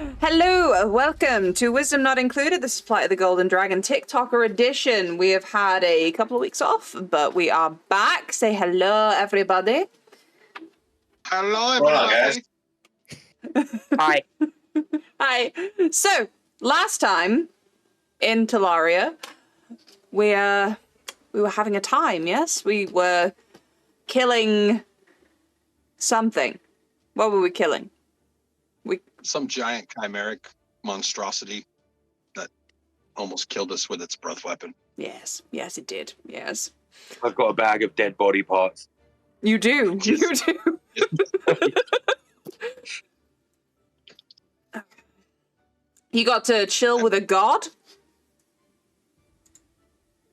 Hello, welcome to Wisdom Not Included. This is Flight of the Golden Dragon TikToker edition. We have had a couple of weeks off, but we are back. Say hello, everybody. Hello, everybody. Hi. Hi. So, last time in Talaria, we were having a time, yes? We were killing something. What were we killing? Some giant chimeric monstrosity that almost killed us with its breath weapon. Yes, it did. Yes. I've got a bag of dead body parts. You do. You do. You got to chill with a god?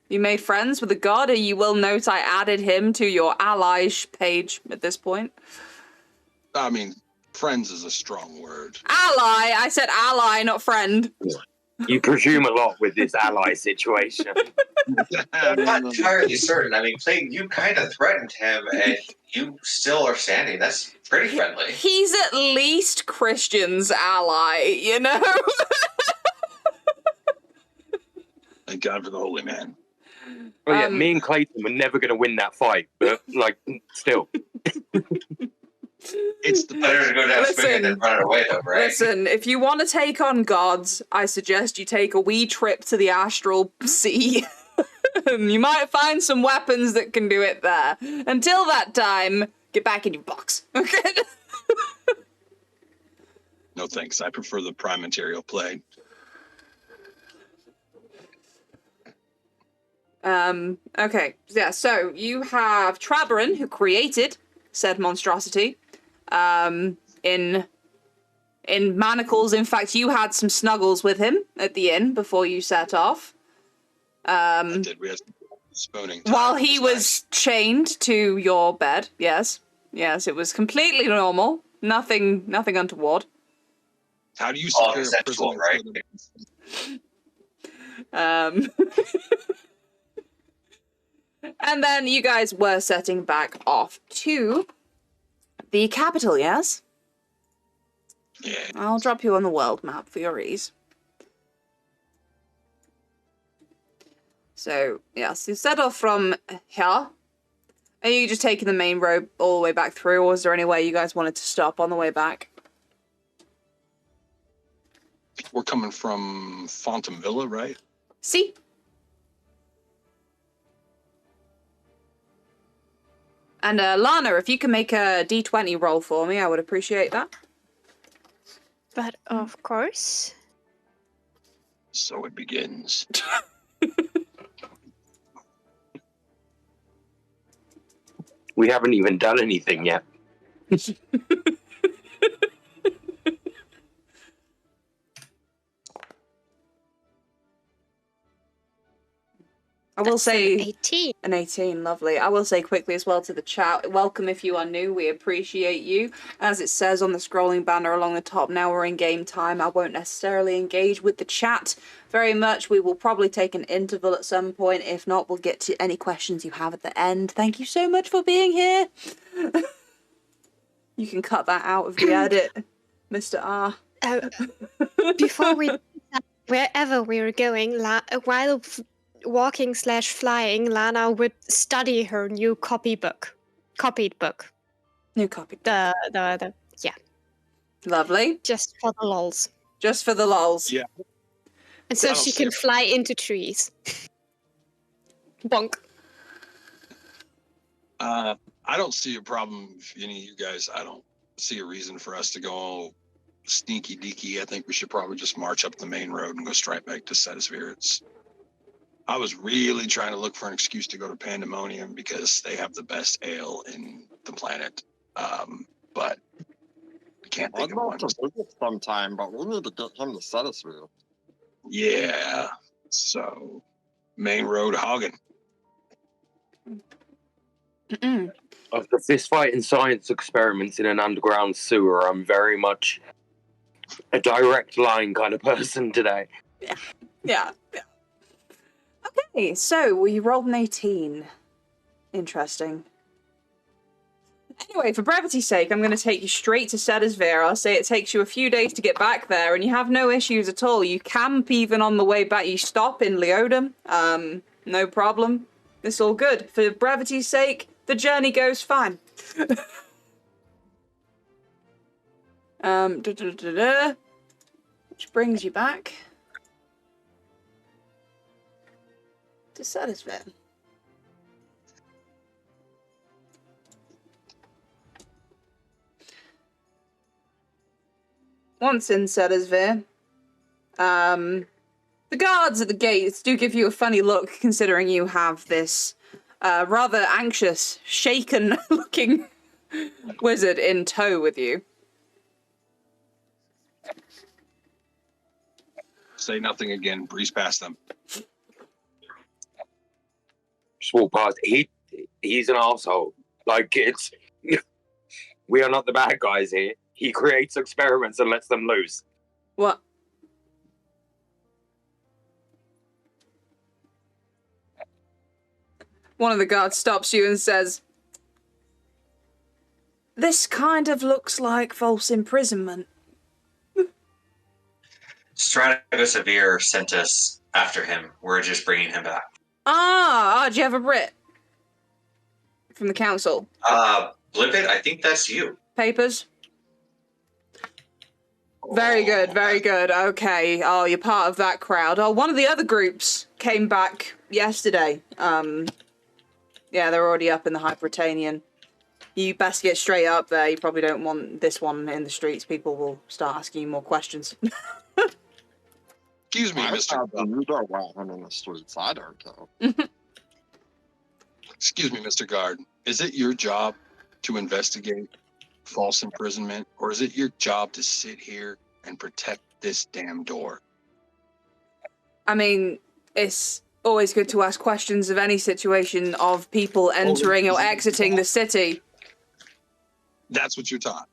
You made friends with a god, and you will note I added him to your allies page at this point. I mean, friends is a strong word. Ally! I said ally, not friend. You presume a lot with this ally situation. I'm not entirely certain. I mean, Clayton, you kind of threatened him, and you still are standing. That's pretty friendly. He's at least Christian's ally, you know? Thank God for the holy man. Well, yeah, me and Clayton were never going to win that fight, but, like, still. It's the Better to go down swinging than run away, though, right? Listen, if you want to take on gods, I suggest you take a wee trip to the astral sea. And you might find some weapons that can do it there. Until that time, get back in your box. Okay? No thanks. I prefer the prime material play. Okay. Yeah, so you have Trabarin, who created said monstrosity. In manacles. In fact, you had some snuggles with him at the inn before you set off. I did. We had spooning time. While he It was nice. chained to your bed. Yes, it was completely normal. Nothing untoward. How do you All secure a consensual, prisoner? right? And then you guys were setting back off to the capital, yes? Yeah. I'll drop you on the world map for your ease. So, yes, you set off from here. Are you just taking the main road all the way back through, or is there any way you guys wanted to stop on the way back? We're coming from Phantom Villa, right? See? And Lana, if you can make a D20 roll for me, I would appreciate that. But of course. So it begins. We haven't even done anything yet. I will say 18. an 18, lovely. I will say quickly as well to the chat, welcome if you are new, we appreciate you. As it says on the scrolling banner along the top, now we're in game time. I won't necessarily engage with the chat very much. We will probably take an interval at some point. If not, we'll get to any questions you have at the end. Thank you so much for being here. You can cut that out of the edit, Mr. R. Before we wherever we were going, while walking / flying, Lana would study her new copied book. New copy. The yeah. Lovely. Just for the lols. Just for the lols. Yeah. And so I don't she see can it. fly into trees. Bonk. I don't see a problem if any of you guys. I don't see a reason for us to go all sneaky deaky. I think we should probably just march up the main road and go straight back to Spirits. I was really trying to look for an excuse to go to Pandemonium because they have the best ale in the planet. But I can't I'd think of love one. to visit sometime, but we need to get him to Sedisville. Yeah. So main road hogging. Of the fistfighting science experiments in an underground sewer, I'm very much a direct line kind of person today. Yeah. Okay, so we rolled an 18. Interesting. Anyway, for brevity's sake, I'm going to take you straight to Sedisvere. I'll say it takes you a few days to get back there, and you have no issues at all. You camp even on the way back. You stop in Leodum. No problem. It's all good. For brevity's sake, the journey goes fine. Which brings you back to Sedisvere. Once in Sedisvere, the guards at the gates do give you a funny look, considering you have this rather anxious, shaken-looking wizard in tow with you. Say nothing again. Breeze past them. Just walk past. He's an asshole. Like, it's... we are not the bad guys here. He creates experiments and lets them loose. What? One of the guards stops you and says, "This kind of looks like false imprisonment." Stratosevere sent us after him. We're just bringing him back. Do you have a writ? From the council? Blippet, I think that's you. Papers? Very good, very good. Okay. Oh, you're part of that crowd. Oh, one of the other groups came back yesterday. Yeah, they're already up in the Hypertanian. You best get straight up there. You probably don't want this one in the streets. People will start asking you more questions. Excuse me, Mr. You don't want him in the streets. I don't know. Excuse me, Mr. Guard. Is it your job to investigate false imprisonment, or is it your job to sit here and protect this damn door? I mean, it's always good to ask questions of any situation of people entering or exiting the city. That's what you're taught.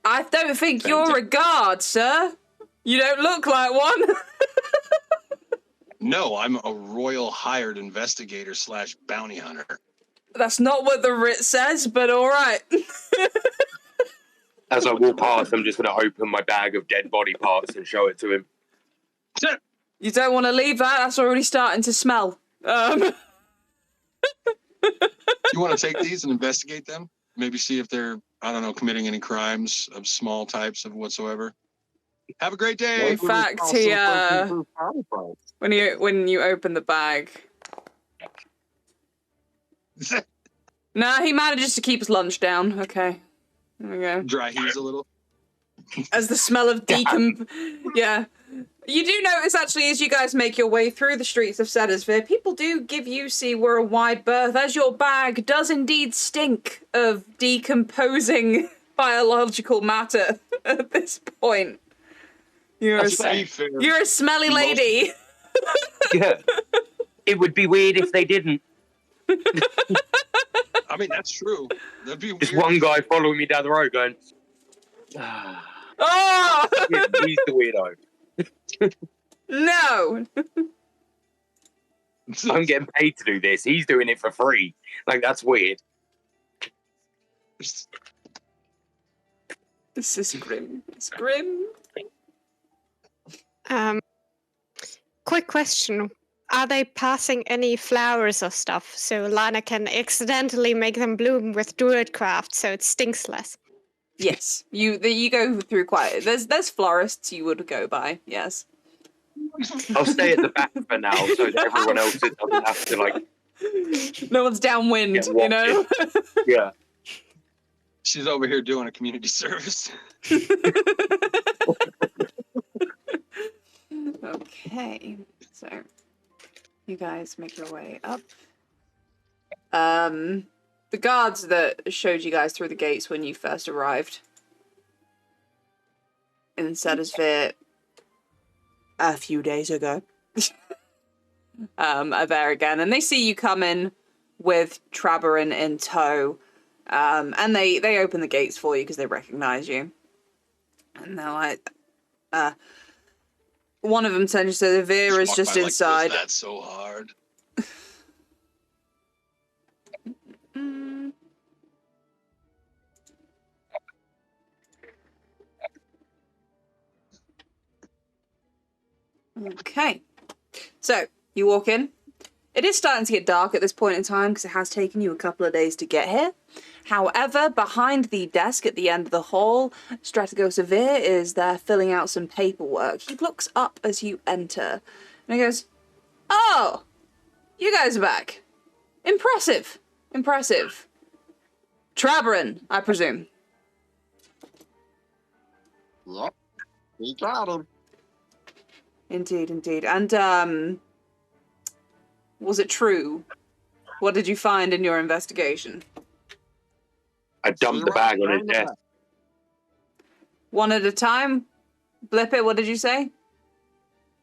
I don't think you're a guard, sir. You don't look like one. No, I'm a royal hired investigator / bounty hunter. That's not what the writ says, but all right. As I walk past, I'm just going to open my bag of dead body parts and show it to him. You don't want to leave that? That's already starting to smell. You want to take these and investigate them? Maybe see if they're, I don't know, committing any crimes of small types of whatsoever. Have a great day. In fact, he when you open the bag. Nah, he manages to keep his lunch down. Okay. There we go. Dry heaves a little. As the smell of yeah. You do notice, actually, as you guys make your way through the streets of Sedisvere, people do give you Seawar a wide berth, as your bag does indeed stink of decomposing biological matter at this point. You're a smelly lady. Yeah. It would be weird if they didn't. I mean, that's true. That'd be weird. Just one guy following me down the road going, Oh! He's the weirdo. No! I'm getting paid to do this. He's doing it for free. Like, that's weird. This is grim. It's grim. Quick question. Are they passing any flowers or stuff so Lana can accidentally make them bloom with druidcraft so it stinks less? Yes. You go through quite... There's florists you would go by, yes. I'll stay at the back for now so that everyone else doesn't have to, like... No one's downwind, you know? Yeah. She's over here doing a community service. Okay, so you guys make your way up. The guards that showed you guys through the gates when you first arrived in Sedisvere a few days ago are there again, and they see you come in with Traberin in tow, and they open the gates for you because they recognize you, and they're like, one of them turns to the Vera's just inside. That's so hard. Okay. So, you walk in. It is starting to get dark at this point in time because it has taken you a couple of days to get here. However, behind the desk at the end of the hall, Strategos Severe is there filling out some paperwork. He looks up as you enter and he goes, "Oh, you guys are back. Impressive. Impressive. Traverin, I presume." Yep. We got him. Indeed, indeed. And, was it true? What did you find in your investigation? I dumped the bag on his desk. One at a time? Blip it, what did you say?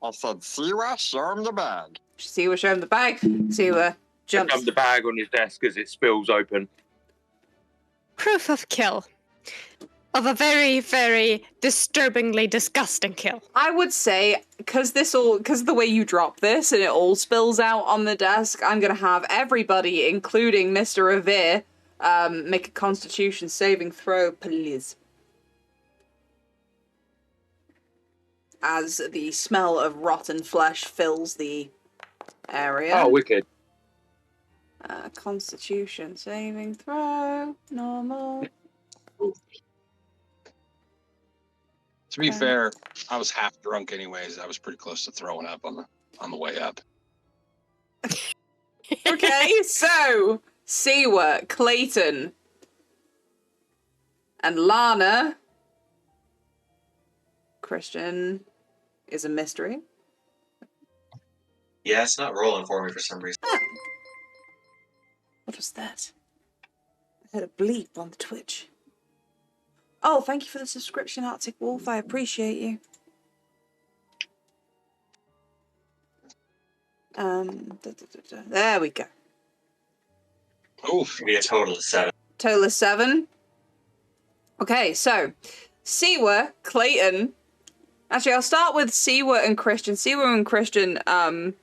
I said, Siwa, show him the bag. Siwa, show him the bag. Siwa I jumps. dumped the bag on his desk as it spills open. Proof of kill. Of a very, very disturbingly disgusting kill. I would say, because of the way you drop this and it all spills out on the desk, I'm going to have everybody, including Mr. Revere, make a Constitution saving throw, please. As the smell of rotten flesh fills the area. Oh, wicked. Constitution saving throw, normal. To be fair, I was half drunk anyways. I was pretty close to throwing up on the way up. Okay, so Siwa, Clayton, and Lana. Christian is a mystery. Yeah, it's not rolling for me for some reason. Oh. What was that? I heard a bleep on the Twitch. Oh, thank you for the subscription, Arctic Wolf. I appreciate you. There we go. Oof, give me a total of 7. Total of 7. Okay, so Siwa, Clayton. Actually, I'll start with Siwa and Christian. Siwa and Christian, you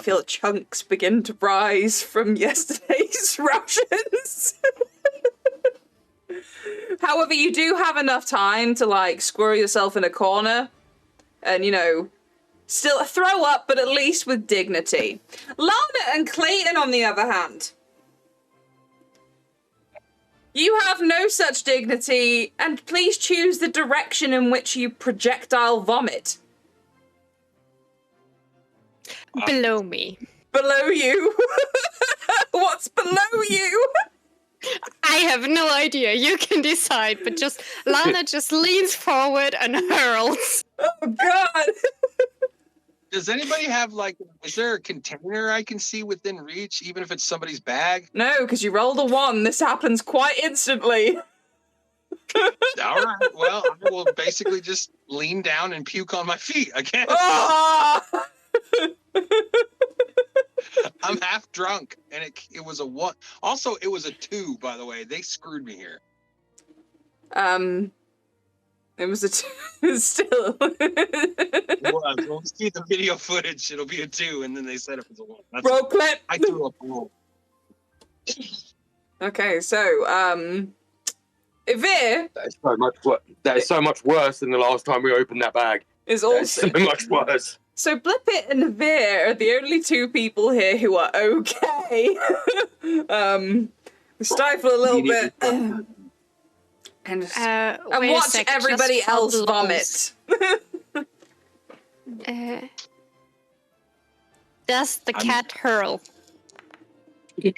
feel chunks begin to rise from yesterday's rations. However, you do have enough time to, like, squirrel yourself in a corner and, you know, still throw up, but at least with dignity. Lana and Clayton, on the other hand, you have no such dignity, and please choose the direction in which you projectile vomit. Below me. Below you? What's below you? I have no idea. You can decide, but just Lana just leans forward and hurls. Oh God! Does anybody have, like, is there a container I can see within reach, even if it's somebody's bag? No, because you rolled a 1. This happens quite instantly. All right, well, I will basically just lean down and puke on my feet, I guess. Ah! I'm half drunk, and it was a 1. Also, it was a 2, by the way. They screwed me here. It was a 2 still. It was. When we see the video footage, it'll be a 2, and then they said it was a 1. That's Roll clip. I threw up a roll. Okay, so, Ivir That is so much worse than the last time we opened that bag. is That is also... so much worse. So Blippet and Ivir are the only 2 people here who are okay. Stifle a little bit. And just, and Wait a watch sec, everybody just for else lulz. vomit. Does the cat hurl? The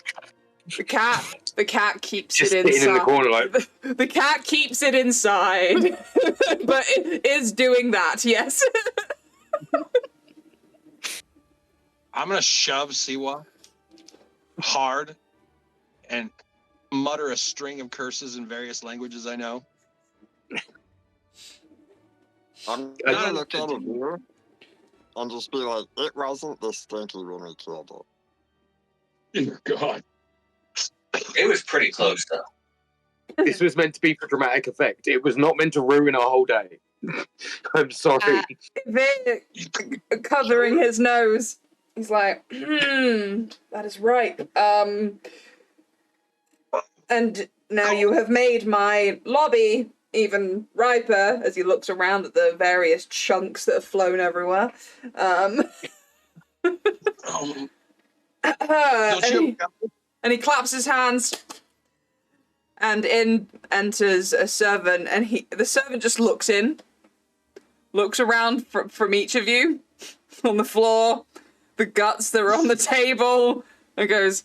cat keeps Just it sitting inside. in the corner like... The cat keeps it inside, but it is doing that. Yes. I'm going to shove Siwa hard and mutter a string of curses in various languages I know. I'm gonna look at you and just be like, it wasn't this stinky when we killed it. Dear God. It was pretty close, though. This was meant to be for dramatic effect. It was not meant to ruin our whole day. I'm sorry. Ivir covering his nose. He's like, that is right. And now you have made my lobby even riper as he looks around at the various chunks that have flown everywhere. Um, and he claps his hands, and in enters a servant, and the servant just looks around from each of you on the floor, the guts that are on the table, and goes,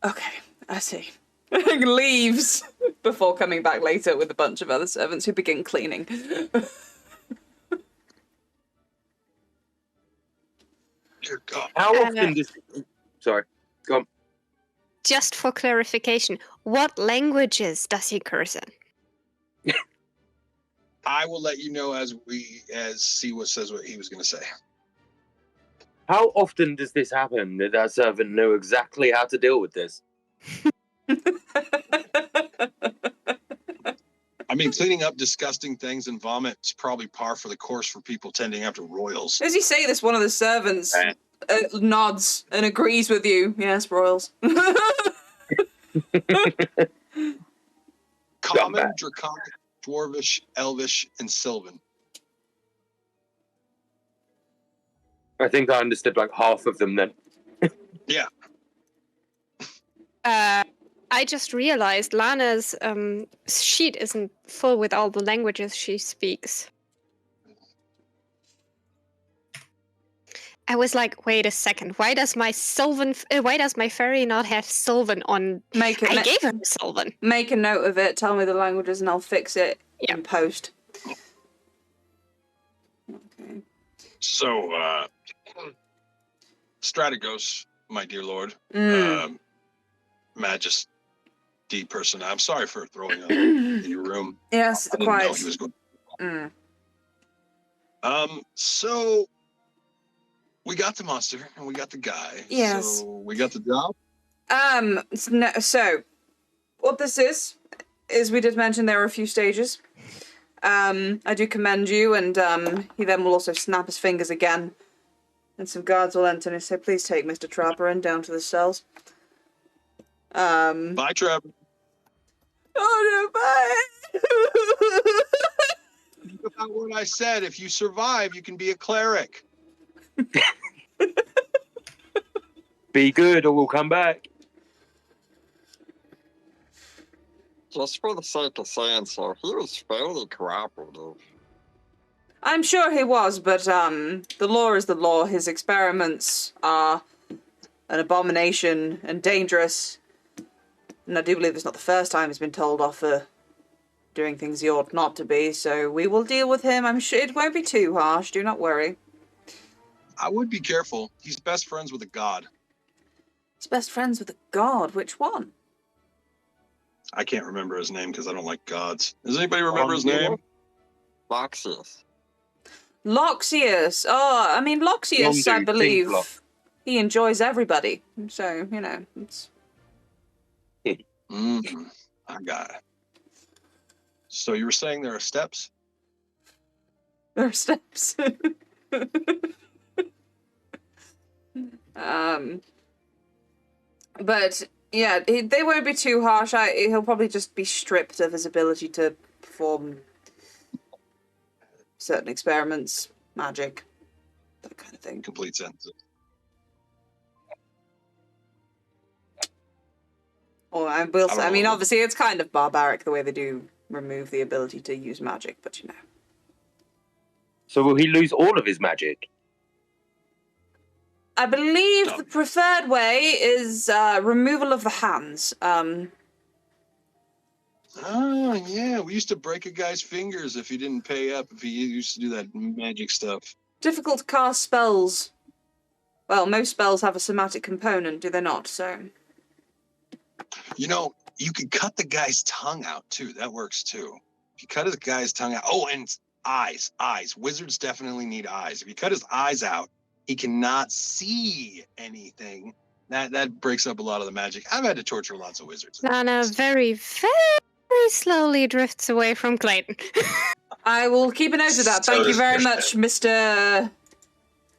"Okay, I see." And leaves before coming back later with a bunch of other servants who begin cleaning. Dear God. How often does... Sorry, go on. Just for clarification, what languages does he curse in? I will let you know as Siwa says what he was going to say. How often does this happen that servant knew exactly how to deal with this? I mean, cleaning up disgusting things and vomit is probably par for the course for people tending after royals. As you say this, one of the servants nods and agrees with you. Yes, royals. Common, Draconic, Dwarvish, Elvish, and Sylvan. I think I understood like half of them then. Yeah. I just realized Lana's sheet isn't full with all the languages she speaks. I was like, wait a second, why does my fairy not have Sylvan on? I gave her Sylvan. Make a note of it, tell me the languages, and I'll fix it in post. Okay. So, Strategos, my dear lord, Majesty person, I'm sorry for throwing up in your room. Yes, I didn't know he was going. So we got the monster and we got the guy. Yes. So we got the job. So what this is we did mention there are a few stages. I do commend you, and he then will also snap his fingers again, and some guards will enter and say, "Please take Mr. Trapper in down to the cells." Bye, Trapper. Oh no, bye. About what I said, if you survive, you can be a cleric. Be good or we'll come back. Just for the sake of saying so, he was fairly cooperative. I'm sure he was, but the law is the law. His experiments are an abomination and dangerous. And I do believe it's not the first time he's been told off for doing things he ought not to be, so we will deal with him. I'm sure it won't be too harsh, do not worry. I would be careful. He's best friends with a god. He's best friends with a god? Which one? I can't remember his name because I don't like gods. Does anybody remember his name? Loxius. Loxius. Oh, I mean, Loxius, I believe, he enjoys everybody. So, you know, it's... I got it. So you were saying there are steps? There are steps. But yeah, they won't be too harsh. He'll probably just be stripped of his ability to perform certain experiments, magic, that kind of thing. Complete sentences. Or I mean, obviously, it's kind of barbaric the way they do remove the ability to use magic, but you know. So will he lose all of his magic? I believe the preferred way is removal of the hands. Oh, yeah. We used to break a guy's fingers if he didn't pay up, if he used to do that magic stuff. Difficult to cast spells. Well, most spells have a somatic component, do they not? So... You know, you could cut the guy's tongue out, too. That works, too. If you cut his guy's tongue out... Oh, and eyes. Wizards definitely need eyes. If you cut his eyes out, he cannot see anything. That breaks up a lot of the magic. I've had to torture lots of wizards. Lana very, very slowly drifts away from Clayton. I will keep a note of that. Thank you very much, Mr...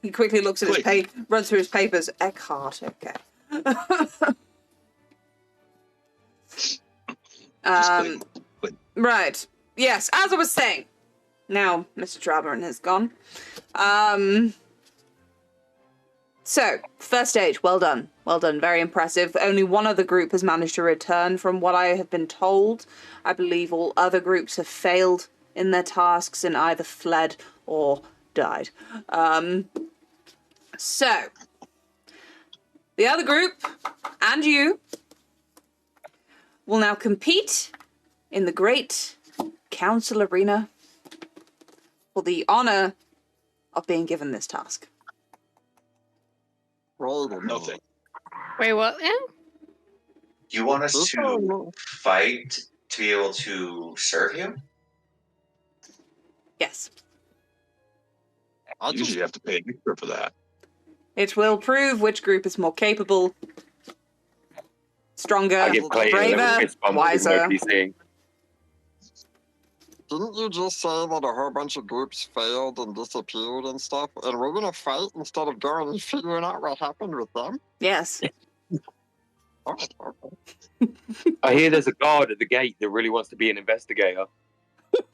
He quickly looks at his runs through his papers. Eckhart, okay. Right. yes, as I was saying. Now, Mr. Traverin has gone. So, first stage, well done. Well done, very impressive. Only one other group has managed to return from what I have been told. I believe all other groups have failed in their tasks and either fled or died. So, the other group, and you, will now compete in the Great Council Arena for the honor of being given this task. No thing. Wait, what? Yeah? You want us to fight to be able to serve you? Yes. Usually you have to pay extra for that. It will prove which group is more capable, stronger, I give Clayton a braver, little fist bump with wiser. nobody seeing. Didn't you just say that a whole bunch of groups failed and disappeared and stuff? And we're gonna fight instead of going and figuring out what happened with them? Yes. Oh, okay. I hear there's a guard at the gate that really wants to be an investigator.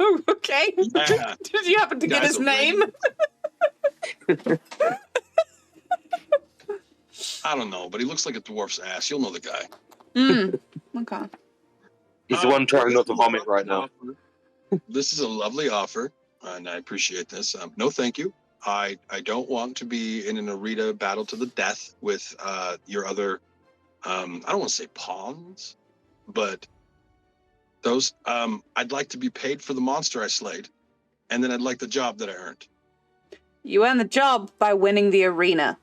Okay. Yeah. Did you happen to get Guys his are name? I don't know, but he looks like a dwarf's ass. You'll know the guy. Okay. He's the one trying not to vomit right now. This is a lovely offer, and I appreciate this. No, thank you. I don't want to be in an arena battle to the death with your other, I don't want to say pawns, but those, I'd like to be paid for the monster I slayed, and then I'd like the job that I earned. You earn the job by winning the arena.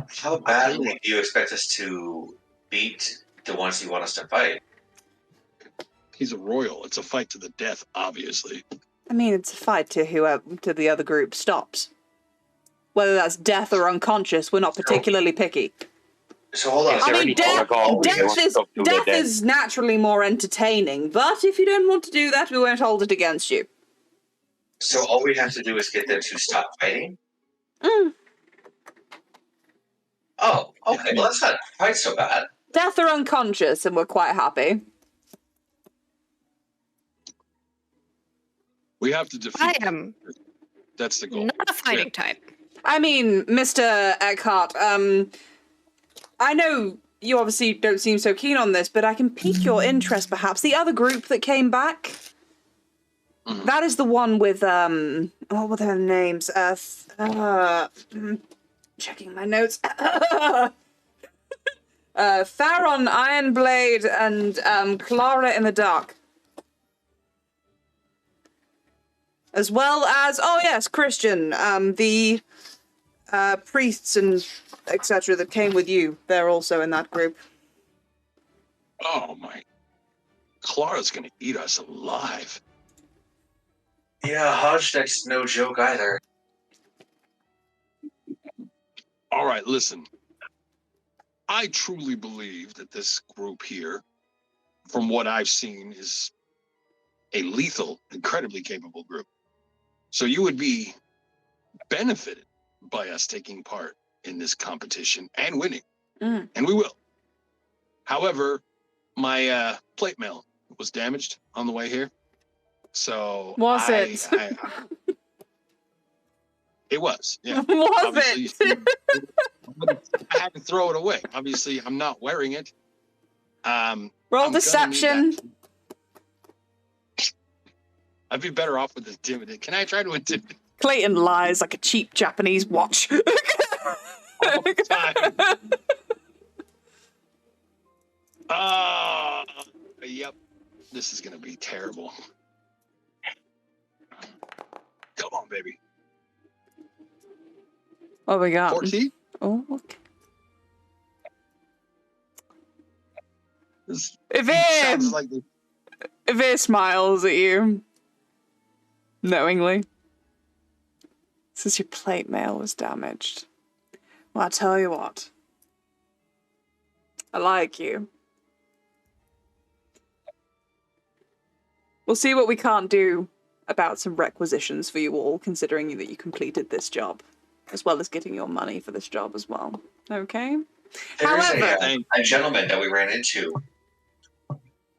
How badly do you expect us to beat the ones you want us to fight? He's a royal. It's a fight to the death, obviously. I mean, it's a fight to the other group stops. Whether that's death or unconscious, we're not particularly picky. So hold on. Is there I mean, any death protocol death is naturally more entertaining, but if you don't want to do that, we won't hold it against you. So all we have to do is get them to stop fighting? Oh, okay. Well, that's not quite so bad. Death or unconscious, and we're quite happy. We have to defeat. I am That's the goal. not a fighting type. I mean, Mr. Eckhart, I know you obviously don't seem so keen on this, but I can pique your interest, perhaps. The other group that came back, that is the one with, what were their names? Checking my notes. Farron, Ironblade, and Clara in the Dark. As well as, oh yes, Christian, the priests and etc. that came with you. They're also in that group. Oh my. Clara's gonna eat us alive. Yeah, Hodgneck's no joke either. All right, listen. I truly believe that this group here, from what I've seen, is a lethal, incredibly capable group. So you would be benefited by us taking part in this competition and winning. And we will. However, my plate mail was damaged on the way here. So Was it? It was, yeah. Was Obviously, it? I had to throw it away. Obviously, I'm not wearing it. Roll I'm deception. I'd be better off with this dividend. Can I try to intimidate? Clayton lies like a cheap Japanese watch. All the time. Yep. This is gonna be terrible. Come on, baby. What we got? 14? Oh, okay. This If sounds like the it smiles at you knowingly, says your plate mail was damaged. Well, I tell you what. I like you. We'll see what we can't do about some requisitions for you all, considering that you completed this job, as well as getting your money for this job as well. Okay? There's However, a gentleman that we ran into.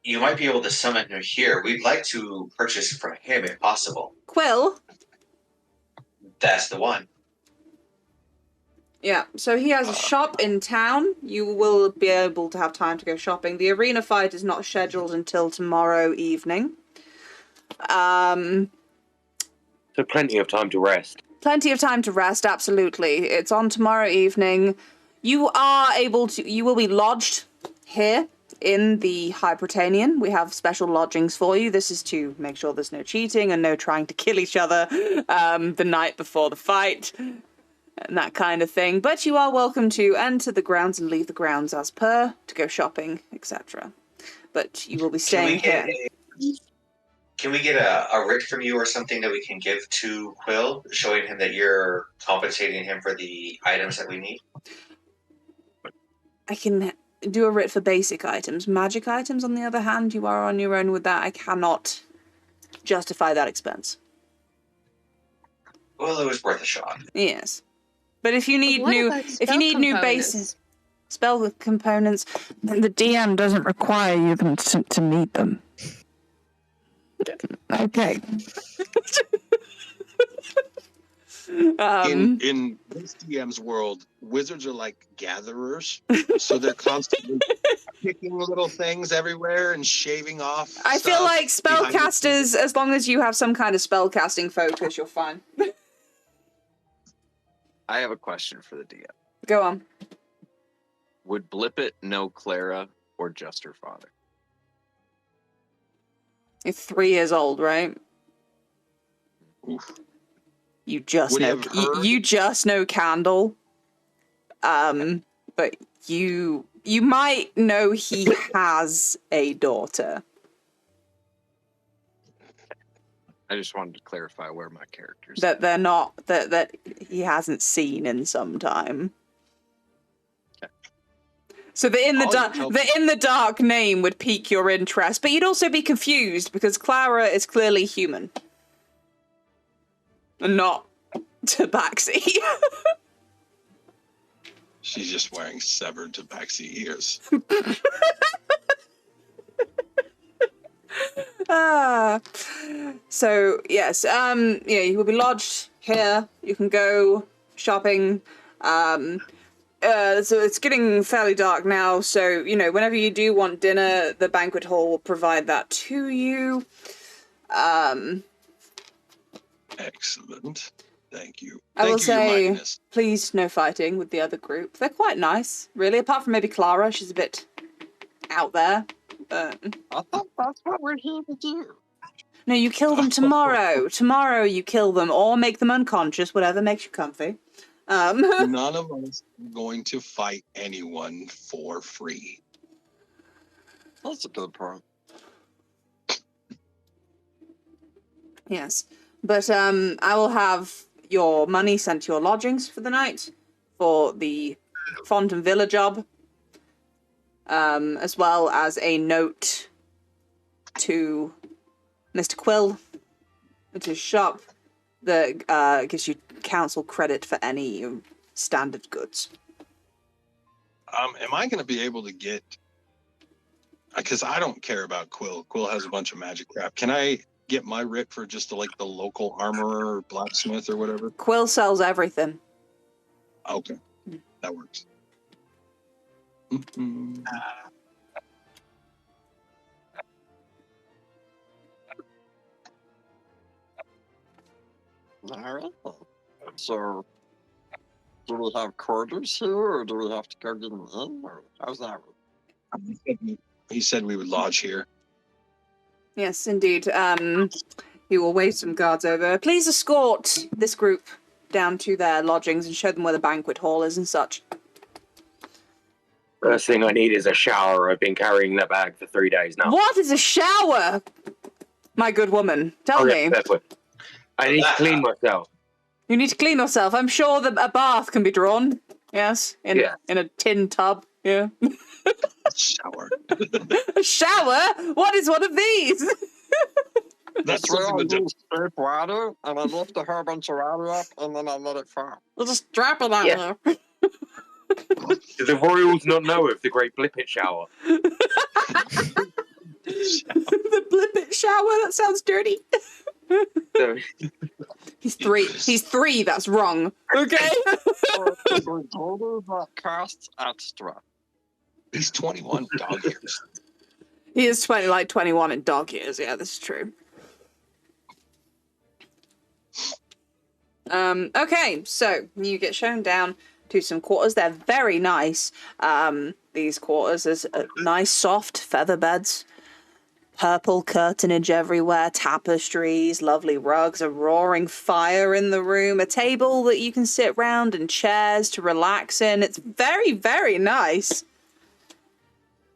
you might be able to summon him here. We'd like to purchase from him if possible. Quill? That's the one. Yeah, so he has a shop in town. You will be able to have time to go shopping. The arena fight is not scheduled until tomorrow evening. So plenty of time to rest. Plenty of time to rest, absolutely. It's on tomorrow evening. You will be lodged here in the High Britannian. We have special lodgings for you. This is to make sure there's no cheating and no trying to kill each other the night before the fight. And that kind of thing. But you are welcome to enter the grounds and leave the grounds as per, to go shopping, etc. But you will be staying here. Can we get a writ from you or something that we can give to Quill, showing him that you're compensating him for the items that we need? I can do a writ for basic items. Magic items, on the other hand, you are on your own with that. I cannot justify that expense. Well, it was worth a shot. Yes. But if you need What new about spell new components? bases spell components, then the DM doesn't require you to need them. Okay. In this DM's world, wizards are like gatherers, so they're constantly picking little things everywhere and shaving off. I feel like behind the spellcasters, as long as you have some kind of spellcasting focus, you're fine. I have a question for the DM. Go on. Would Blippet know Clara or just her father? You're 3 years old, right? Oof. You just Would he know. have heard? You just know Candle. But you might know he has a daughter. I just wanted to clarify where my characters. That they're not that he hasn't seen in some time. Okay. So the in Oh, the dark name would pique your interest, but you'd also be confused because Clara is clearly human. And not Tabaxi. She's just wearing severed tabaxi ears. So yes, yeah, you will be lodged here. You can go shopping. So it's getting fairly dark now, so whenever you do want dinner, the banquet hall will provide that to you. Excellent. Thank you. I will Thank you, Your say, Mightiness. please no fighting with the other group. They're quite nice, really, apart from maybe Clara. She's a bit out there. I thought that's what we're here to do. No, you kill them tomorrow. Tomorrow you kill them or make them unconscious, whatever makes you comfy. None of us are going to fight anyone for free. That's a good point. Yes. But I will have your money sent to your lodgings for the night for the Fontaine Villa job. As well as a note to Mr. Quill at his shop that gives you council credit for any standard goods. Am I going to be able to get... Because I don't care about Quill. Quill has a bunch of magic crap. Can I get my writ for just the local armorer or blacksmith or whatever? Quill sells everything. Okay. That works. Mm-hmm. All right. So, do we have quarters here, or do we have to go get an inn, or how's that? He said we would lodge here. Yes, indeed. He will wave some guards over. Please escort this group down to their lodgings and show them where the banquet hall is and such. First thing I need is a shower. I've been carrying that bag for 3 days now. What is a shower? My good woman, tell me. That's what. I need to clean myself. You need to clean yourself. I'm sure that a bath can be drawn. Yes, in a tin tub. Yeah. Shower. A shower? What is one of these? That's where I something to do. use straight water, and I lift a whole bunch of water up, and then I let it fall. We'll just drop it out Yeah. there. Do the royals not know of the Great Blippet Shower? The Blippet shower. That sounds dirty. So, He's 3. He's 3. That's wrong. Okay. That costs extra. He's 21 dog years. He is 21 in dog years. Yeah, this is true. Okay, so you get shown down to some quarters. They're very nice. These quarters, there's nice soft feather beds, purple curtainage everywhere, tapestries, lovely rugs, a roaring fire in the room, a table that you can sit round, and chairs to relax in. It's very, very nice.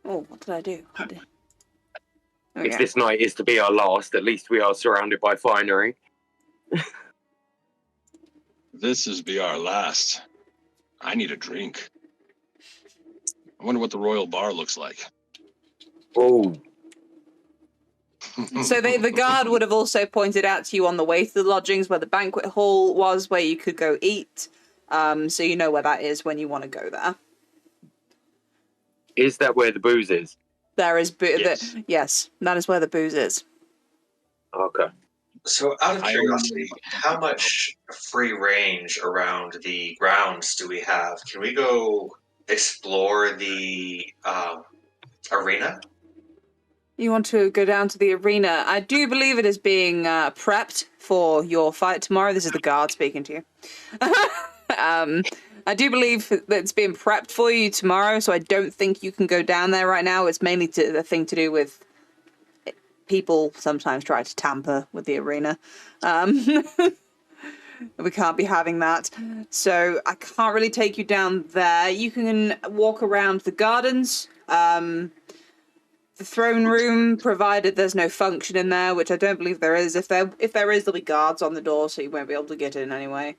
Oh, what did I do? if this night is to be our last, at least we are surrounded by finery. This is be our last. I need a drink. I wonder what the royal bar looks like. Oh, So the guard would have also pointed out to you on the way to the lodgings where the banquet hall was, where you could go eat. So you know where that is when you want to go there. is that where the booze is? There is Yes. yes, that is where the booze is. Okay. So, out of curiosity, how much free range around the grounds do we have? Can we go explore the arena? You want to go down to the arena. I do believe it is being prepped for your fight tomorrow. This is the guard speaking to you. I do believe that it's being prepped for you tomorrow, so I don't think you can go down there right now. It's mainly the thing to do with people sometimes try to tamper with the arena. We can't be having that. So I can't really take you down there. You can walk around the gardens, the throne room, provided there's no function in there, which I don't believe there is. If there is, there'll be guards on the door, so you won't be able to get in anyway.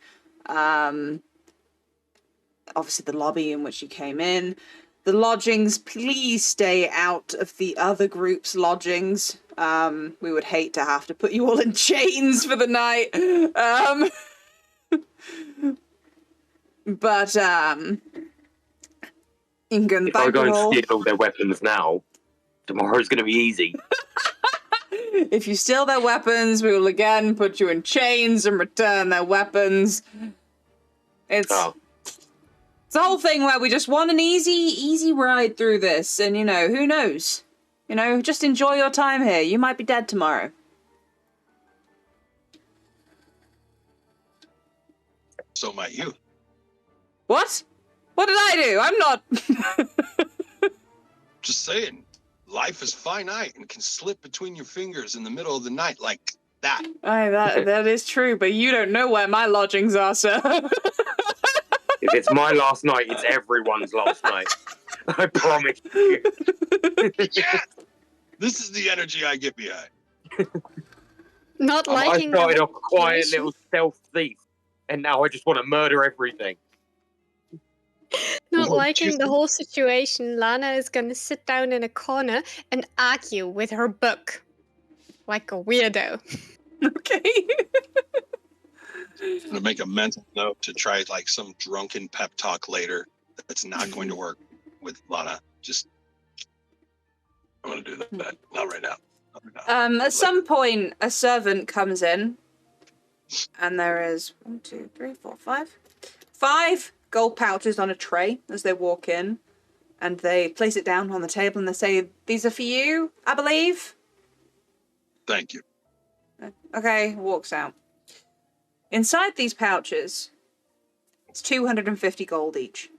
Obviously the lobby in which you came in. The lodgings, please stay out of the other group's lodgings. We would hate to have to put you all in chains for the night. But you can go in the If I go banquet and hall. steal all their weapons now, tomorrow's going to be easy. If you steal their weapons, we will again put you in chains and return their weapons. It's a whole thing where we just want an easy ride through this, and who knows? Just enjoy your time here. You might be dead tomorrow. So might you. What? What did I do? I'm not. Just saying. Life is finite and can slip between your fingers in the middle of the night like that. That is true, but you don't know where my lodgings are, sir. If it's my last night, it's everyone's last night. I promise you. Yes! This is the energy I get behind. Not I liking the started whole off a quiet situation. little stealth thief, and now I just want to murder everything. Not Well, liking the just- whole situation, Lana is gonna sit down in a corner and argue with her book. Like a weirdo. Okay. I'm gonna make a mental note to try like some drunken pep talk later. That's not going to work with Lana. I'm gonna do that. Not right now. Not right now. At some point, a servant comes in, and there is 1, 2, 3, 4, 5. 5 gold pouches on a tray as they walk in, and they place it down on the table, and they say, "These are for you, I believe." Thank you. Okay, walks out. Inside these pouches, it's 250 gold each.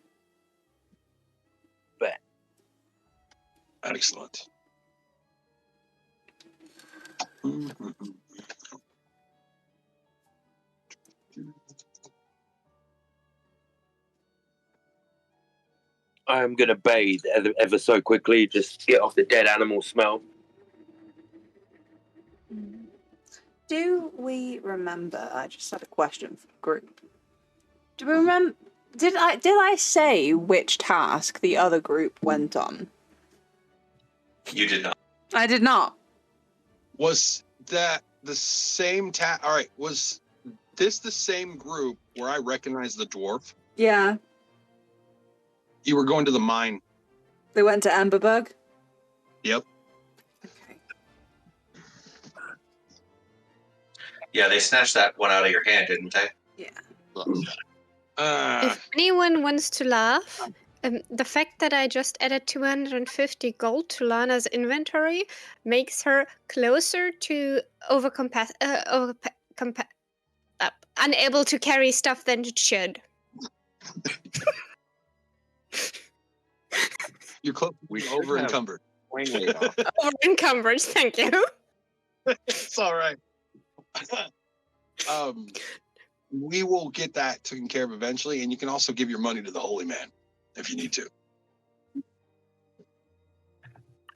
Excellent. I'm going to bathe ever so quickly, just get off the dead animal smell. Do we remember? I just had a question for the group. Do we remember? Did I say which task the other group went on? You did not. I did not. Was that the same All right. Was this the same group where I recognized the dwarf? Yeah, You were going to the mine. they went to Amberburg. Yep. Okay. Yeah, they snatched that one out of your hand, didn't they? If anyone wants to laugh, the fact that I just added 250 gold to Lana's inventory makes her closer to unable to carry stuff than it should. You're close. We over encumbered. Over encumbered, thank you. It's all right. We will get that taken care of eventually, and you can also give your money to the holy man if you need to.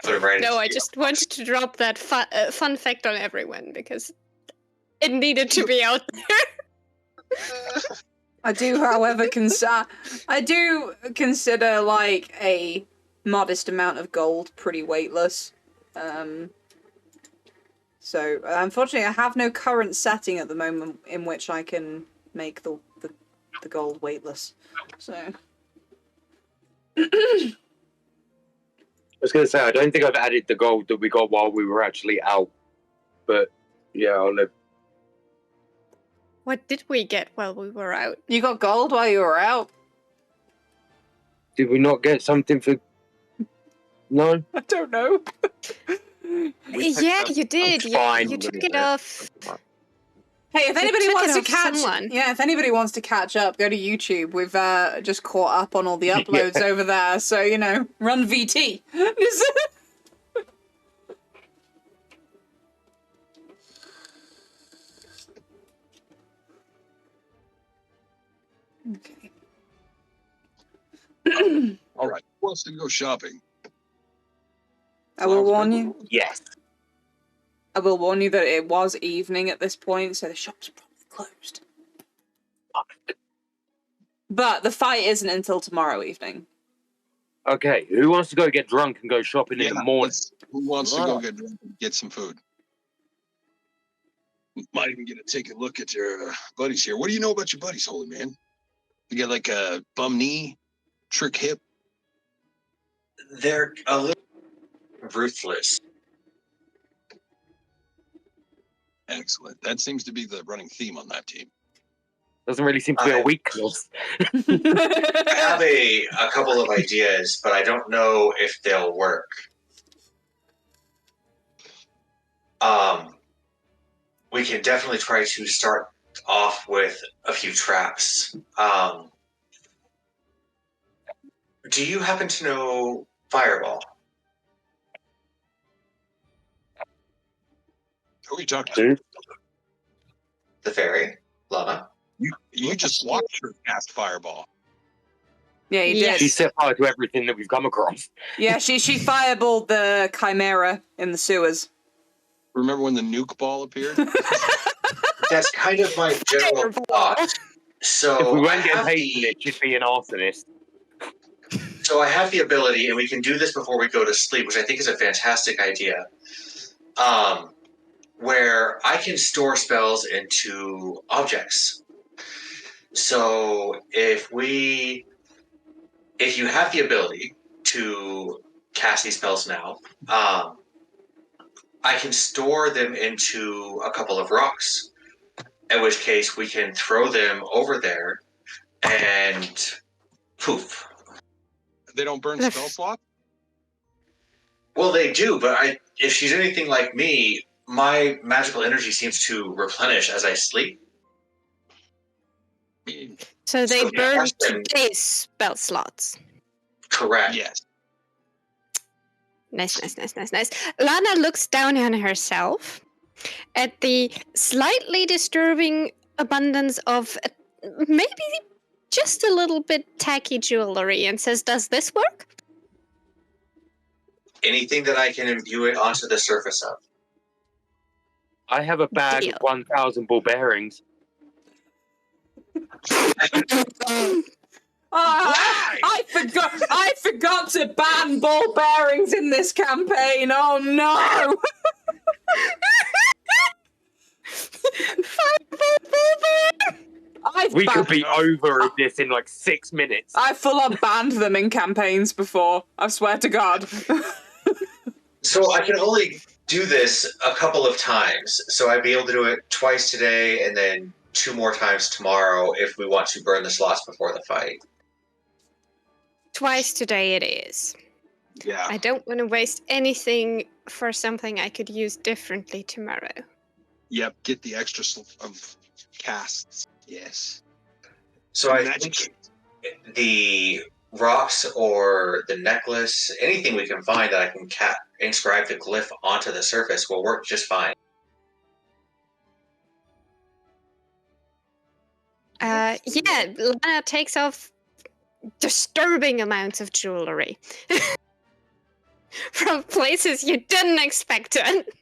Put it right No, into I the just box. wanted to drop that fun fact on everyone because it needed to be out there. I do, however, consider like a modest amount of gold pretty weightless. So unfortunately, I have no current setting at the moment in which I can make the gold weightless. So. I was going to say, I don't think I've added the gold that we got while we were actually out. But, yeah, I'll live. What did we get while we were out? You got gold while you were out? Did we not get something for... No? I don't know. Yeah, you did. Fine. You took it off. Hey, if anybody took wants it to off catch, someone. if anybody wants to catch up, go to YouTube. We've just caught up on all the uploads over there, so run VT. Okay. All right. Who wants to go shopping? I will warn you. Yes. I will warn you that it was evening at this point, so the shop's probably closed. But the fight isn't until tomorrow evening. Okay, who wants to go get drunk and go shopping in the morning? Who wants to go get drunk and get some food? Might even get to take a look at your buddies here. What do you know about your buddies, holy man? You got like a bum knee, trick hip? They're a little ruthless. Excellent. That seems to be the running theme on that team. Doesn't really seem to be a weakness. I have a couple of ideas, but I don't know if they'll work. We can definitely try to start off with a few traps. Do you happen to know Fireball? Who are you talking to? The fairy? Lana? You just watched her cast Fireball. Yeah, you did. She set fire to everything that we've come across. Yeah, she fireballed the chimera in the sewers. Remember when the nuke ball appeared? That's kind of my general thought. So If we weren't I getting have paid for it, she'd be an arsonist. So I have the ability, and we can do this before we go to sleep, which I think is a fantastic idea, where I can store spells into objects. So if you have the ability to cast these spells now, I can store them into a couple of rocks, in which case we can throw them over there and poof. They don't burn spell slots? Well, they do, but if she's anything like me, my magical energy seems to replenish as I sleep. So they So burn cast them- today's spell slots. Correct. Yes. Nice. Lana looks down on herself at the slightly disturbing abundance of maybe just a little bit tacky jewelry and says, "Does this work?" Anything that I can imbue it onto the surface of. I have a bag Deal. of 1,000 ball bearings. I forgot to ban ball bearings in this campaign. Oh no! We could be over this in like 6 minutes. I full on banned them in campaigns before. I swear to God. So I can only do this a couple of times. So I'd be able to do it twice today and then 2 more times tomorrow if we want to burn the slots before the fight. Twice today it is. Yeah. I don't want to waste anything for something I could use differently tomorrow. Yep. Get the extra of casts. Yes. So I think the rocks or the necklace, anything we can find that I can inscribe the glyph onto the surface will work just fine. Yeah, Lana takes off disturbing amounts of jewelry from places you didn't expect it.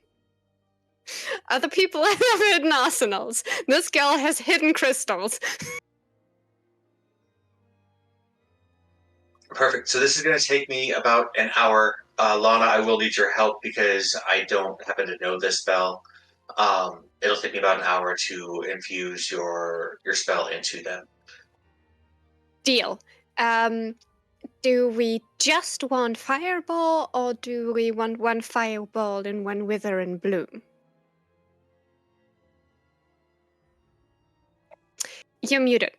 Other people have hidden arsenals. This girl has hidden crystals. Perfect. So this is going to take me about an hour. Lana, I will need your help because I don't happen to know this spell. It'll take me about an hour to infuse your spell into them. Deal. Do we just want fireball, or do we want one fireball and one wither and bloom? You're muted.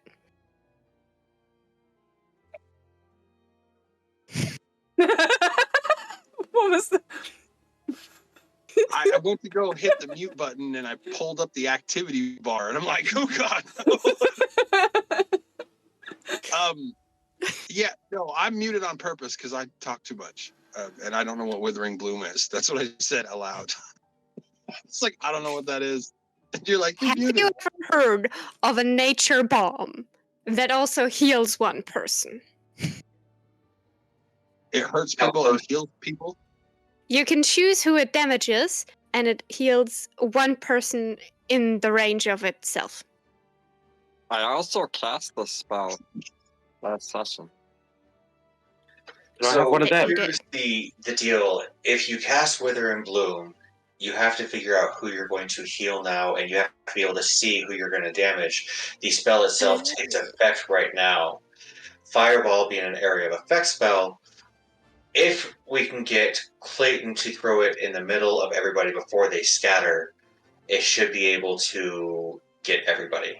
What was that? I went to go hit the mute button and I pulled up the activity bar and I'm like, oh God. Yeah, no, I'm muted on purpose because I talk too much. And I don't know what Withering Bloom is. That's what I said aloud. It's like, I don't know what that is. And you're like, you're Have muted. you ever heard of a nature bomb that also heals one person? It hurts people and heals people. You can choose who it damages, and it heals one person in the range of itself. I also cast the spell last session. Can I have one of them? Here's the deal. If you cast Wither and Bloom, you have to figure out who you're going to heal now, and you have to be able to see who you're going to damage. The spell itself takes effect right now. Fireball being an area of effect spell, if we can get Clayton to throw it in the middle of everybody before they scatter, it should be able to get everybody.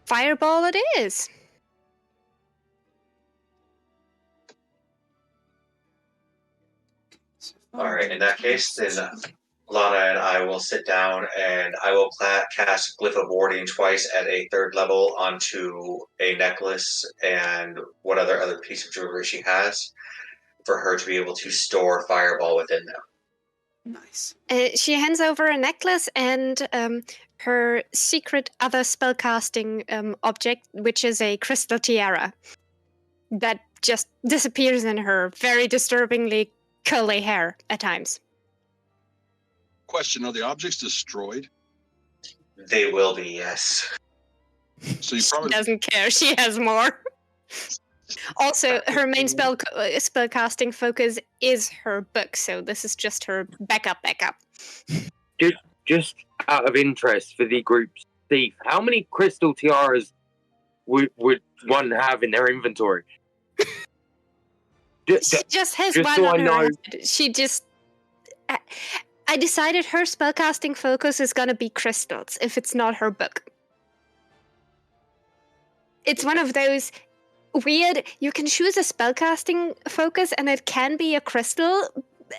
Fireball it is. Alright, in that case, then Lana and I will sit down and I will cast Glyph of Warding twice at a 3rd level onto a necklace and what other piece of jewelry she has for her to be able to store Fireball within them. Nice. She hands over a necklace and her secret other spellcasting object, which is a crystal tiara that just disappears in her very disturbingly curly hair at times. Question, are the objects destroyed? They will be, yes. So you She probably doesn't care. She has more. Also, her main spellcasting focus is her book, so this is just her backup. Just out of interest for the group's thief, how many crystal tiaras would one have in their inventory? She just has just one so on I her know. head. She just... I decided her spellcasting focus is gonna be crystals, if it's not her book. It's one of those weird... You can choose a spellcasting focus, and it can be a crystal,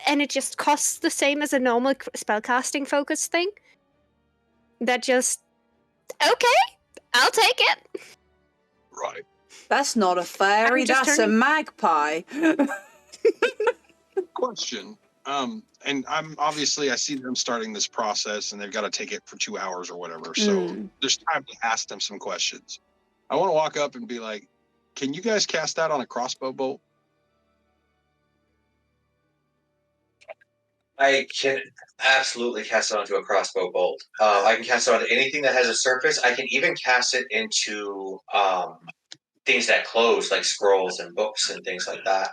and it just costs the same as a normal spellcasting focus thing. That just... Okay, I'll take it. right. That's not a fairy, I'm just that's a turning- magpie. Question. And I'm obviously I see them starting this process and they've got to take it for 2 hours or whatever. So there's time to ask them some questions. I want to walk up and be like, can you guys cast that on a crossbow bolt? I can absolutely cast it onto a crossbow bolt. I can cast it onto anything that has a surface. I can even cast it into things that close, like scrolls and books and things like that.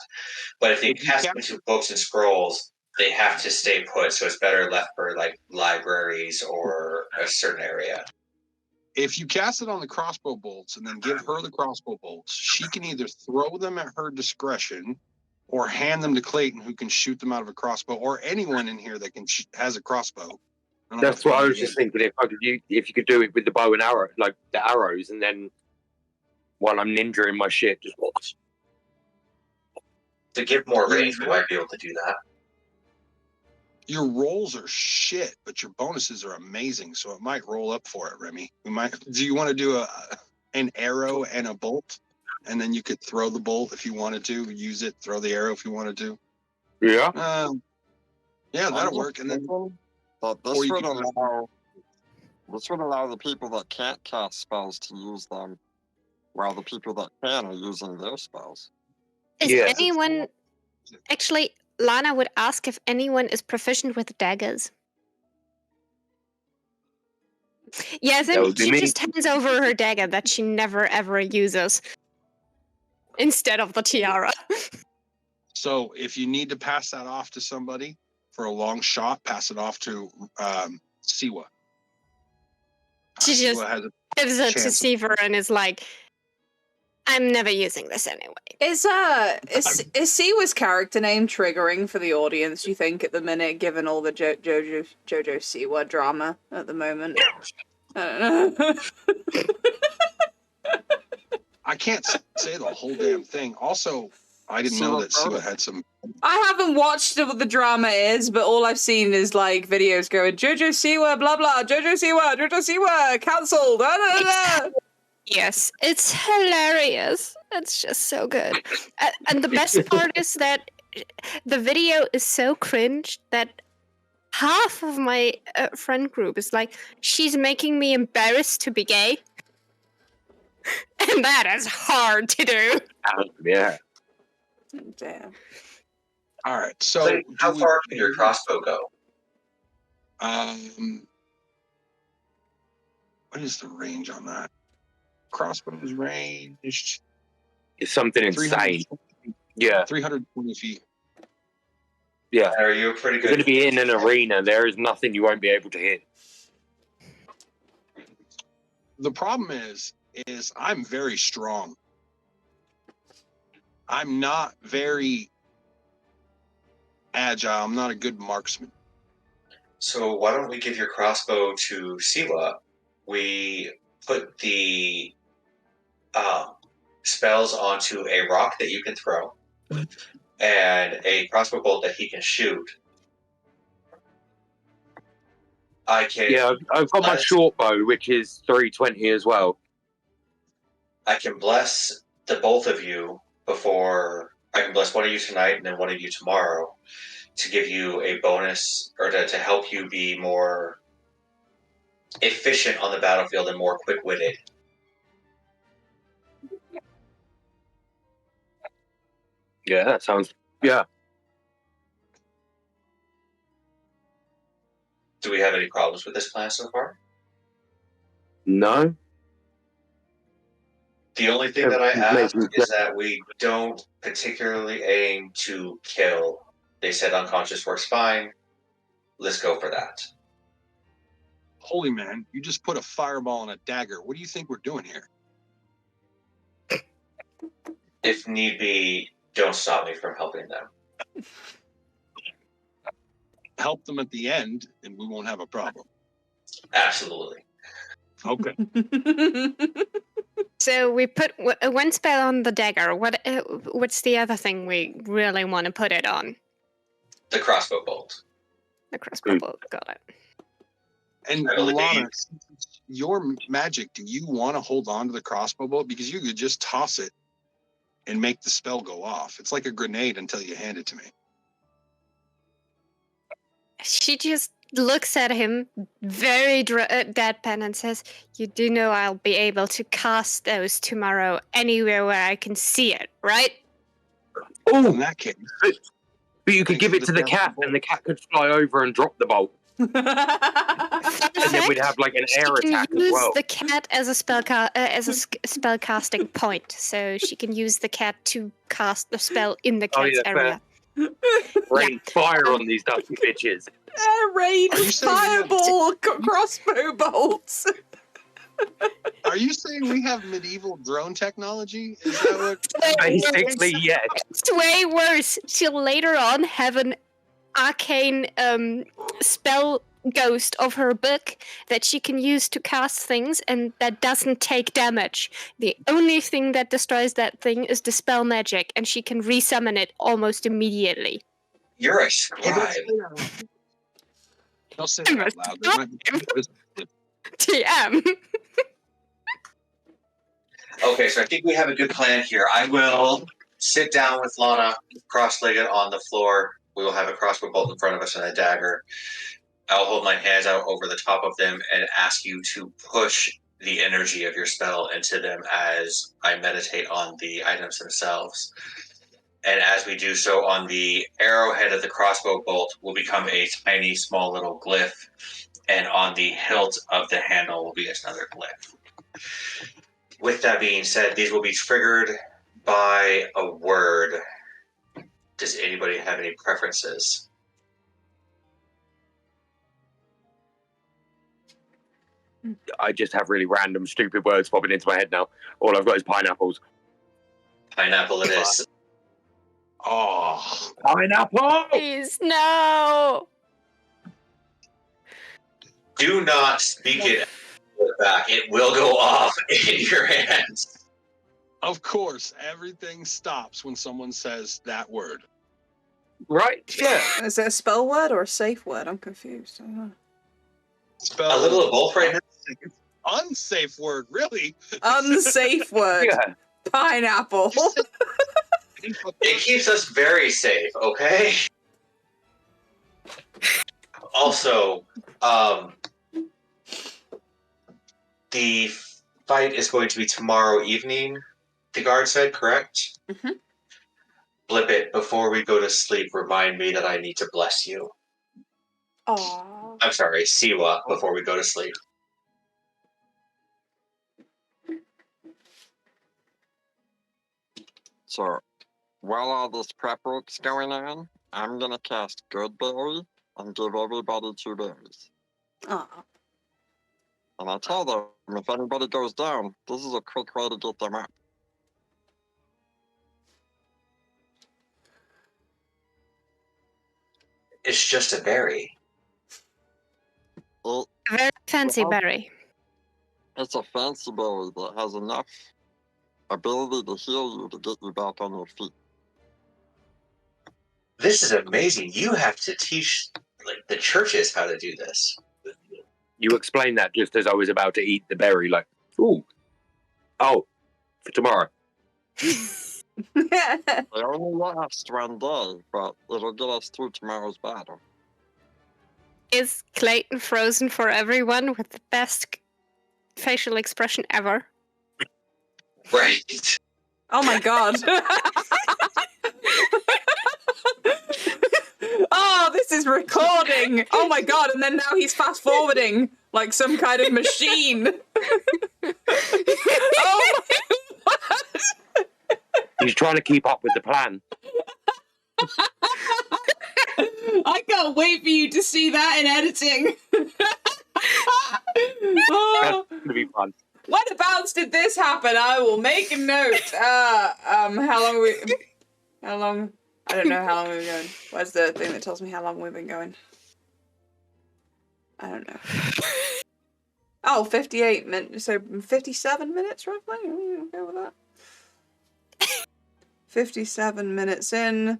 But if you cast them into books and scrolls, they have to stay put, so it's better left for like libraries or a certain area. If you cast it on the crossbow bolts and then give her the crossbow bolts, she can either throw them at her discretion or hand them to Clayton, who can shoot them out of a crossbow, or anyone in here that can has a crossbow. That's what I was just thinking. If you could do it with the bow and arrow, like the arrows, and then while I'm ninjaing my shit, just walks. To give more range, we might be able to do that. Your rolls are shit, but your bonuses are amazing, so it might roll up for it, Remy. We might. Do you want to do an arrow and a bolt, and then you could throw the bolt if you wanted to, use it, throw the arrow if you wanted to? Yeah. Yeah, that'll work. And then this would allow the people that can't cast spells to use them, while the people that can are using their spells. Is anyone... Actually, Lana would ask if anyone is proficient with daggers. Yes, and she just hands over her dagger that she never ever uses instead of the tiara. So if you need to pass that off to somebody for a long shot, pass it off to Siwa. She just gives it to Seaver and is like, I'm never using this anyway. Is Siwa's character name triggering for the audience, you think, at the minute, given all the Jojo Siwa drama at the moment? I don't know. I can't say the whole damn thing. Also, I didn't know that Siwa had some... I haven't watched what the drama is, but all I've seen is, like, videos going, Jojo Siwa, blah, blah, Jojo Siwa, cancelled, blah, blah, blah. Yes, it's hilarious. It's just so good. And the best part is that the video is so cringe that half of my friend group is like, she's making me embarrassed to be gay. And that is hard to do. Yeah. Damn. All right, so... how far can your crossbow go? What is the range on that? Crossbow's range... It's something insane. Yeah. 320 feet. Yeah. Are you pretty good? You're going to be in an arena. There is nothing you won't be able to hit. The problem is I'm very strong. I'm not very agile. I'm not a good marksman. So why don't we give your crossbow to Siwa? We put the spells onto a rock that you can throw and a crossbow bolt that he can shoot. Yeah, I've got my short bow, which is 320 as well. I can bless the both of you before... I can bless one of you tonight and then one of you tomorrow to give you a bonus, or to help you be more efficient on the battlefield and more quick-witted. Yeah, that sounds... Yeah. Do we have any problems with this plan so far? No. The only thing that I ask is that we don't particularly aim to kill. They said unconscious works fine. Let's go for that. Holy man, you just put a fireball and a dagger. What do you think we're doing here? If need be, don't stop me from helping them. Help them at the end, and we won't have a problem. Absolutely. Okay. So we put one spell on the dagger. What's the other thing we really want to put it on? The crossbow bolt. The crossbow bolt. Got it. And Lana, your magic, do you want to hold on to the crossbow bolt? Because you could just toss it and make the spell go off. It's like a grenade until you hand it to me. She just looks at him very deadpan and says, you do know I'll be able to cast those tomorrow anywhere where I can see it, right? Oh, in that case. But you could give it to the cat, and the cat could fly over and drop the bolt. And then we'd have like an air attack as well. Use the cat as a spell casting point, so she can use the cat to cast the spell in the cat's area. Rain fire on these dusty bitches. Rain fireball crossbow bolts. Are you saying we have medieval drone technology? Is that what? Basically, yes. It's way worse. She'll later on have an arcane spell ghost of her book that she can use to cast things and that doesn't take damage. The only thing that destroys that thing is dispel magic, and she can resummon it almost immediately. You're a Hey, scribe. Don't say that out loud. They might be- TM. Okay, so I think we have a good plan here. I will sit down with Lana, cross-legged on the floor. We will have a crossbow bolt in front of us and a dagger. I'll hold my hands out over the top of them and ask you to push the energy of your spell into them as I meditate on the items themselves. And as we do so, on the arrowhead of the crossbow bolt will become a tiny, small little glyph, and on the hilt of the handle will be another glyph. With that being said, these will be triggered by a word. Does anybody have any preferences? I just have really random, stupid words popping into my head now. All I've got is pineapples. Pineapple it is. Oh, Pineapple! Please, no. Do not speak it back. It will go off in your hands. of course, everything stops when someone says that word. Right? Yeah. Is it a spell word or a safe word? I'm confused. I don't know. Spell A little of both right now. Unsafe word, really? Unsafe word. Yeah. Pineapple. It keeps us very safe, okay? Also, the fight is going to be tomorrow evening, the guard said, correct? Mm-hmm. Blip it, before we go to sleep, remind me that I need to bless you. Aww. I'm sorry, Siwa, before we go to sleep. So, while all this prep work's going on, I'm gonna cast Good Berry and give everybody 2 berries. Aw. And I tell them, if anybody goes down, this is a quick way to get them up. It's just a berry. It, Very fancy Well, berry. it's a fancy berry that has enough ability to heal you to get you back on your feet. This is amazing. You have to teach the churches how to do this. You explained that just as I was about to eat the berry, like, ooh. Oh, for tomorrow. They only last 1 day, but it'll get us through tomorrow's battle. Is Clayton frozen for everyone with the best facial expression ever? Right. Oh my god. Oh, this is recording. Oh my god, and then now he's fast forwarding like some kind of machine. Oh my god. He's trying to keep up with the plan. I can't wait for you to see that in editing. That's Oh. going to be fun. Whenabouts did this happen? I will make a note. How long? I don't know how long we've been going. Where's the thing that tells me how long we've been going? I don't know. Oh, 58 minutes. So 57 minutes, roughly? Okay with that? 57 minutes in.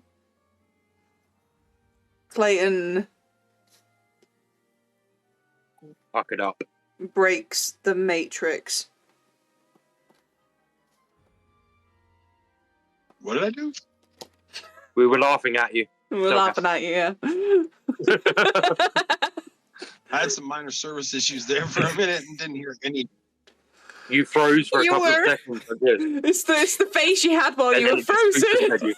Clayton Fuck it up. breaks the Matrix. What did I do? We were laughing at you. We're So laughing at you, yeah. I had some minor service issues there for a minute and didn't hear any. You froze for a You couple were. of seconds. I did. It's the face you had while And you then were it just frozen. boosted you.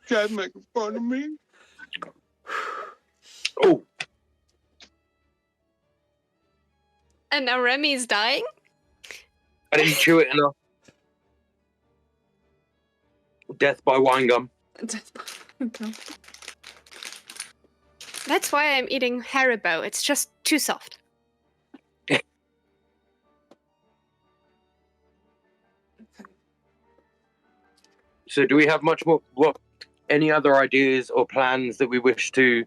Guys making fun of me. Oh, And now Remy's dying? I didn't chew it enough. Death by wine gum. That's why I'm eating Haribo. It's just too soft. So do we have much more, any other ideas or plans that we wish to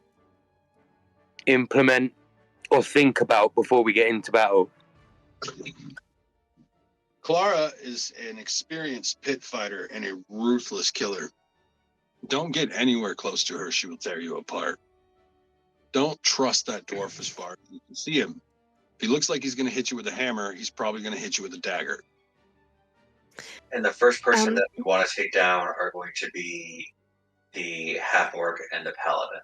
implement or think about before we get into battle? Clara is an experienced pit fighter and a ruthless killer. Don't get anywhere close to her. She will tear you apart. Don't trust that dwarf as far as you can see him. If he looks like he's going to hit you with a hammer, he's probably going to hit you with a dagger. And the first person that we want to take down are going to be the half-orc and the paladin.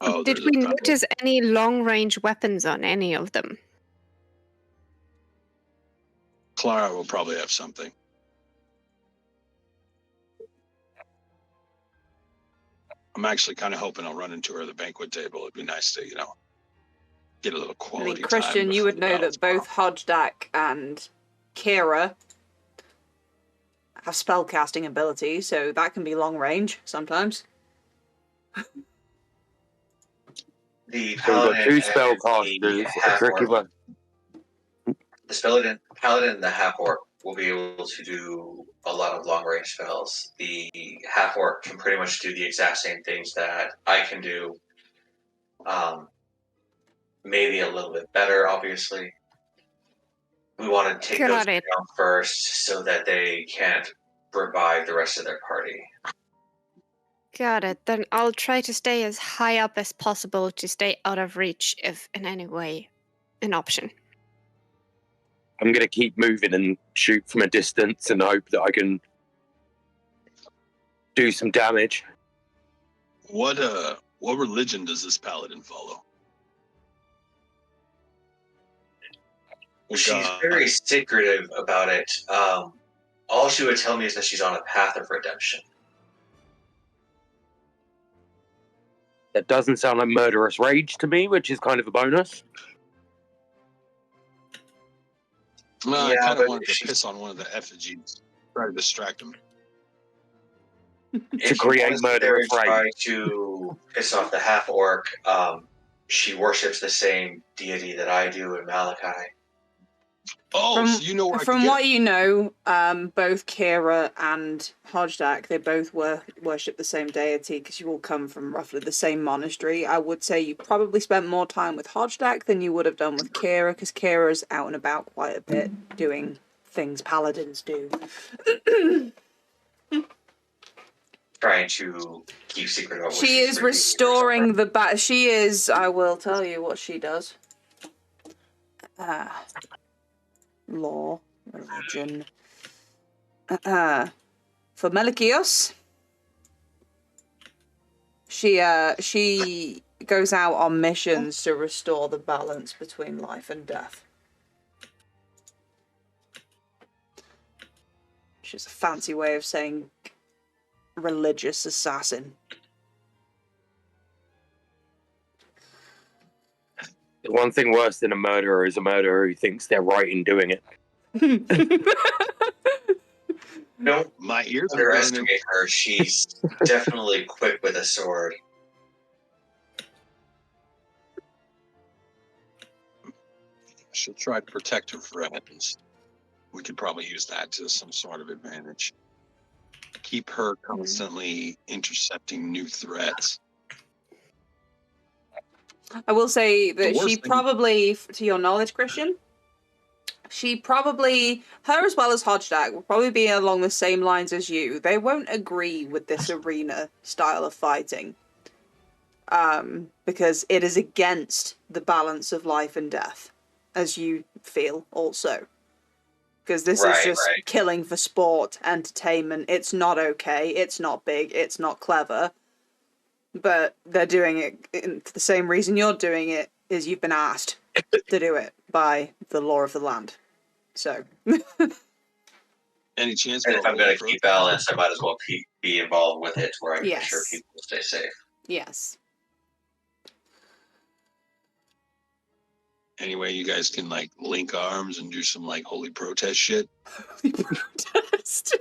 Oh, Did we notice any long-range weapons on any of them? Clara will probably have something. I'm actually kind of hoping I'll run into her at the banquet table. It'd be nice to, get a little quality time. Christian, you would know that both Hodgdak and Kira have spellcasting ability, so that can be long range sometimes. The So we've got two paladin spellcasters, a tricky one. The paladin and the half-orc will be able to do a lot of long-range spells. The half-orc can pretty much do the exact same things that I can do. Maybe a little bit better, obviously. We want to take those down first so that they can't revive the rest of their party. Got it. Then I'll try to stay as high up as possible to stay out of reach if in any way an option. I'm going to keep moving and shoot from a distance and hope that I can do some damage. What religion does this paladin follow? She's very secretive about it. All she would tell me is that she's on a path of redemption. That doesn't sound like murderous rage to me, which is kind of a bonus. I kind of wanted to piss on one of the effigies, try to distract him. To create murderous rage. Try to piss off the half-orc. She worships the same deity that I do in Malachi. Oh, so you know where from what you know, both Kira and Hodgdak, they both worship the same deity because you all come from roughly the same monastery. I would say you probably spent more time with Hodgdak than you would have done with Kira, because Kira's out and about quite a bit doing things paladins do. Trying to keep secret about what she is restoring the she is, I will tell you what she does. Law, religion. For Melikios, she goes out on missions to restore the balance between life and death. Which is a fancy way of saying religious assassin. The one thing worse than a murderer is a murderer who thinks they're right in doing it. Don't my ears underestimate her. She's definitely quick with a sword. She'll try to protect her friends. We could probably use that to some sort of advantage. Keep her constantly intercepting new threats. I will say that she probably, to your knowledge, Christian, she probably, her as well as Hodgdak, will probably be along the same lines as you. They won't agree with this arena style of fighting. Because it is against the balance of life and death, as you feel also. Because this is just killing for sport, entertainment. It's not okay, it's not big, it's not clever. But they're doing it for the same reason you're doing it, is you've been asked to do it by the law of the land. So. Any chance? And if I'm going to keep balance, I might as well be involved with it where I can make sure people stay safe. Yes. Anyway, you guys can link arms and do some holy protest shit. Holy protest.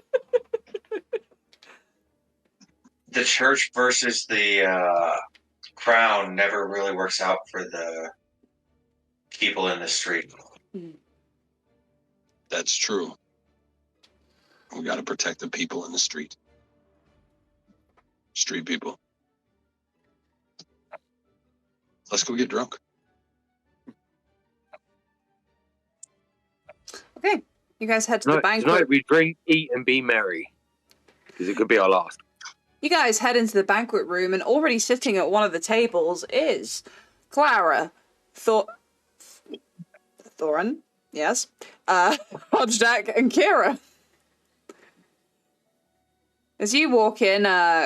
the church versus the crown never really works out for the people in the street. That's true. We got to protect the people in the street. Street people. Let's go get drunk. Okay, you guys head to the banquet. Tonight we drink, eat, and be merry. Because it could be our last. You guys head into the banquet room, and already sitting at one of the tables is Clara, Thorin, yes, Hodgdak, and Kira. As you walk in,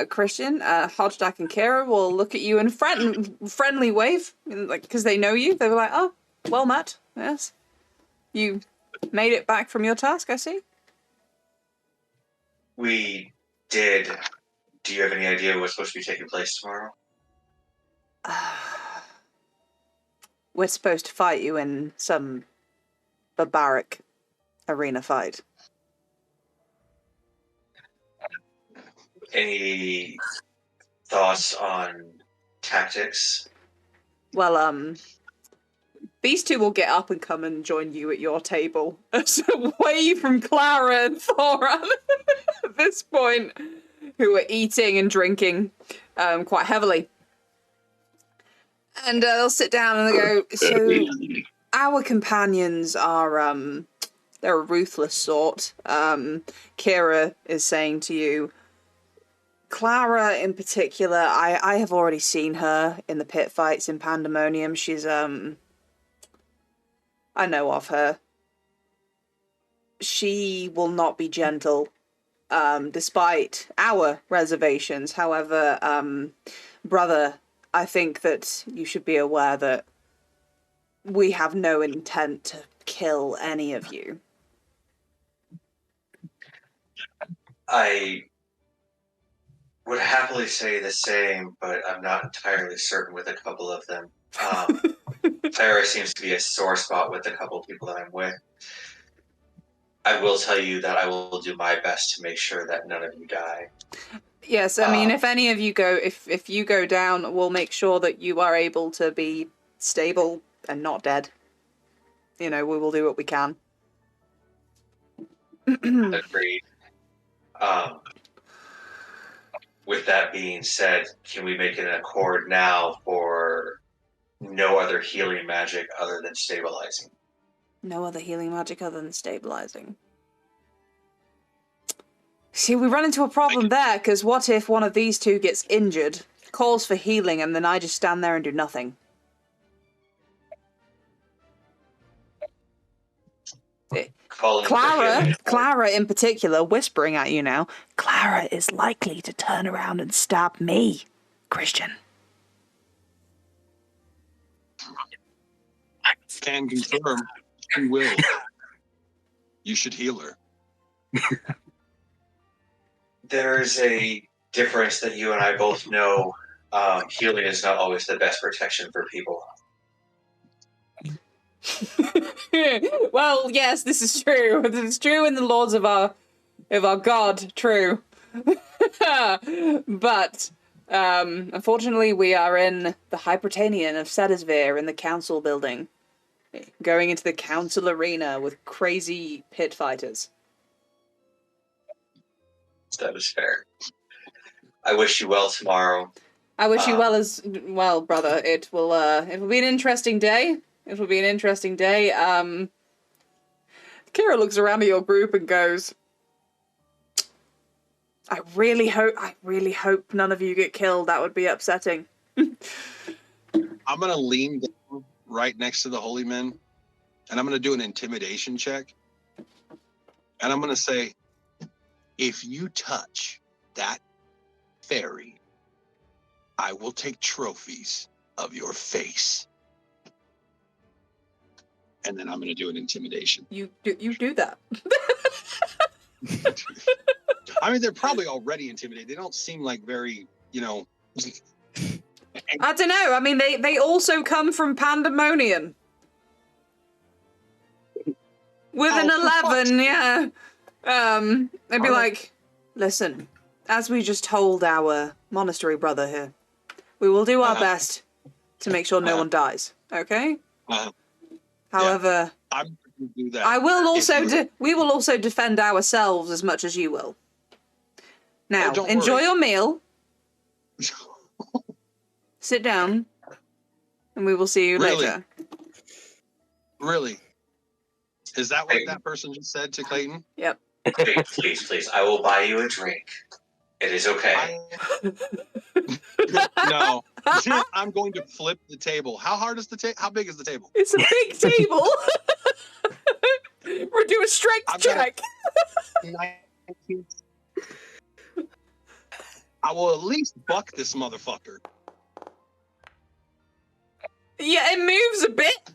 Christian, Hodgdak, and Kira will look at you and friendly wave, like because they know you. They were like, "Oh, well met, yes, you made it back from your task, I see." We did. Do you have any idea what's supposed to be taking place tomorrow? We're supposed to fight you in some barbaric arena fight. Any thoughts on tactics? Well, these two will get up and come and join you at your table. So away from Clara and Thoran at this point, who are eating and drinking quite heavily. And they'll sit down and they go, so our companions are, they're a ruthless sort. Kira is saying to you, Clara in particular, I have already seen her in the pit fights in Pandemonium. She's, I know of her. She will not be gentle, despite our reservations. However, brother, I think that you should be aware that we have no intent to kill any of you. I would happily say the same, but I'm not entirely certain with a couple of them. Clara seems to be a sore spot with a couple of people that I'm with. I will tell you that I will do my best to make sure that none of you die. Yes, I mean, if any of you go, if you go down, we'll make sure that you are able to be stable and not dead. You know, we will do what we can. Agreed. With that being said, can we make an accord now for no other healing magic other than stabilizing? No other healing magic other than stabilizing. See, we run into a problem there, because what if one of these two gets injured, calls for healing, and then I just stand there and do nothing? Clara in particular, whispering at you now, Clara is likely to turn around and stab me, Christian. I can confirm she will. You should heal her. There's a difference that you and I both know. Healing is not always the best protection for people. Well, yes, this is true. This is true in the laws of our God, true. But unfortunately, we are in the Hypertanian of Sedisvir in the council building, going into the council arena with crazy pit fighters. That is fair. I wish you well tomorrow. I wish you well as well, brother. It will be an interesting day. It will be an interesting day. Kira looks around at your group and goes, I really hope none of you get killed. That would be upsetting. I'm going to lean down right next to the holy men, and I'm going to do an intimidation check. And I'm going to say, if you touch that fairy, I will take trophies of your face. And then I'm going to do an intimidation. You do that. I mean, they're probably already intimidated. They don't seem like very, I don't know. I mean, they also come from Pandemonium. With an 11, yeah. They'd be like, listen, as we just told our monastery brother here. We will do our best to make sure no one dies. Okay. However, I'm going to do that. I will also we will also defend ourselves as much as you will. Now, don't enjoy worry. your meal. Sit down, and we will see you Really? later. Really? Is that what that person just said to Clayton? Yep. Please. I will buy you a drink. It is okay. No. I'm going to flip the table. How hard is the table? How big is the table? It's a big table. We're doing strength check. 19. I will at least buck this motherfucker. Yeah, it moves a bit.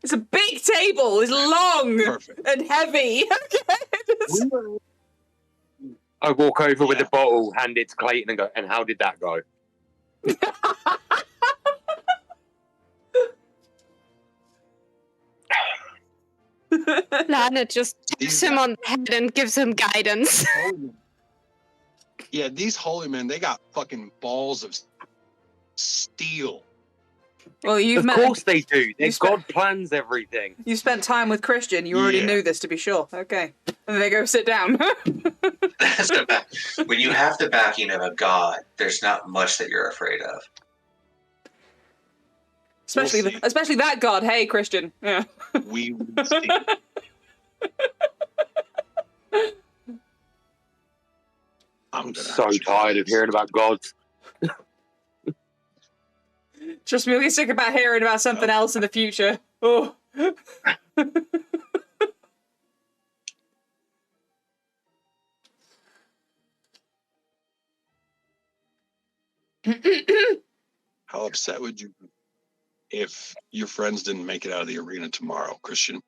It's a big table. It's long and heavy. I walk over with a bottle, hand it to Clayton, and go, and how did that go? Lana just taps him on the head and gives him guidance. Yeah, these holy men, they got fucking balls of steel. Well, of course they do. Their God plans everything. You spent time with Christian. You already knew this, to be sure. Okay. And then they go sit down. When you have the backing of a god, there's not much that you're afraid of. Especially that god. Hey, Christian. Yeah. We will see. I'm so tired of hearing about gods. Trust me, we'll get sick about hearing about something else in the future. Oh. How upset would you be if your friends didn't make it out of the arena tomorrow, Christian? Is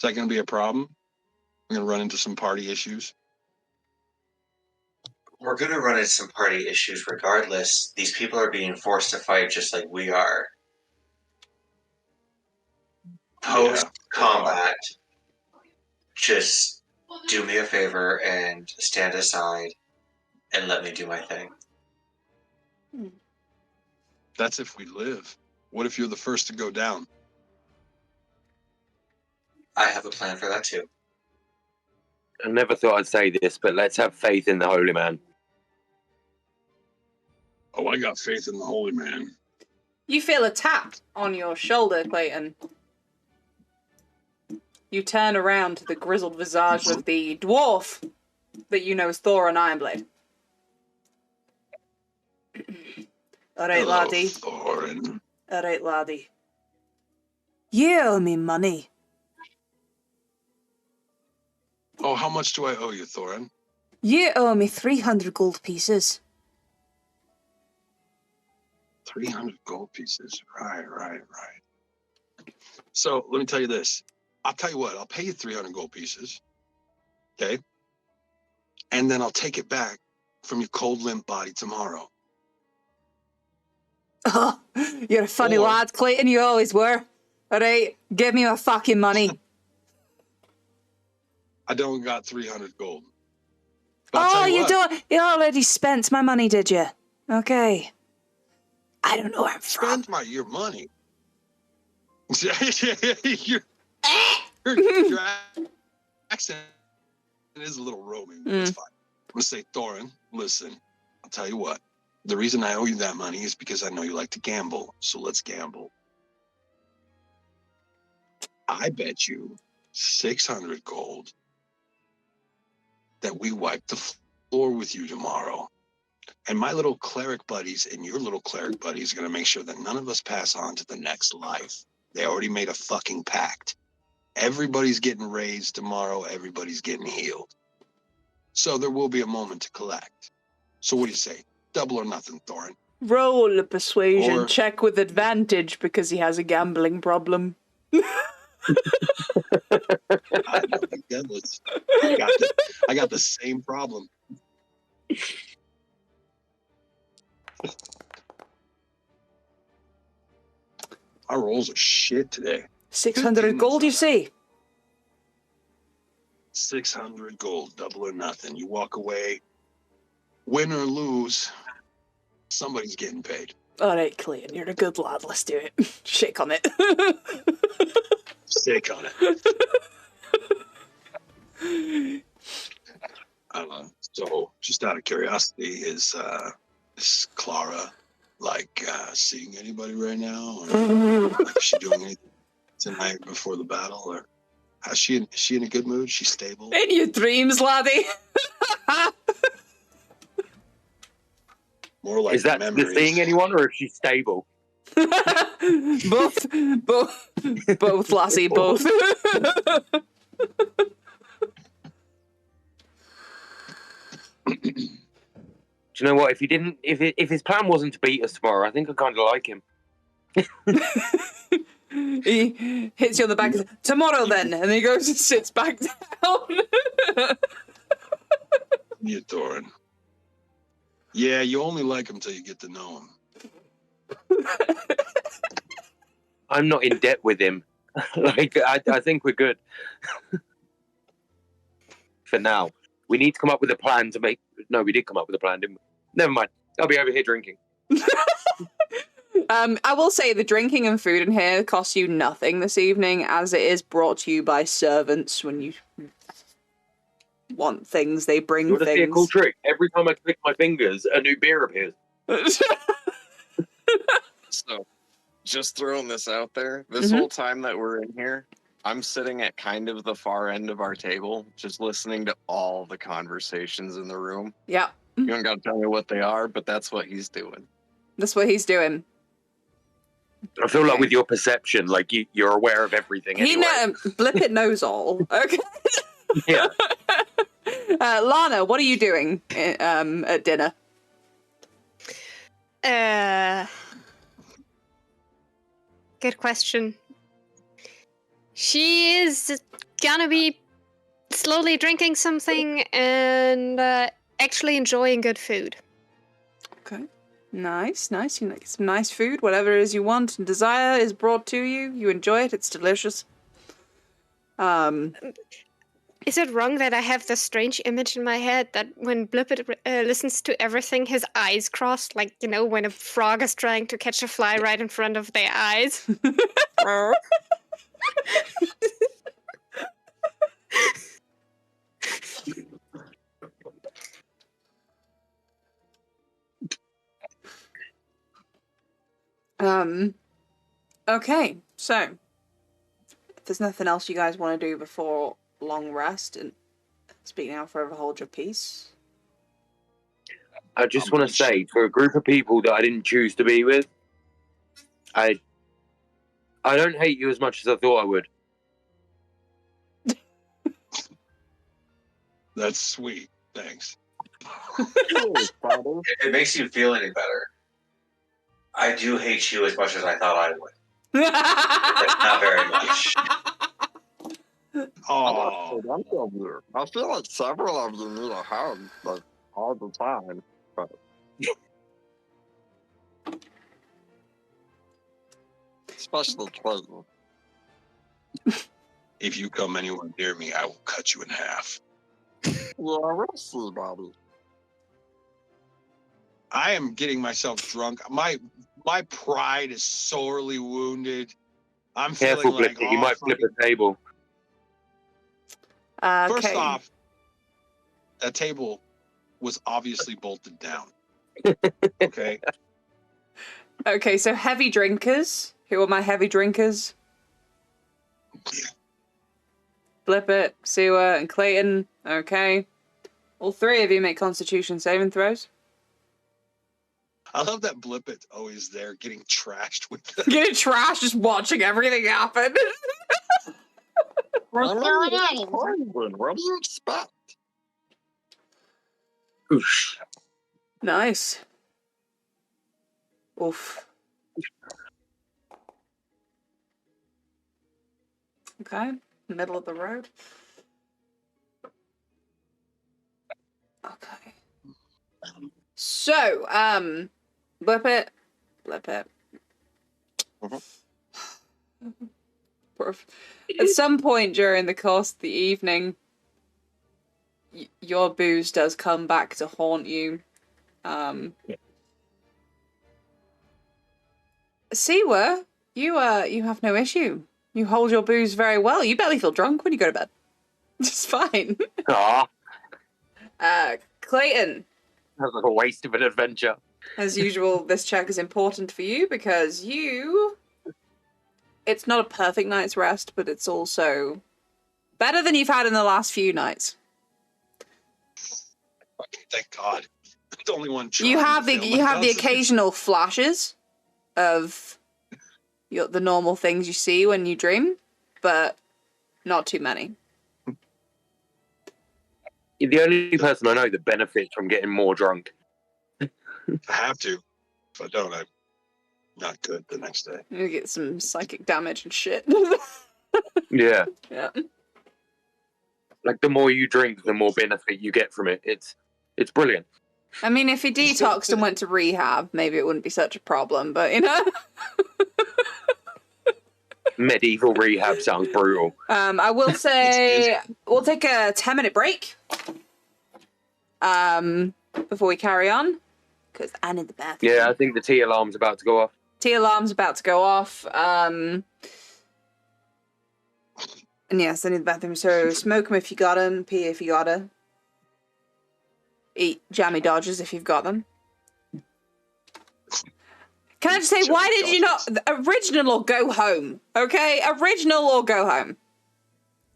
that going to be a problem? We're going to run into some party issues? We're going to run into some party issues regardless. These people are being forced to fight just like we are. Post-combat, just do me a favor and stand aside and let me do my thing. That's if we live. What if you're the first to go down? I have a plan for that too. I never thought I'd say this, but let's have faith in the holy man. Oh, I got faith in the holy man. You feel a tap on your shoulder, Clayton. You turn around to the grizzled visage of the dwarf that you know is Thorin Ironblade. Alright, laddie. Thorin. Alright, laddie. You owe me money. Oh, how much do I owe you, Thorin? You owe me 300 gold pieces. 300 gold pieces. Right. So, let me tell you this. I'll tell you what, I'll pay you 300 gold pieces. Okay? And then I'll take it back from your cold, limp body tomorrow. Oh, you're a funny lad, Clayton. You always were. Alright, give me my fucking money. I don't got 300 gold. Oh, you don't? You already spent my money, did you? Okay. I don't know where I'm from. Spend your money. Your accent is a little roaming. It's fine. I'm going to say, Thorin, listen, I'll tell you what. The reason I owe you that money is because I know you like to gamble. So let's gamble. I bet you 600 gold that we wipe the floor with you tomorrow. And my little cleric buddies and your little cleric buddies are going to make sure that none of us pass on to the next life. They already made a fucking pact. Everybody's getting raised tomorrow. Everybody's getting healed. So there will be a moment to collect. So what do you say? Double or nothing, Thorin? Roll a persuasion check with advantage because he has a gambling problem. I got the same problem. Our rolls are shit today. 600 gold, you see? 600 gold, double or nothing. You walk away, win or lose, somebody's getting paid. All right, Clayton, you're a good lad. Let's do it. Shake on it. Sick on it. So, just out of curiosity, is Clara seeing anybody right now, or is she doing anything tonight before the battle, or is she in a good mood? She's stable. In your dreams, laddie. More like Is that memories. seeing anyone, or is she stable? both, lassie, both. Do you know what? If his plan wasn't to beat us tomorrow, I think I kind of like him. He hits you on the back and says, tomorrow then, and he goes and sits back down. You Thorin. Yeah, you only like him till you get to know him. I'm not in debt with him. I think we're good. For now. We need to come up with a plan to make... No, we did come up with a plan, didn't we? Never mind. I'll be over here drinking. I will say the drinking and food in here costs you nothing this evening, as it is brought to you by servants. When you want things, they bring You want to see a things. cool trick? Every time I click my fingers, a new beer appears. So, just throwing this out there, this whole time that we're in here, I'm sitting at kind of the far end of our table, just listening to all the conversations in the room. Yeah. You don't got to tell me what they are, but that's what he's doing. That's what he's doing. I feel like with your perception, like you're aware of everything anyway. Blippet knows all. Okay. Yeah. Lana, what are you doing at dinner? Good question. She is gonna be slowly drinking something and actually enjoying good food. Okay. Nice. You get some nice food. Whatever it is you want and desire is brought to you. You enjoy it. It's delicious. Is it wrong that I have this strange image in my head that when Blippet listens to everything, his eyes cross, like, you know, when a frog is trying to catch a fly right in front of their eyes? Okay, so if there's nothing else you guys want to do before long rest and speak now, forever hold your peace. I just want to say, for a group of people that I didn't choose to be with, I don't hate you as much as I thought I would. That's sweet. Thanks. If it makes you feel any better, I do hate you as much as I thought I would. But not very much. Oh, I feel like several of you need a hug, like, all the time. But especially Clayton. if you come anywhere near me, I will cut you in half. Yeah, we'll see, Bobby. I am getting myself drunk. My pride is sorely wounded. I'm Careful, feeling like Blippy. He might flip a table. First Okay. off, that table was obviously bolted down. Okay. Okay, so heavy drinkers. Who are my heavy drinkers? Blippet, Sewer, and Clayton. Okay. All three of you make Constitution saving throws. I love that Blippet's always there getting trashed with the... Getting trashed, just watching everything happen. What's going on? What do you expect? Oof. Nice. Oof. Okay, middle of the road. Okay. So, Blippet. At some point during the course of the evening, your booze does come back to haunt you. Siwa, you have no issue. You hold your booze very well. You barely feel drunk when you go to bed. It's fine. Ah, Clayton, that was like a waste of an adventure. as usual, this check is important for you because it's not a perfect night's rest, but it's also better than you've had in the last few nights. Thank God. The only one. You have the occasional flashes of the normal things you see when you dream, but not too many. You're the only person I know that benefits from getting more drunk. I have to. If I don't, I'm not good the next day. You get some psychic damage and shit. Yeah. Yeah. Like, the more you drink, the more benefit you get from it. It's brilliant. I mean, if he detoxed and went to rehab, maybe it wouldn't be such a problem, but, you know? Medieval rehab sounds brutal. I will say we'll take a 10-minute break before we carry on, because I need the bathroom. Yeah, I think the tea alarm's about to go off. Tea alarm's about to go off. And yes, I need the bathroom. So smoke them if you got them, pee if you got them. Eat jammy dodgers if you've got them. Can I just say, why did you not... Original or go home, okay? Original or go home.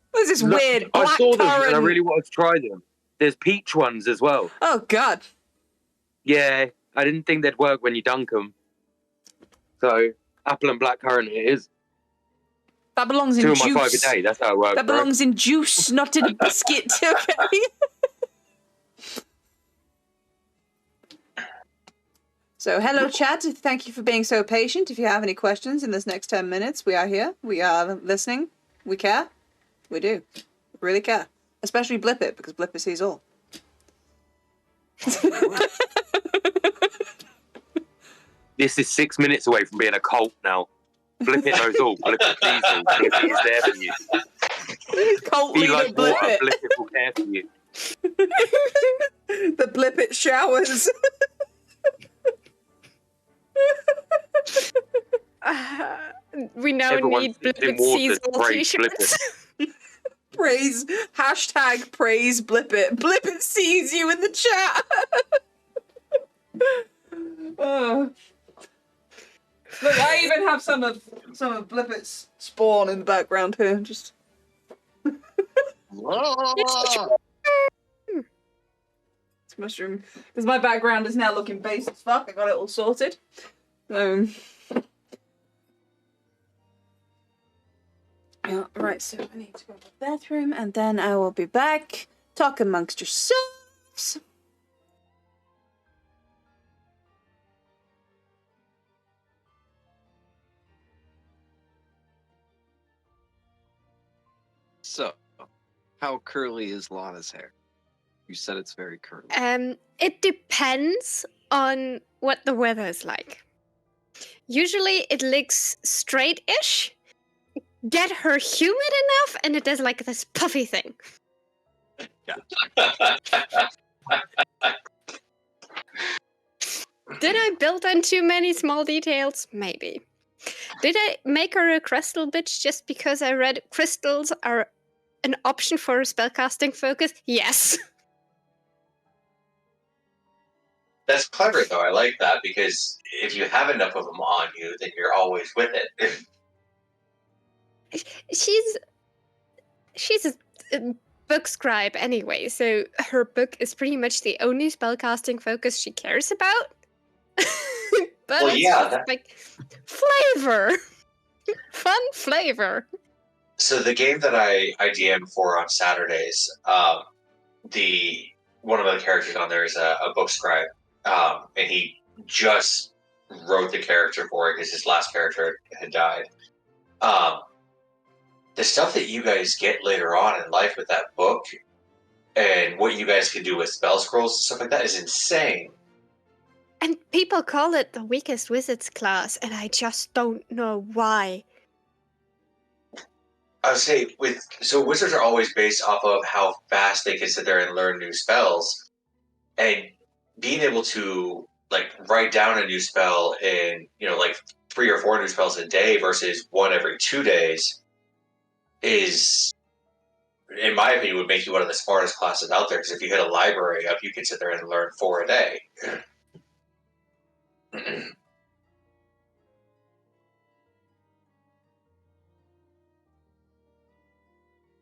What is this weird I black saw them currant... and I really wanted to try them. There's peach ones as well. Oh, God. Yeah, I didn't think they'd work when you dunk them. So, apple and blackcurrant it is. That belongs in 2 juice. of my 5 a day, that's how it works. That belongs in juice, not in a biscuit, okay? So, hello, chat. Thank you for being so patient. If you have any questions in this next 10 minutes, we are here. We are listening. We care. We do. We really care. Especially Blip It, because Blip It sees all. This is 6 minutes away from being a cult now. Blip It knows all. Blip It sees all. Blip It is there for you. Cult Be leader like Blip water, It. Blip It will care for you. The Blip It showers. We now Everyone's need Blip in It water sees to all praise Blip t-shirts. Praise. Hashtag praise Blip It. Blip It sees you in the chat. Oh. Look, I even have some of Blip It's spawn in the background here. Just it's mushroom. Because my background is now looking base as fuck. I got it all sorted. Yeah, right, so I need to go to the bathroom and then I will be back. Talk amongst yourselves. So, how curly is Lana's hair? You said it's very curly. It depends on what the weather is like. Usually it looks straight-ish. Get her humid enough and it does like this puffy thing. Did I build on too many small details? Maybe. Did I make her a crystal bitch just because I read crystals are an option for a spellcasting focus? Yes. That's clever, though. I like that because if you have enough of them on you, then you're always with it. She's a book scribe anyway, so her book is pretty much the only spellcasting focus she cares about. But Well, it's yeah, just like flavor, fun flavor. So the game that I DM for on Saturdays, one of the characters on there is a book scribe, and he just wrote the character for it because his last character had died. The stuff that you guys get later on in life with that book, and what you guys can do with spell scrolls and stuff like that is insane. And people call it the weakest wizards class, and I just don't know why. I would say wizards are always based off of how fast they can sit there and learn new spells, and being able to like write down a new spell in like 3 or 4 new spells a day versus one every 2 days is, in my opinion, would make you one of the smartest classes out there. Because if you hit a library up, you can sit there and learn 4 a day.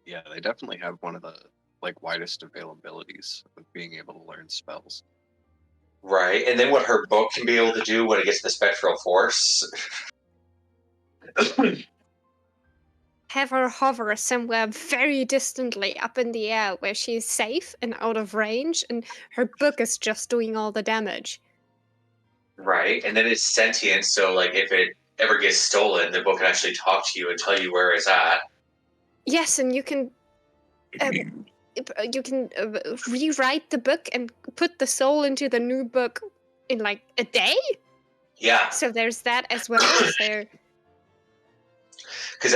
Yeah, they definitely have one of the widest availabilities of being able to learn spells. Right, and then what her book can be able to do when it gets the spectral force. Have her hover somewhere very distantly up in the air where she's safe and out of range, and her book is just doing all the damage. Right, and then it's sentient, so like if it ever gets stolen, the book can actually talk to you and tell you where it's at. Yes, and you can rewrite the book and put the soul into the new book in like a day. Yeah. So there's that as well. So, because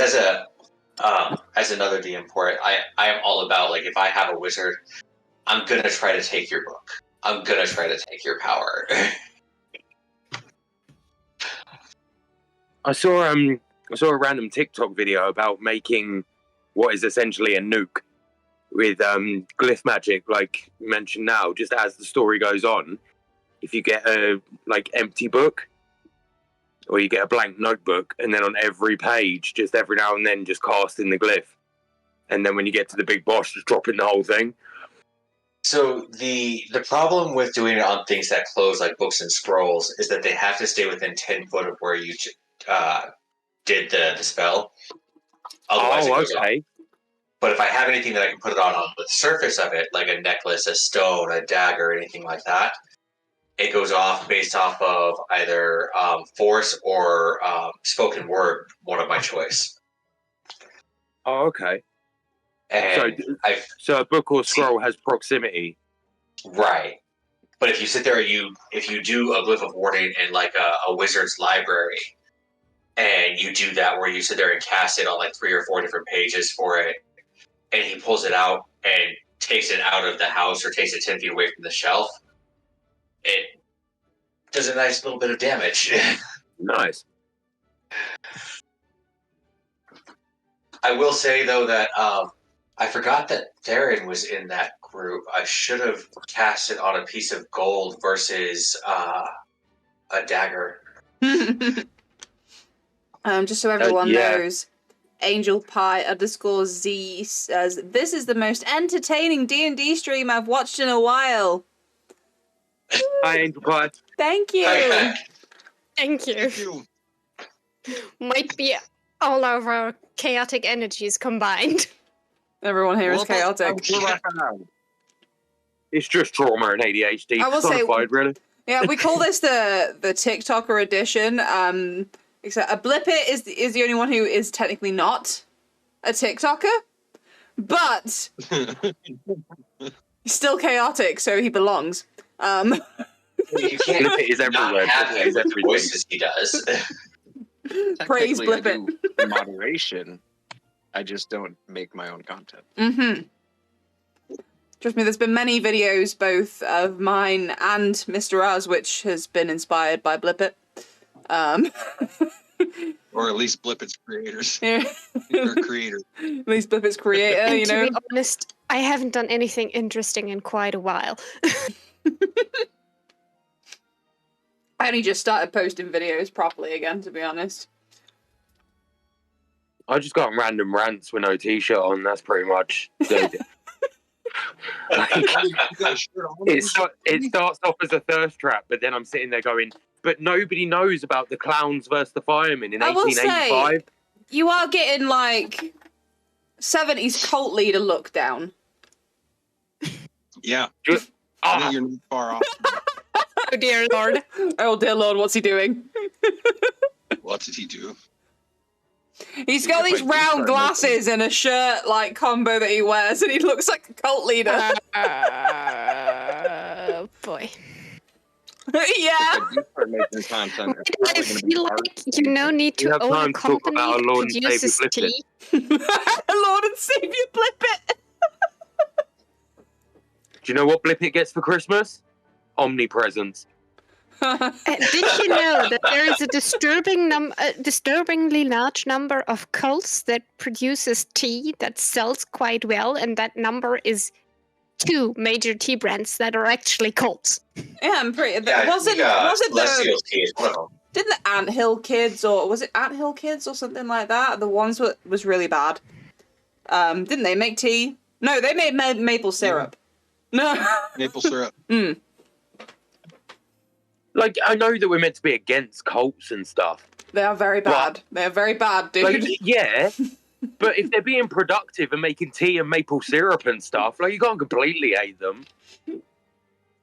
as another DM for it, I am all about like if I have a wizard, I'm gonna try to take your book. I'm gonna try to take your power. I saw a random TikTok video about making what is essentially a nuke with glyph magic, like mentioned now. Just as the story goes on, if you get a empty book, or you get a blank notebook, and then on every page, just every now and then, just casting the glyph, and then when you get to the big boss, just dropping the whole thing. So the problem with doing it on things that close, like books and scrolls, is that they have to stay within 10 foot of where you did the spell. Otherwise, it goes okay. off. But if I have anything that I can put it on the surface of it, like a necklace, a stone, a dagger, anything like that, it goes off based off of either force or spoken word, one of my choice. Oh, okay. And so a book or scroll has proximity. Right. But if you sit there, if you do a glyph of warding in like a wizard's library, and you do that where you sit there and cast it on like 3 or 4 different pages for it, and he pulls it out and takes it out of the house or takes it 10 feet away from the shelf, it does a nice little bit of damage. Nice. I will say, though, that I forgot that Theron was in that group. I should have cast it on a piece of gold versus a dagger. Just so everyone knows, Angel Pie _Z says, "This is the most entertaining D&D stream I've watched in a while." Hi, Angel Pie. Thank you. thank you. Might be all of our chaotic energies combined. Everyone here is chaotic. It's just trauma and ADHD. I will say, really. Yeah, we call this the TikToker edition. Except a Blippet is the only one who is technically not a TikToker, but he's still chaotic, so he belongs. You can't Blippet is everywhere. have him with the voices he does. Praise Technically, Blippet. I do moderation. I just don't make my own content. Mm-hmm. Trust me, there's been many videos, both of mine and Mr. Oz, which has been inspired by Blippet. Or at least Blippet's creators. Yeah. Or creator. At least Blippet's creator, And you know. to be honest, I haven't done anything interesting in quite a while. I only just started posting videos properly again, to be honest. I just got on random rants with no t-shirt on. That's pretty much it. It starts off as a thirst trap, but then I'm sitting there going, but nobody knows about the clowns versus the firemen in 1885. Say, you are getting like 70s cult leader look down. Yeah. Ah. I think you're not far off. Oh dear lord. Oh dear lord, what's he doing? What did he do? He's got these round glasses and a shirt like combo that he wears, and he looks like a cult leader. Oh boy. Yeah. If you start making content, it's I probably going to be feel hard. like you now need We to have own a time to talk company about our that Lord and Savior produces Blip It. tea. Lord and Savior Blip It. Do you know what Blip It gets for Christmas? Omnipresence. Did you know that there is a disturbingly large number of cults that produces tea that sells quite well, and that number is 2 major tea brands that are actually cults. Yeah, I'm pretty. Yeah, wasn't Celestial the Tea is one of them. didn't the Anthill Kids, or was it Anthill Kids or something like that? The ones that was really bad. Didn't they make tea? No, they made maple syrup. No. Maple syrup. Like, I know that we're meant to be against cults and stuff. They are very bad. They are very bad, dude. Like, yeah, but if they're being productive and making tea and maple syrup and stuff, like, you can't completely hate them.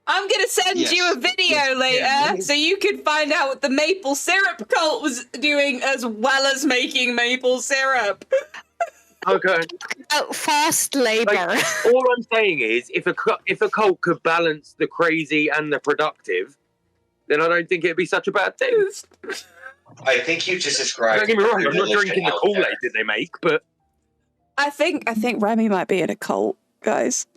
I'm gonna send Yes. you a video Yes, later yeah. so you can find out what the maple syrup cult was doing as well as making maple syrup. Okay. Fast labor. Like, all I'm saying is, if a cult could balance the crazy and the productive, then I don't think it'd be such a bad thing. I think you just described. Don't get me wrong, I'm not religion drinking the out Kool-Aid there. that they make, but I think Remy might be in a cult, guys.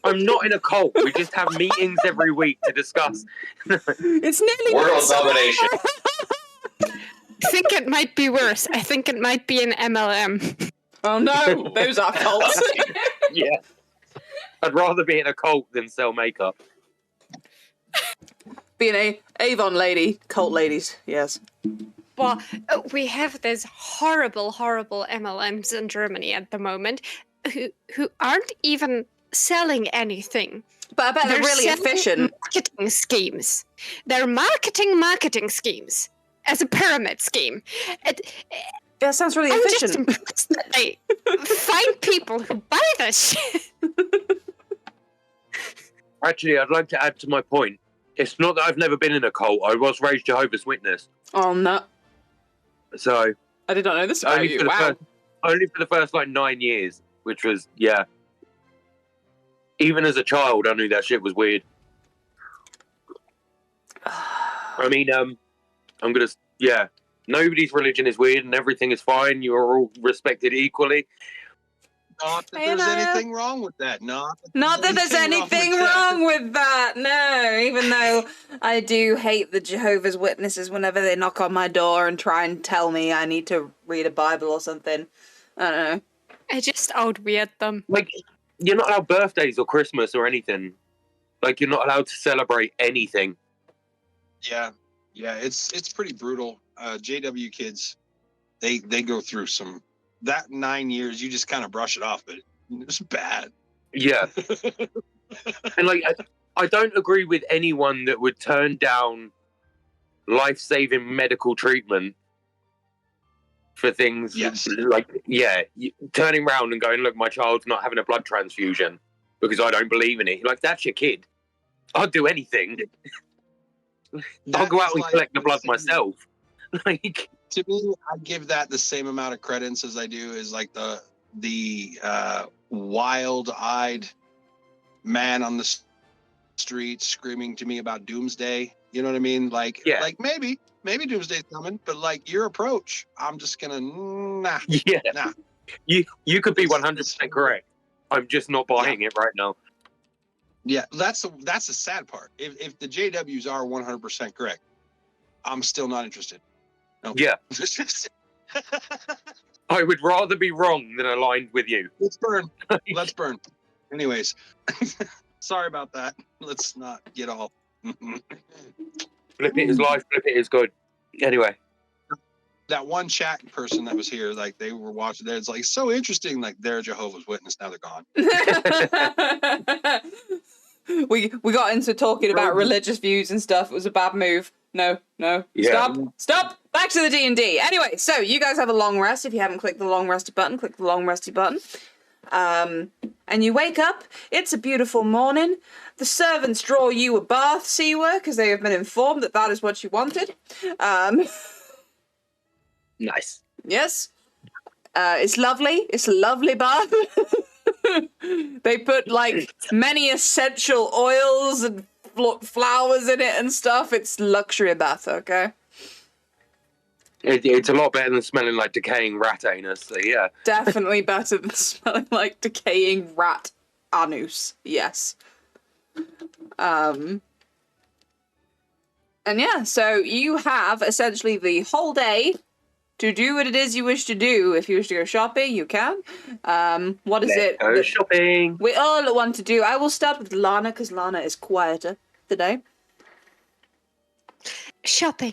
I'm not in a cult. We just have meetings every week to discuss. It's nearly World Midsummer. domination. I think it might be worse. I think it might be an MLM. Oh no, those are cults. Yeah. I'd rather be in a cult than sell makeup. Being a Avon lady, cult ladies, yes. Well, we have this horrible MLMs in Germany at the moment who aren't even selling anything. But I bet they're really selling efficient. Marketing schemes. They're marketing schemes as a pyramid scheme. That sounds really I'm just efficient. impressed that they find people who buy this shit. Actually, I'd like to add to my point. It's not that I've never been in a cult. I was raised Jehovah's Witness. Oh no, So I did not know this about you. Wow. only for the first like 9 years, which was, yeah. Even as a child, I knew that shit was weird. I mean, yeah. Nobody's religion is weird and everything is fine. You are all respected equally. Not that And, there's anything wrong with that. Not that there's anything wrong with that, no. Even though I do hate the Jehovah's Witnesses whenever they knock on my door and try and tell me I need to read a Bible or something. I don't know. I just outweird them. Like, you're not allowed birthdays or Christmas or anything. Like, you're not allowed to celebrate anything. Yeah, it's pretty brutal. JW kids, they go through some. That 9 years, you just kind of brush it off, but it's bad. Yeah. And, like, I don't agree with anyone that would turn down life-saving medical treatment for things Yes. like, turning around and going, look, my child's not having a blood transfusion because I don't believe in it. Like, that's your kid. I'll do anything. I'll go out and collect the blood myself. Like, To me, I give that the same amount of credence as I do is like the wild-eyed man on the street screaming to me about doomsday. You know what I mean? Like, Yeah. like maybe doomsday's coming, but like your approach, I'm just gonna nah. yeah. Nah. You could be 100% correct. I'm just not buying it right now. Yeah, that's the sad part. If the JWs are 100% correct, I'm still not interested. No. Yeah. I would rather be wrong than aligned with you. Let's burn. Let's burn. Anyways, sorry about that. Let's not get all. Flip it is life, flip it is good. Anyway. That one chat person that was here, like they were watching there, it's like so interesting. Like they're Jehovah's Witness, now they're gone. we got into talking about religious views and stuff. It was a bad move. No. Yeah. Stop. Back to the D&D. Anyway, so you guys have a long rest. If you haven't clicked the long resty button, click the long resty button. And you wake up. It's a beautiful morning. The servants draw you a bath, Siwa, because they have been informed that that is what you wanted. Nice. Yes. It's lovely. It's a lovely bath. They put like many essential oils and flowers in it and stuff. It's luxury bath, okay? It's a lot better than smelling like decaying rat anus, so yeah. Definitely better than smelling like decaying rat anus, yes. And yeah, so you have essentially the whole day to do what it is you wish to do. If you wish to go shopping, you can. What is it? Go shopping. We all want to do. I will start with Lana, because Lana is quieter today. Shopping.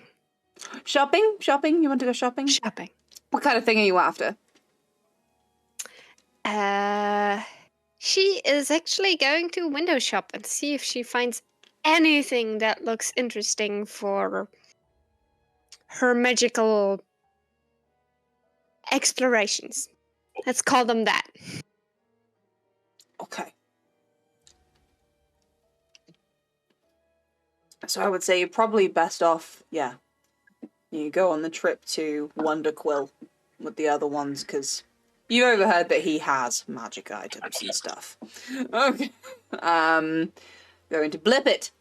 Shopping? You want to go shopping? Shopping. What kind of thing are you after? She is actually going to window shop and see if she finds anything that looks interesting for her magical explorations. Let's call them that. Okay. So I would say you're probably best off, yeah. You go on the trip to Wonder Quill with the other ones, because you overheard that he has magic items and stuff. Okay. Going to Blippet.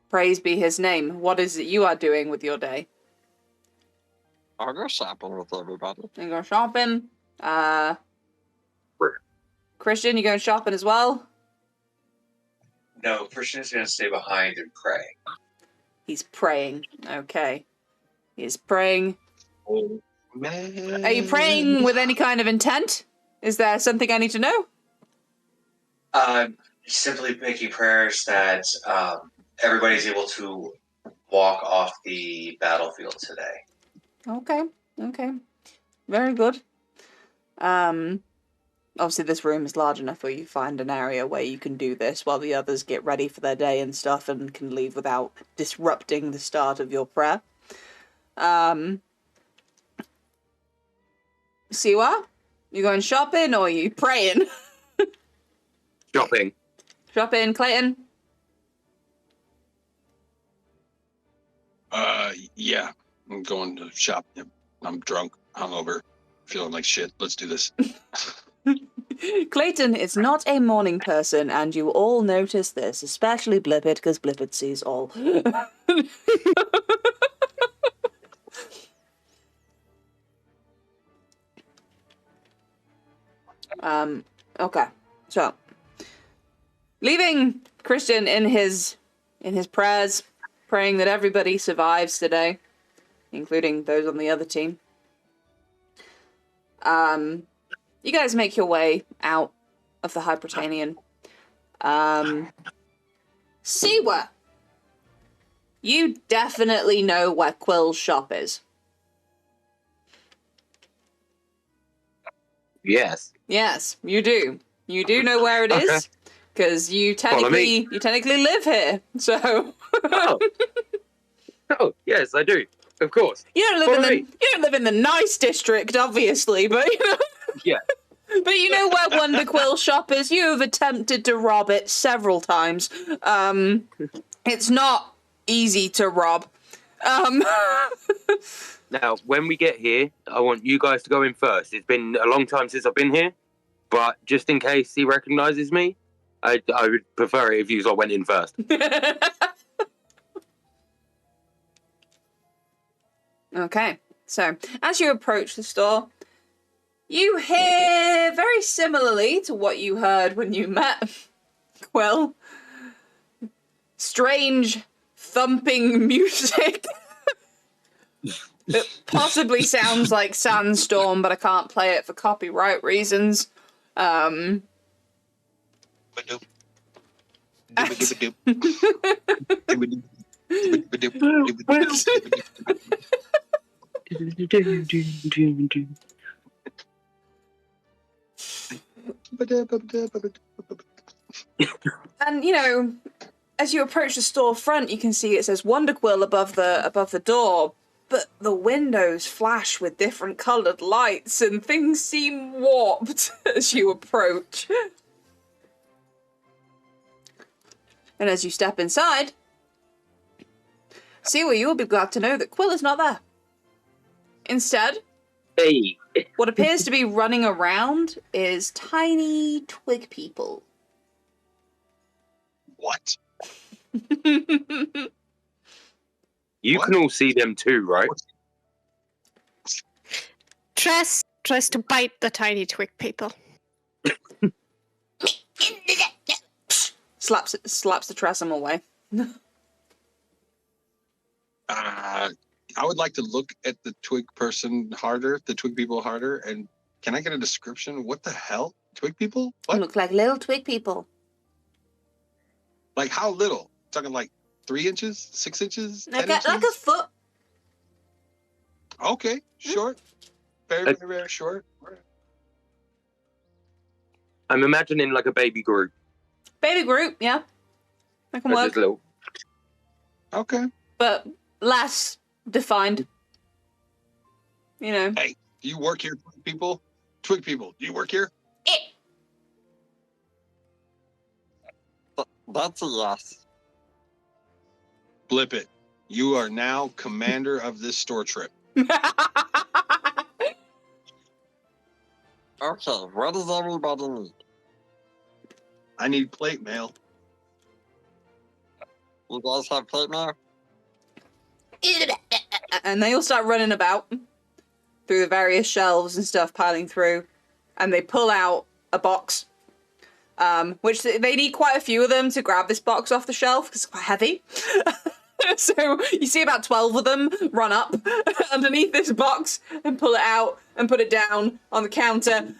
Praise be his name. What is it you are doing with your day? I'll go shopping with everybody. You go shopping. Christian, you going shopping as well? No, Christian is going to stay behind and pray. He's praying. Okay. He's praying. Oh, man. Are you praying with any kind of intent? Is there something I need to know? Simply making prayers that everybody's able to walk off the battlefield today. Okay. Very good. Obviously this room is large enough where you find an area where you can do this while the others get ready for their day and stuff and can leave without disrupting the start of your prayer. Siwa, you going shopping or are you praying? Shopping. Shopping, Clayton? Yeah. I'm going to shop. I'm drunk, hungover, feeling like shit. Let's do this. Clayton is not a morning person, and you all notice this, especially Blippet, because Blippet sees all. Okay, so leaving Christian in his prayers, praying that everybody survives today, including those on the other team. You guys make your way out of the Hypertanian. Siwa, you definitely know where Quill's shop is. Yes. Yes, you do. You do know where it is, because you technically live here. So. Oh, yes, I do. Of course. You don't live in the nice district, obviously, but you know. Yeah. But you know where Wonder Quill shop is. You have attempted to rob it several times. It's not easy to rob. Now, when we get here, I want you guys to go in first. It's been a long time since I've been here, but just in case he recognises me, I would prefer it if you all went in first. Okay, so as you approach the store, you hear, very similarly to what you heard when you met Quill, strange thumping music. It possibly sounds like Sandstorm, but I can't play it for copyright reasons. And you know, as you approach the storefront, you can see it says Wonder Quill above the door, but the windows flash with different coloured lights and things seem warped as you approach. And as you step inside, Siwa, you will be glad to know that Quill is not there. Instead, Hey. what appears to be running around is tiny twig people. What? You What? can all see them too, right? Tress tries to bite the tiny twig people. Slaps the Tressum away. I would like to look at the twig person harder, the twig people harder, and can I get a description? What the hell? Twig people? What? Look like little twig people. Like how little? Talking like 3 inches, 6 inches, 10 Like inches? a foot. Okay, short. Very, very, very short. I'm imagining like a baby Groot. Baby Groot, yeah. That can But work. just little. Okay. But less defined. You know. Hey, do you work here, twig people? Twig people, do you work here? That's a yes. Blip it. You are now commander of this store trip. Okay, what does everybody need? I need plate mail. You guys have plate mail? And they all start running about through the various shelves and stuff, piling through. And they pull out a box. Which they need quite a few of them to grab this box off the shelf because it's quite heavy. So you see about 12 of them run up underneath this box and pull it out and put it down on the counter.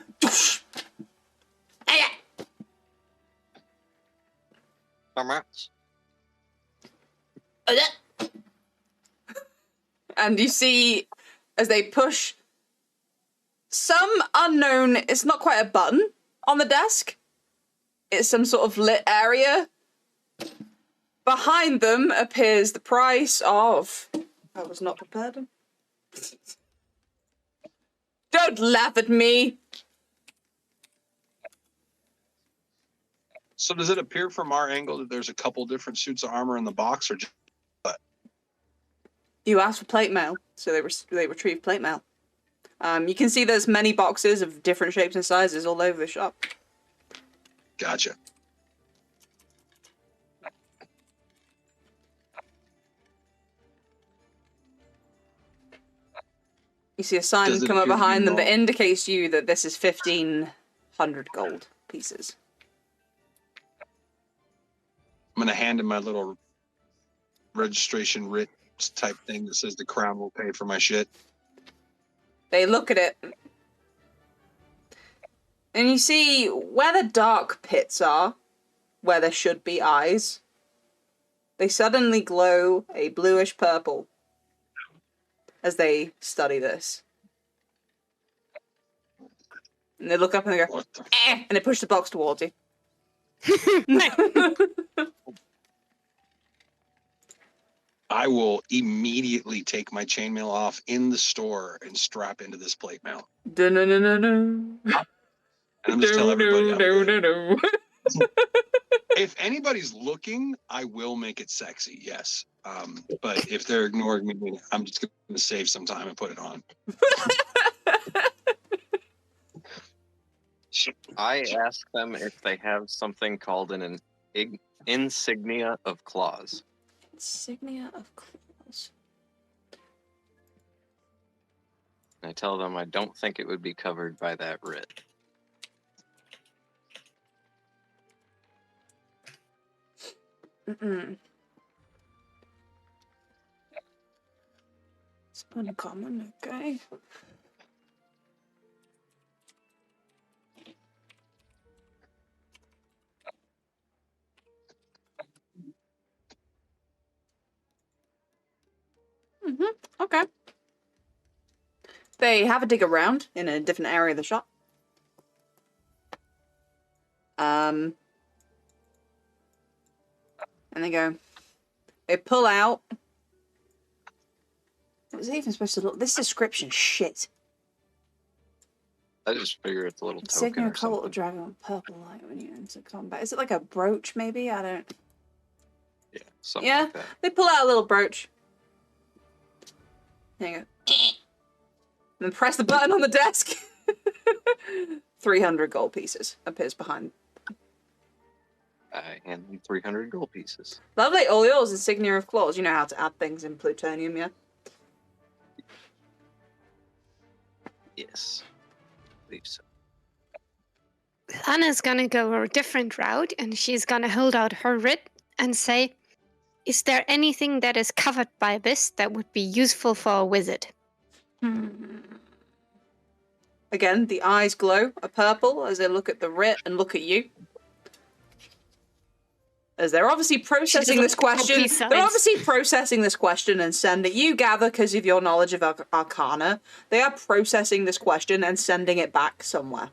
How much? And you see as they push some unknown, it's not quite a button on the desk. It's some sort of lit area. Behind them appears the price of... I was not prepared. Don't laugh at me. So does it appear from our angle that there's a couple different suits of armor in the box, or just You asked for plate mail, so they retrieve plate mail. You can see there's many boxes of different shapes and sizes all over the shop. gotcha? You see a sign Does it come up appear to be behind them that wrong? indicates to you that this is 1,500 gold pieces. I'm gonna hand him my little registration writ type thing that says the crown will pay for my shit. They look at it. And you see where the dark pits are, where there should be eyes, they suddenly glow a bluish purple as they study this. And they look up and they go, What the? and they push the box towards you. I will immediately take my chainmail off in the store and strap into this plate mail. Dun-dun-dun-dun-dun. And I'm just telling everybody. I'm good. No. If anybody's looking, I will make it sexy. Yes. But if they're ignoring me, I'm just going to save some time and put it on. I ask them if they have something called an insignia of claws. Insignia of claws. I tell them I don't think it would be covered by that writ. Mm-mm. It's uncommon, okay. Okay. They have a dig around in a different area of the shop. And they go. They pull out. What was it even supposed to look? This description shit. I just figure it's a little token Insignia or cult something. dragon with purple light when you enter combat. Is it like a brooch, maybe? I don't. Yeah, something Yeah. like that. They pull out a little brooch. There you go. And then press the button on the desk. 300 gold pieces appears behind. I hand him 300 gold pieces. Lovely, all yours, insignia of claws. You know how to add things in plutonium, yeah? Yes. I believe so. Lana's gonna go a different route, and she's gonna hold out her writ and say, "Is there anything that is covered by this that would be useful for a wizard?" Again, the eyes glow a purple as they look at the writ and look at you. As they're obviously processing this question. They're obviously processing this question and sending you gather because of your knowledge of Arcana. They are processing this question and sending it back somewhere.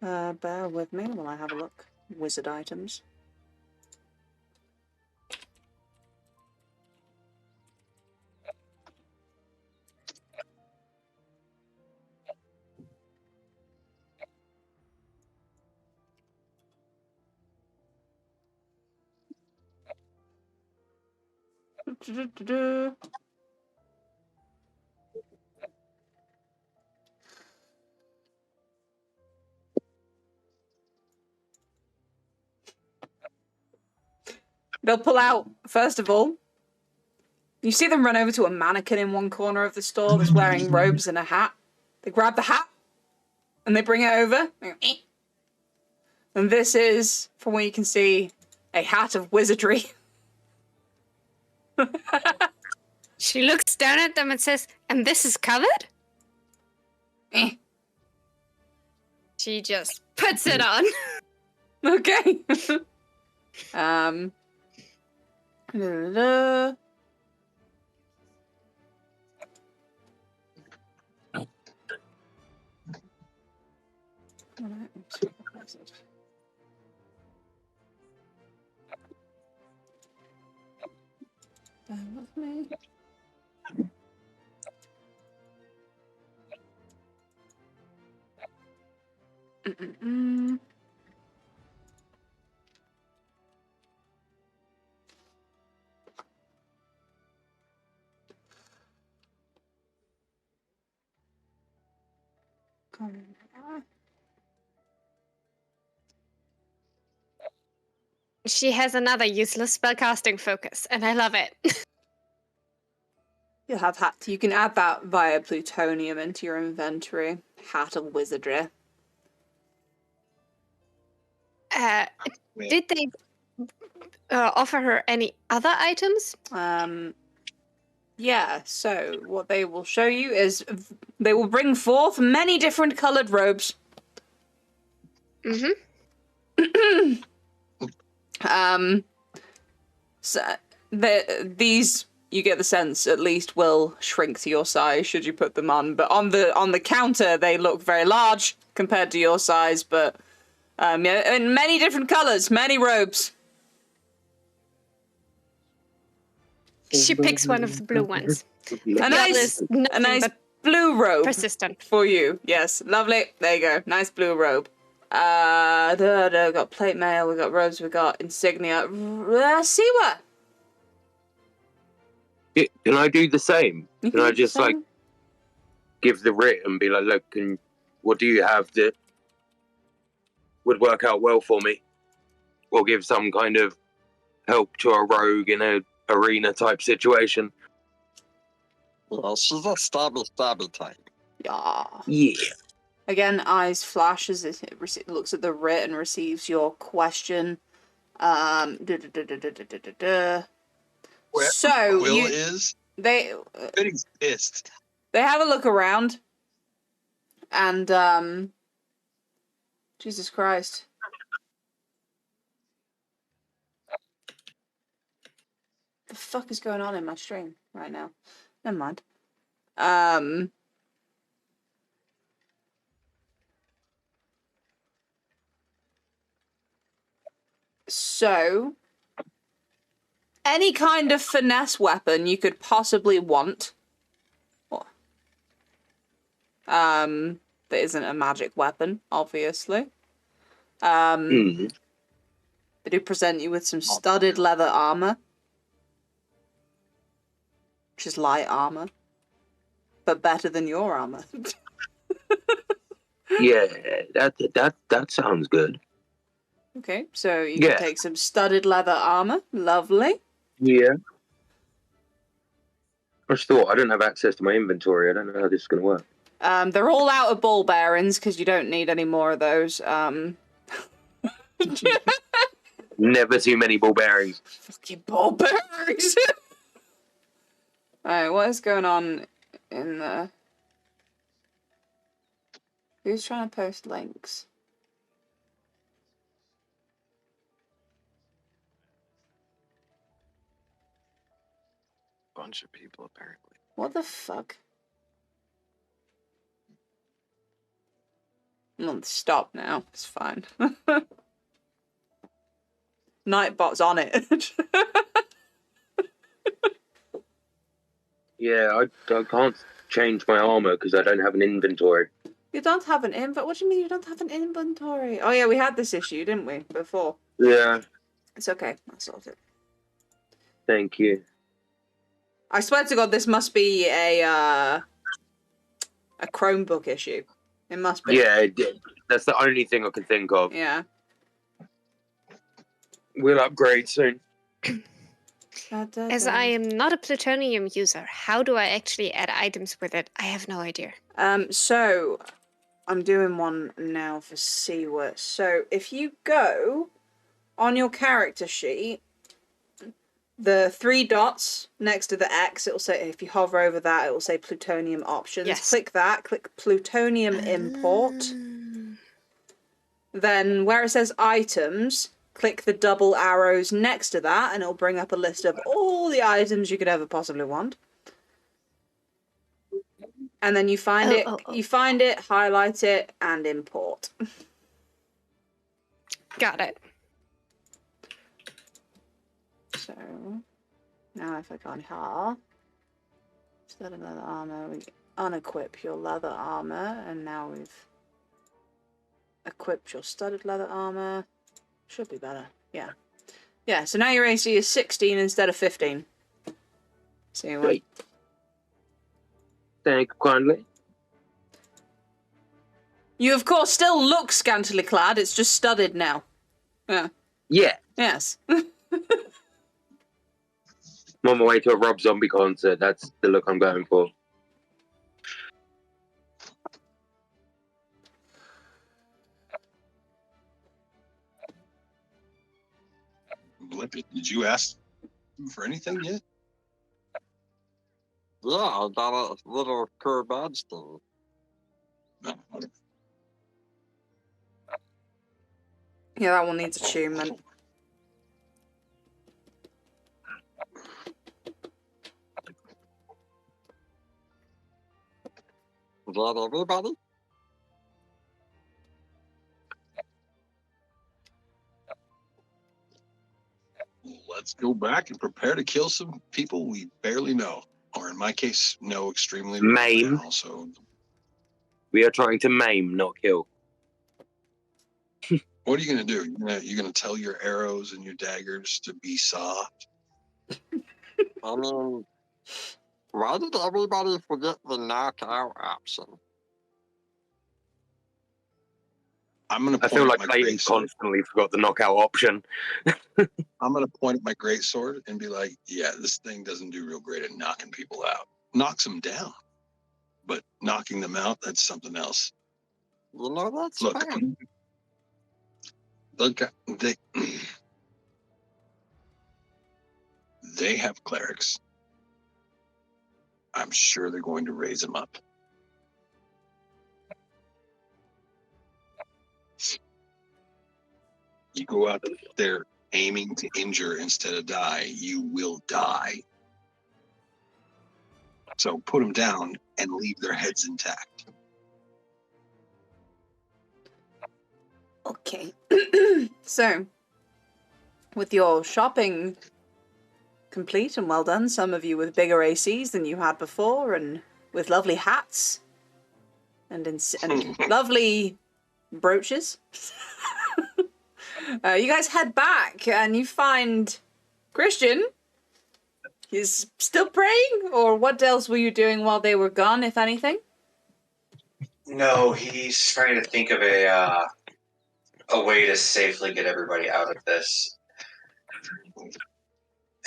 Bear with me while I have a look. Wizard items. They'll pull out, first of all, you see them run over to a mannequin in one corner of the store that's wearing robes and a hat. They grab the hat, and they bring it over. And this is, from what you can see, a hat of wizardry. She looks down at them and says, "And this is covered?" She just puts it on. Okay. Da-da-da. With me. She has another useless spellcasting focus, and I love it. You'll have hat. You can add that via plutonium into your inventory. Hat of wizardry. Did they offer her any other items? Yeah, so what they will show you is they will bring forth many different coloured robes. So these, you get the sense, at least will shrink to your size should you put them on. But on the counter, they look very large compared to your size. But yeah, in many different colours, many robes. She picks one of the blue ones. A nice blue robe persistent for you. Yes, lovely. There you go. Nice blue robe. We've got plate mail, we've got robes, we've got insignia. Siwa! Can I do the same? Can I just like give the writ and be like, look, what do you have that would work out well for me? Or give some kind of help to a rogue in a arena type situation? Well, she's a stabby type. Yeah. Again, eyes flash as it looks at the writ and receives your question. So Will is they he's pissed. They have a look around, and Jesus Christ. The fuck is going on in my stream right now? Never mind. So, any kind of finesse weapon you could possibly want, that isn't a magic weapon, obviously. They do present you with some studded leather armor, which is light armor. but better than your armor. Yeah, that sounds good. Okay, so you can take some studded leather armor. Lovely. Yeah. I just thought I don't have access to my inventory. I don't know how this is going to work. They're all out of ball bearings because you don't need any more of those. Never too many ball bearings. Fucking ball bearings. Alright, what is going on in the... Who's trying to post links? Bunch of people, apparently. What the fuck? Well, stop now. It's fine. Nightbot's on it. Yeah, I can't change my armor because I don't have an inventory. You don't have an inventory? What do you mean you don't have an inventory? Oh yeah, we had this issue, didn't we, before? Yeah. It's okay. I'll sort it. Thank you. I swear to God, this must be a Chromebook issue. It must be. Yeah, that's the only thing I can think of. Yeah. We'll upgrade soon. As I am not a plutonium user, how do I actually add items with it? I have no idea. So I'm doing one now for Seaward. So if you go on your character sheet, the 3 dots next to the X, it will say, if you hover over that, it will say plutonium options. Yes. Click that, click plutonium import. Then where it says items, click the double arrows next to that, and it'll bring up a list of all the items you could ever possibly want. And then you find you find it, highlight it, and import. Got it. So now if I go on here, instead of leather armor, we unequip your leather armor, and now we've equipped your studded leather armor. Should be better. Yeah. Yeah, so now your AC is 16 instead of 15. See what? Great. Thank you kindly. You of course still look scantily clad, it's just studded now. Yeah. Yeah. Yes. I'm on my way to a Rob Zombie concert. That's the look I'm going for. Blippy, did you ask for anything yet? Yeah, I got a little curb badge thing. No. Yeah, that one needs attunement. Is that everybody? Let's go back and prepare to kill some people we barely know, or in my case, know extremely well. Maim. And also, We are trying to maim, not kill. what are you gonna do? You're gonna tell your arrows and your daggers to be soft? I mean, why did everybody forget the knockout option? I'm gonna. I Point feel at like my Clayton greatsword. constantly forgot the knockout option. I'm gonna point at my greatsword and be like, "Yeah, this thing doesn't do real great at knocking people out. Knocks them down, but knocking them out—that's something else." You know, that's Look, fair. look, they have clerics. I'm sure they're going to raise them up. You go out there aiming to injure instead of die, you will die. So put them down and leave their heads intact. Okay. So, with your shopping complete and well done, some of you with bigger ACs than you had before, and with lovely hats and lovely brooches, you guys head back and you find Christian He's still praying? Or what else were you doing while they were gone, if anything? No, he's trying to think of a way to safely get everybody out of this.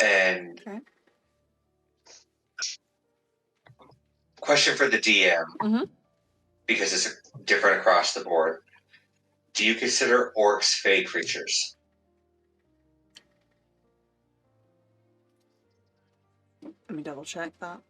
And Okay. question for the DM, Mm-hmm. because it's different across the board. Do you consider orcs fey creatures? Let me double check that.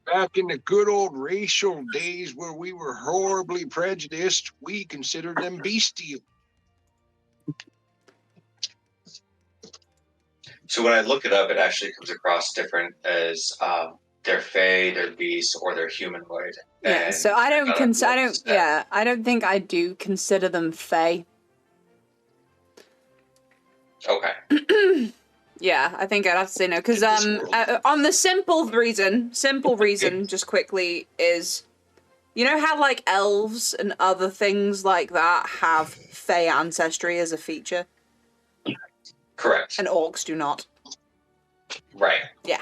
Back in the good old racial days where we were horribly prejudiced, we considered them bestial. So when I look it up, it actually comes across different as they're fey, they're beast, or they're humanoid. Yeah, And so I don't I don't think I do consider them fey. Okay. Yeah, I think I'd have to say no, because on the simple reason, just quickly, is, you know how like elves and other things like that have fey ancestry as a feature, Correct. and orcs do not. Right. Yeah.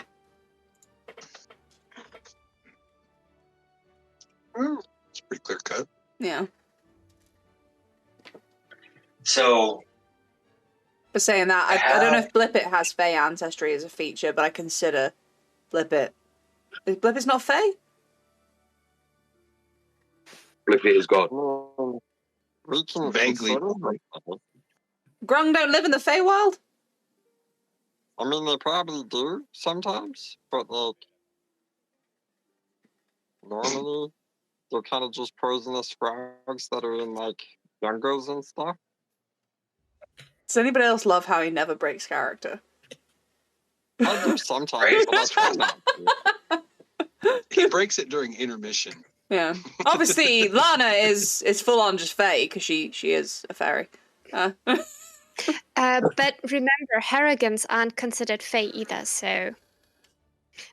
It's pretty clear cut. Yeah. So, But saying that, I don't know if Blippet has fey ancestry as a feature, but I consider Blippet. Blippet's not fey? Blippet is God. We can Vaguely. consider them. Grung don't live in the Feywild? I mean, they probably do sometimes, but like normally they're kind of just poisonous frogs that are in like jungles and stuff. Does anybody else love how he never breaks character? I do sometimes, but I try not to. He breaks it during intermission. Yeah. Obviously, Lana is full on just fey because she is a fairy. But remember, Harrogans aren't considered Fae either, so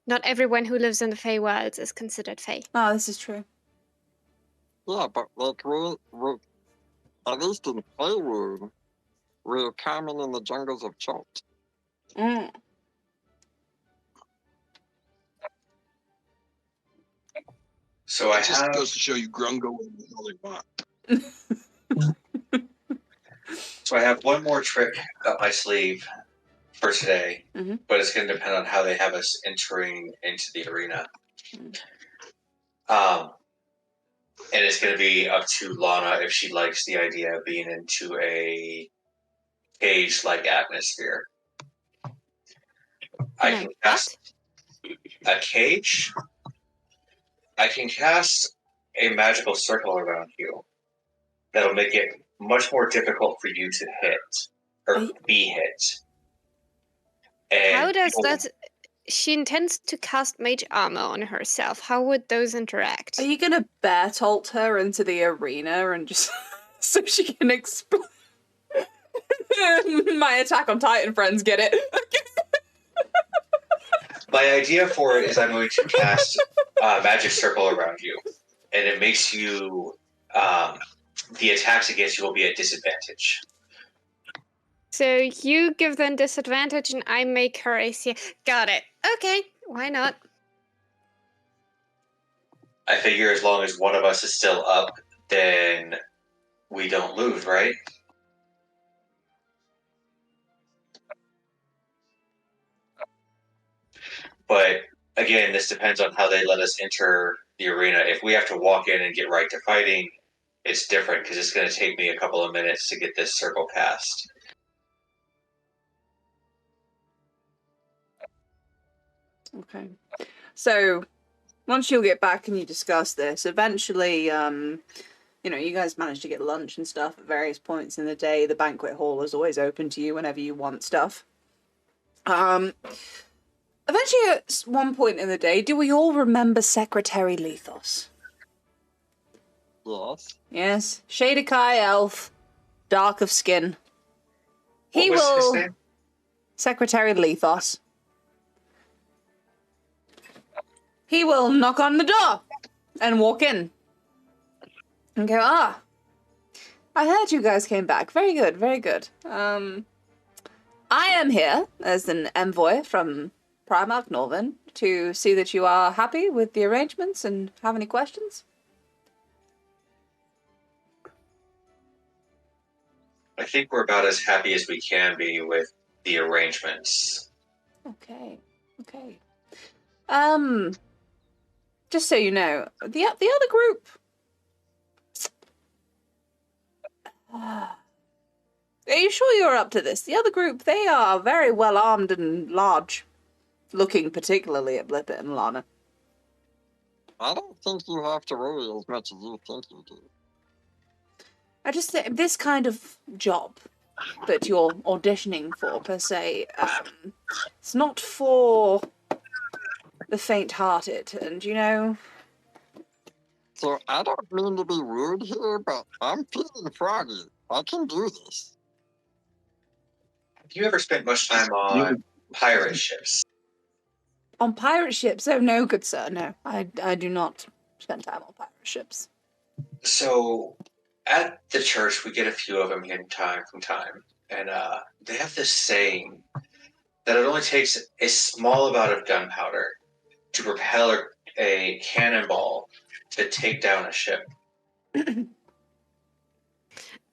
not everyone who lives in the Fae worlds is considered Fae. Oh, this is true. Yeah, but like we're at least in Faerun, we're common in the jungles of Chult. Mm. So It just goes to show you Grungo and all they want. So I have one more trick up my sleeve for today, but it's going to depend on how they have us entering into the arena. And it's going to be up to Lana if she likes the idea of being into a cage-like atmosphere. I can cast a cage. I can cast a magical circle around you that'll make it much more difficult for you to hit or be hit. And how does that? She intends to cast mage armor on herself. How would those interact? Are you gonna Bertolt her into the arena and just so she can explode? My Attack on Titan friends get it. My idea for it is I'm going to cast a magic circle around you, and it makes you the attacks against you will be at disadvantage. So you give them disadvantage, and I make her AC. Got it. Okay, why not? I figure as long as one of us is still up, then we don't lose, right? But again, this depends on how they let us enter the arena. If we have to walk in and get right to fighting, it's different because it's going to take me a couple of minutes to get this circle cast. Okay. So, once you'll get back and you discuss this, eventually, you guys manage to get lunch and stuff at various points in the day. The banquet hall is always open to you whenever you want stuff. Eventually, at one point in the day, do we all remember Secretary Lethos? Yes. Yes. Shadekai elf, dark of skin. What was his name? Secretary Lethos. He will knock on the door and walk in and go, I heard you guys came back. Very good, very good. I am here as an envoy from Primarch Northern to see that you are happy with the arrangements and have any questions. I think we're about as happy as we can be with the arrangements. Okay. Just so you know, the other group. Are you sure you're up to this? The other group, they are very well armed and large, looking particularly at Blippet and Lana. I don't think you have to worry as much as you think you do. I just think this kind of job that you're auditioning for, per se, it's not for the faint-hearted, and you know. So I don't mean to be rude here, but I'm feeling froggy. I can do this. Have you ever spent much time on pirate ships? On pirate ships? Oh, no, good sir, no. I do not spend time on pirate ships. So, at the church, we get a few of them in time from time, and they have this saying that it only takes a small amount of gunpowder to propel a cannonball to take down a ship.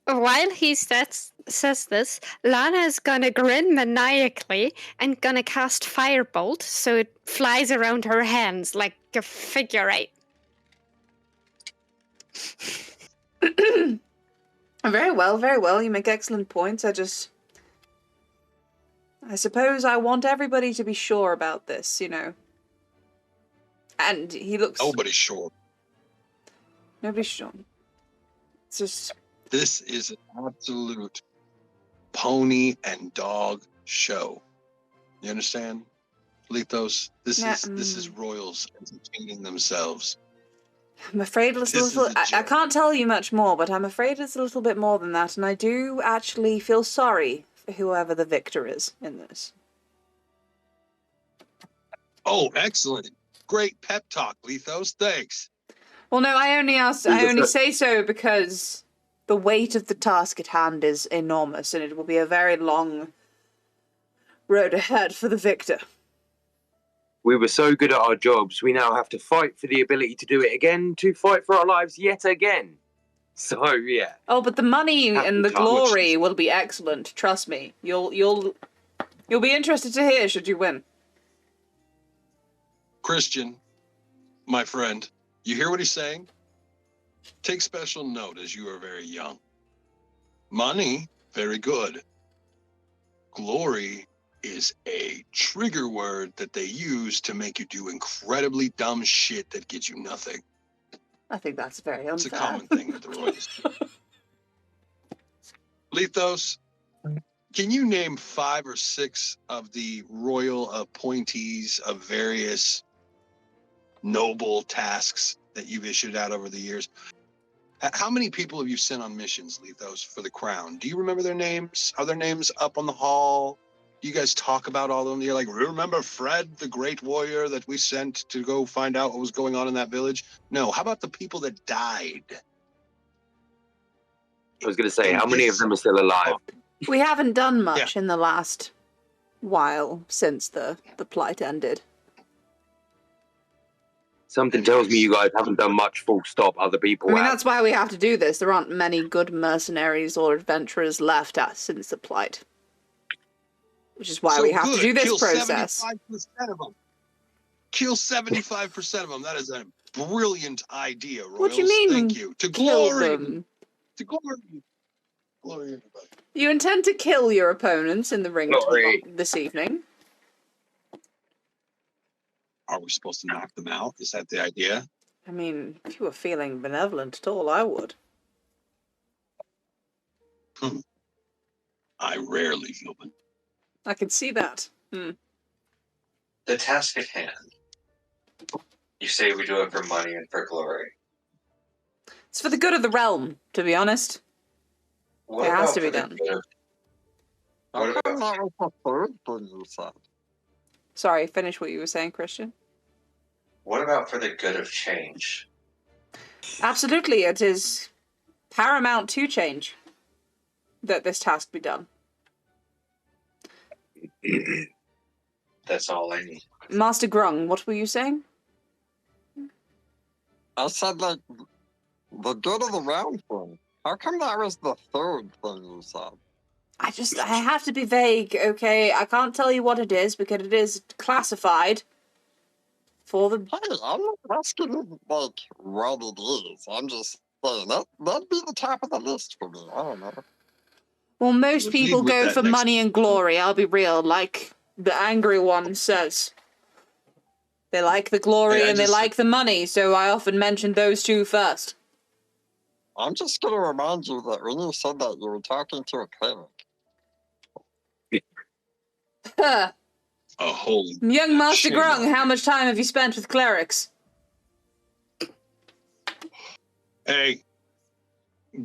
While he says this, Lana is gonna grin maniacally and gonna cast Firebolt so it flies around her hands like a figure eight. Very well. You make excellent points. I suppose I want everybody to be sure about this, you know. And he looks... Nobody's sure. Nobody's sure. It's just... This is an absolute pony and dog show. You understand? Lethos, this is royals entertaining themselves. I'm afraid it's a little... I can't tell you much more, but I'm afraid it's a little bit more than that, and I do actually feel sorry for whoever the victor is in this. Oh, excellent. Great pep talk, Lethos. Thanks. Well, no, I only say so because the weight of the task at hand is enormous, and it will be a very long road ahead for the victor. We were so good at our jobs, we now have to fight for the ability to do it again, to fight for our lives yet again. So, yeah. Oh, but the money and the glory will be excellent. Trust me. You'll be interested to hear should you win. Christian, my friend, you hear what he's saying? Take special note as you are very young. Money, very good. Glory is a trigger word that they use to make you do incredibly dumb shit that gets you nothing. I think that's very unfair. It's a common thing with the royals. Lethos, can you name 5 or 6 of the royal appointees of various noble tasks that you've issued out over the years? How many people have you sent on missions, Lethos, for the crown? Do you remember their names? Are their names up on the hall? You guys talk about all of them? You're like, remember Fred, the great warrior that we sent to go find out what was going on in that village? No. How about the people that died? I was going to say, how many of them are still alive? We haven't done much in the last while since the plight ended. Something tells me you guys haven't done much, full stop. Other people I mean, that's why we have to do this. There aren't many good mercenaries or adventurers left since the plight. Which is why we have to do this process. 75% of them. Kill 75% of them. That is a brilliant idea, Royals. What do you mean? Thank you. To glory. To glory. Glory, everybody. You intend to kill your opponents in the ring this evening? Are we supposed to knock them out? Is that the idea? I mean, if you were feeling benevolent at all, I would. I rarely feel benevolent. I can see that. The task at hand. You say we do it for money and for glory. It's for the good of the realm, to be honest. What it has to be done. What about That was the third thing you said. Sorry, finish what you were saying, Christian. What about for the good of change? Absolutely, it is paramount to change that this task be done. That's all I need. Master Grung, what were you saying? I said, like, the good of the round thing. How come that was the third thing you said? I have to be vague, okay? I can't tell you what it is because it is classified for the... Hey, I'm not asking, like, what it is. I'm just saying that'd be the top of the list for me. I don't know. Well, most Lead people with go that for next money and glory, I'll be real, like the angry one says. They like the glory Hey, I and they just- like the money, so I often mention those two first. I'm just gonna remind you that when you said that, you were talking to a cleric. Huh. A holy. Young Master Shame Grung, on how you. much time have you spent with clerics? Hey,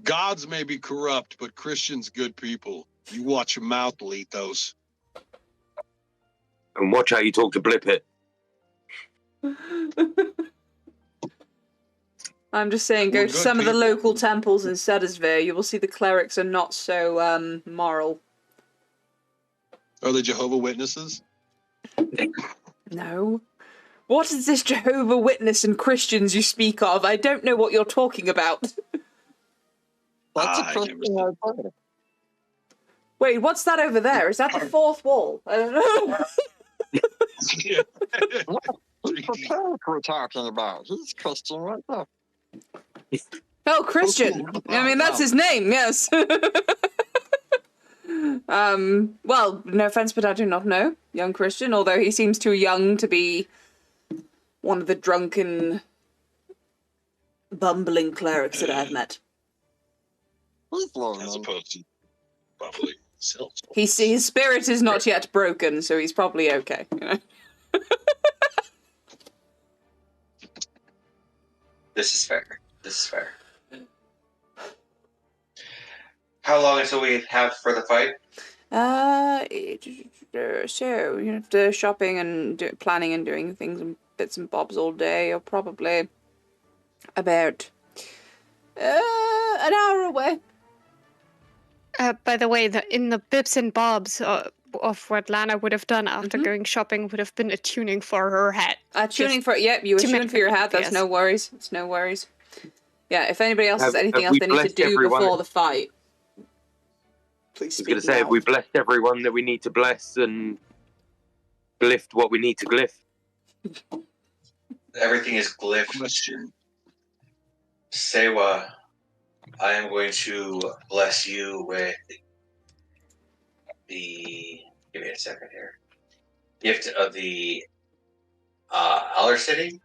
gods may be corrupt, but Christians good people. You watch your mouth, Lethos. And watch how you talk to Blippet. I'm just saying, go We're to good some of the people. local temples in Sedisvere. You will see the clerics are not so moral. Are they Jehovah Witnesses? No. What is this Jehovah Witness and Christians you speak of? I don't know what you're talking about. That's a I question never I heard. Wait, what's that over there? Is that the fourth wall? I don't know. Yeah. Who's the cleric we're talking about? He's Christian right there. Oh, Christian. I mean, that's his name, yes. Well, no offense, but I do not know young Christian, although he seems too young to be one of the drunken, bumbling clerics that I've met. He's learning. As opposed to bubbling himself. His spirit is not yet broken, so he's probably okay. You know? This is fair. This is fair. How long until we have for the fight? So, you know, after shopping and planning and doing things and bits and bobs all day, or probably about an hour away. By the way, in the bits and bobs of what Lana would have done after going shopping would have been a tuning for her hat. Tuning for, yep, you were to tuning make for your it hat, that's obvious. no worries. It's no worries. Yeah, if anybody else has Have- anything have else we they need to blessed do everyone? before the fight, please I was speak going to say, have now. we blessed everyone that we need to bless and glyphed what we need to glyph? Everything is glyph. Question. Sewa, I am going to bless you with the. Give me a second here. Gift of the Aller City.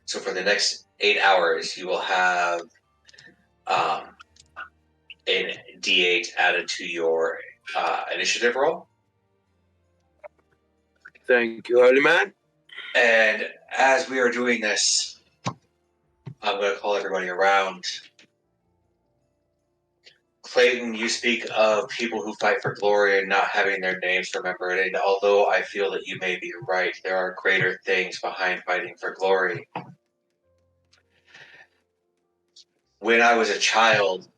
So for the next 8 hours, you will have an D8 added to your initiative roll. Thank you, holy man. And as we are doing this, I'm going to call everybody around. Clayton, you speak of people who fight for glory and not having their names remembered. And although I feel that you may be right, there are greater things behind fighting for glory. When I was a child,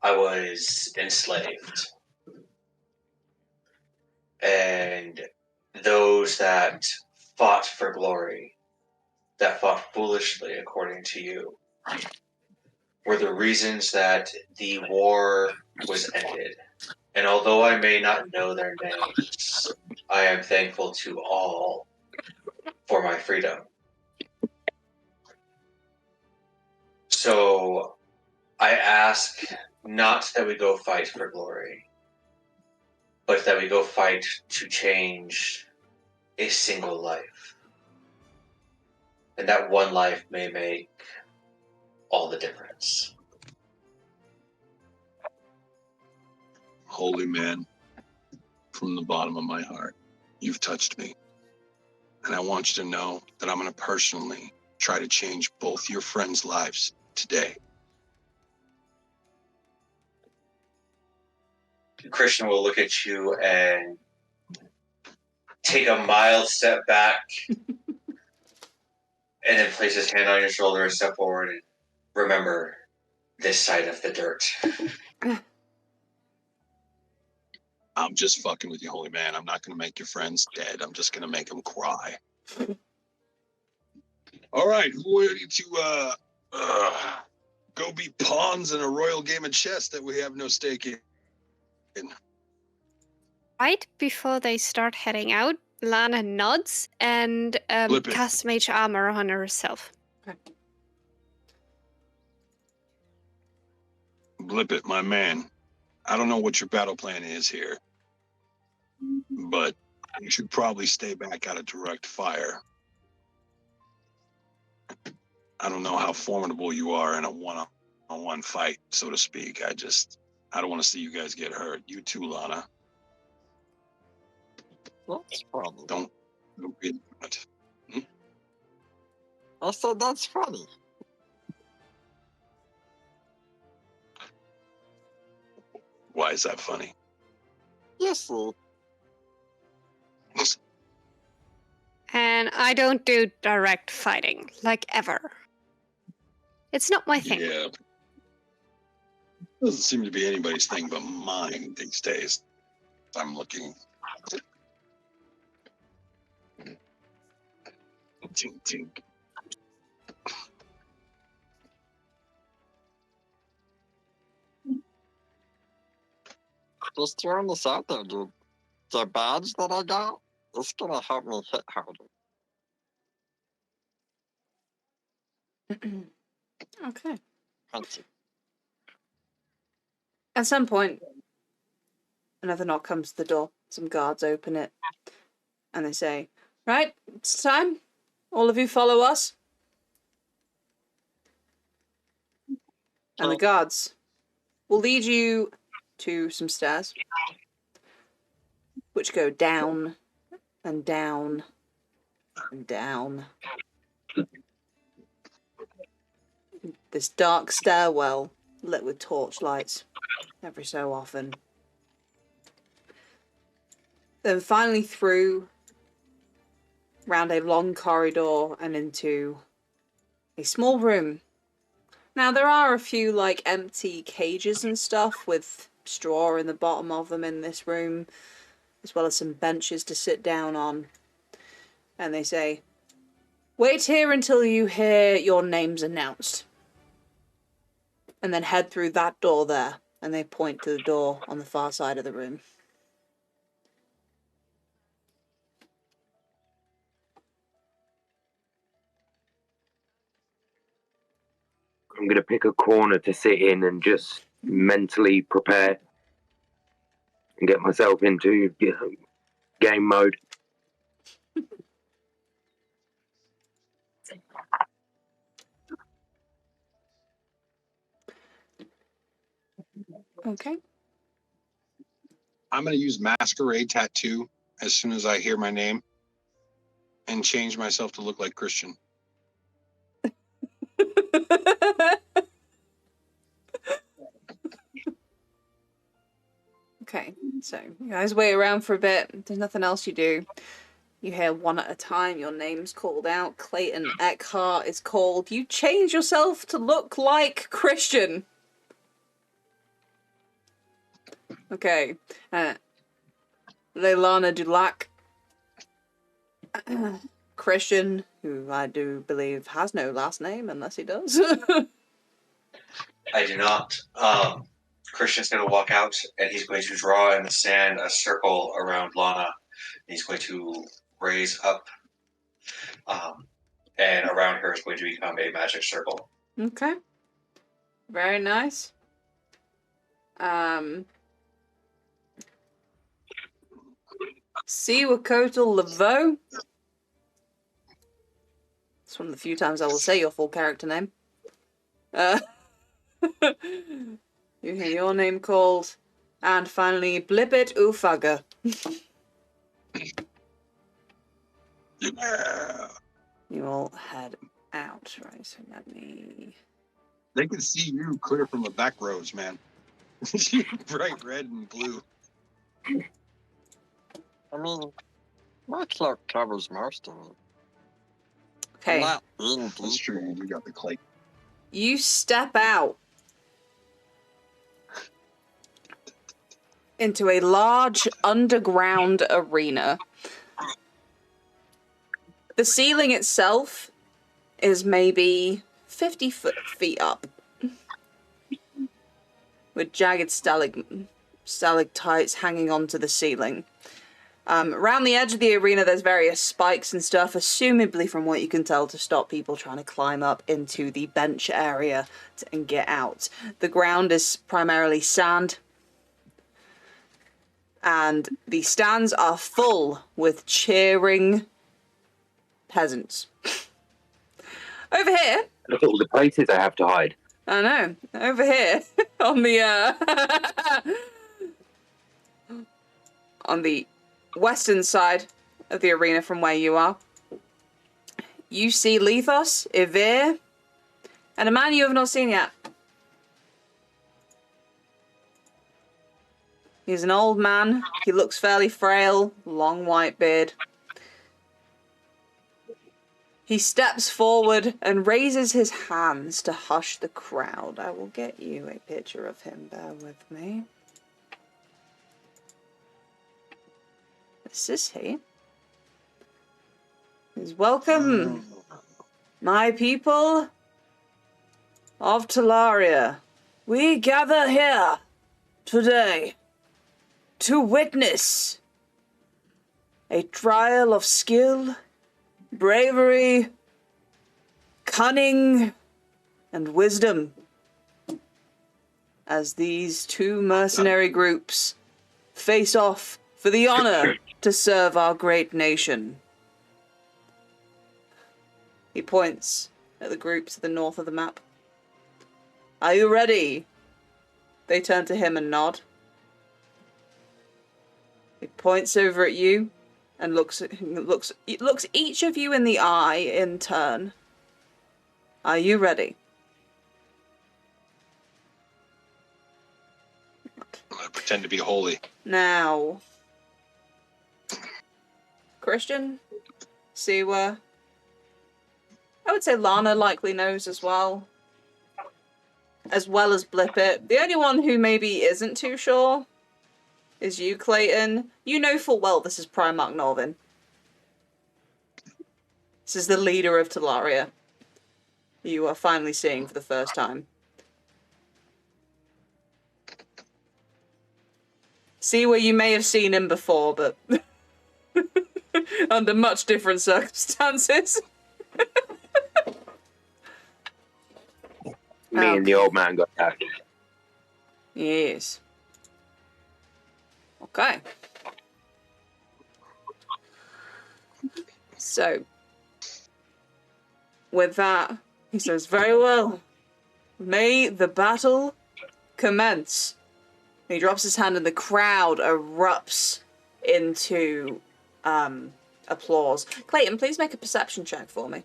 I was enslaved. And those that fought for glory, that fought foolishly, according to you, were the reasons that the war was ended. And although I may not know their names, I am thankful to all for my freedom. So I ask not that we go fight for glory, but that we go fight to change a single life. And that one life may make all the difference. Holy man, from the bottom of my heart, you've touched me. And I want you to know that I'm going to personally try to change both your friends' lives today. Christian will look at you and take a mild step back and then place his hand on your shoulder and step forward and remember, this side of the dirt. I'm just fucking with you, holy man. I'm not going to make your friends dead. I'm just going to make them cry. All right, who ready to go be pawns in a royal game of chess that we have no stake in? Right before they start heading out, Lana nods and Flip it. casts mage armor on herself. Blip it, my man. I don't know what your battle plan is here, but you should probably stay back out of direct fire. I don't know how formidable you are in a one-on-one fight, so to speak. I don't want to see you guys get hurt. You too, Lana. That's funny. Don't be it. I said that's funny. Why is that funny? Yes, sir. And I don't do direct fighting, like ever. It's not my thing. Yeah. Doesn't seem to be anybody's thing but mine these days. I'm looking. Tink, tink. Just throwing this out there, dude. The badge that I got is gonna help me hit harder. Okay. Thank you. At some point, another knock comes to the door. Some guards open it. And they say, right, it's time. All of you follow us. And the guards will lead you to some stairs, which go down and down and down. This dark stairwell lit with torchlights every so often. Then finally through, round a long corridor and into a small room. Now there are a few like empty cages and stuff with straw in the bottom of them in this room, as well as some benches to sit down on. And they say, wait here until you hear your names announced. And then head through that door there. And they point to the door on the far side of the room. I'm going to pick a corner to sit in and just mentally prepare and get myself into game mode. Okay. I'm going to use Masquerade Tattoo as soon as I hear my name and change myself to look like Christian. Okay, so you guys wait around for a bit. There's nothing else you do. You hear one at a time, your name's called out. Clayton Eckhart is called. You change yourself to look like Christian. Okay. Leilana Dulac. Christian, who I do believe has no last name, unless he does. I do not. Christian's going to walk out, and he's going to draw in the sand a circle around Lana. He's going to raise up, and around her is going to become a magic circle. Okay. Very nice. Siwakotal Laveau. It's one of the few times I will say your full character name. You hear your name called. And finally, Blibit Ufaga. Yeah. You all head out, right? So let me... They can see you clear from the back rows, man. You're bright red and blue. I mean, my cloak covers most of it. Okay. I'm not in That's deep. true. You got the clay. You step out into a large underground arena. The ceiling itself is maybe 50 feet up, with jagged stalactites hanging onto the ceiling. Around the edge of the arena, there's various spikes and stuff, assumably from what you can tell, to stop people trying to climb up into the bench area and get out. The ground is primarily sand, and the stands are full with cheering peasants. Over here, Look at all the places I have to hide. I know, over here, on the on the western side of the arena from where you are, you see Lethos, Ivir, and a man you have not seen yet. He's an old man. He looks fairly frail, long white beard. He steps forward and raises his hands to hush the crowd. I will get you a picture of him. Bear with me. This is he. He's welcome, my people of Talaria. We gather here today to witness a trial of skill, bravery, cunning, and wisdom as these two mercenary groups face off for the honor to serve our great nation. He points at the group to the north of the map. Are you ready? They turn to him and nod. He points over at you and looks each of you in the eye in turn. Are you ready? I pretend to be holy. Now, Christian, Siwa, I would say Lana likely knows as well as Blippet. The only one who maybe isn't too sure is you, Clayton. You know full well this is Primarch Norvin. This is the leader of Talaria. You are finally seeing for the first time. See where you may have seen him before, but under much different circumstances. Me and the old man got attacked. Yes. Okay. So, with that, he says, very well. May the battle commence. He drops his hand and the crowd erupts into applause. Clayton, please make a perception check for me.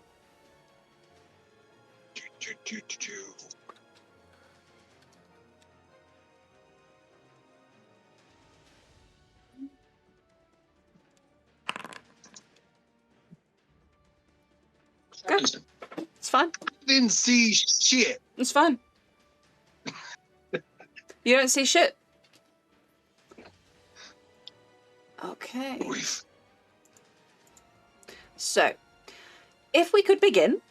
Good. It's fine. Didn't see shit. It's fine. You don't see shit. Okay. So, if we could begin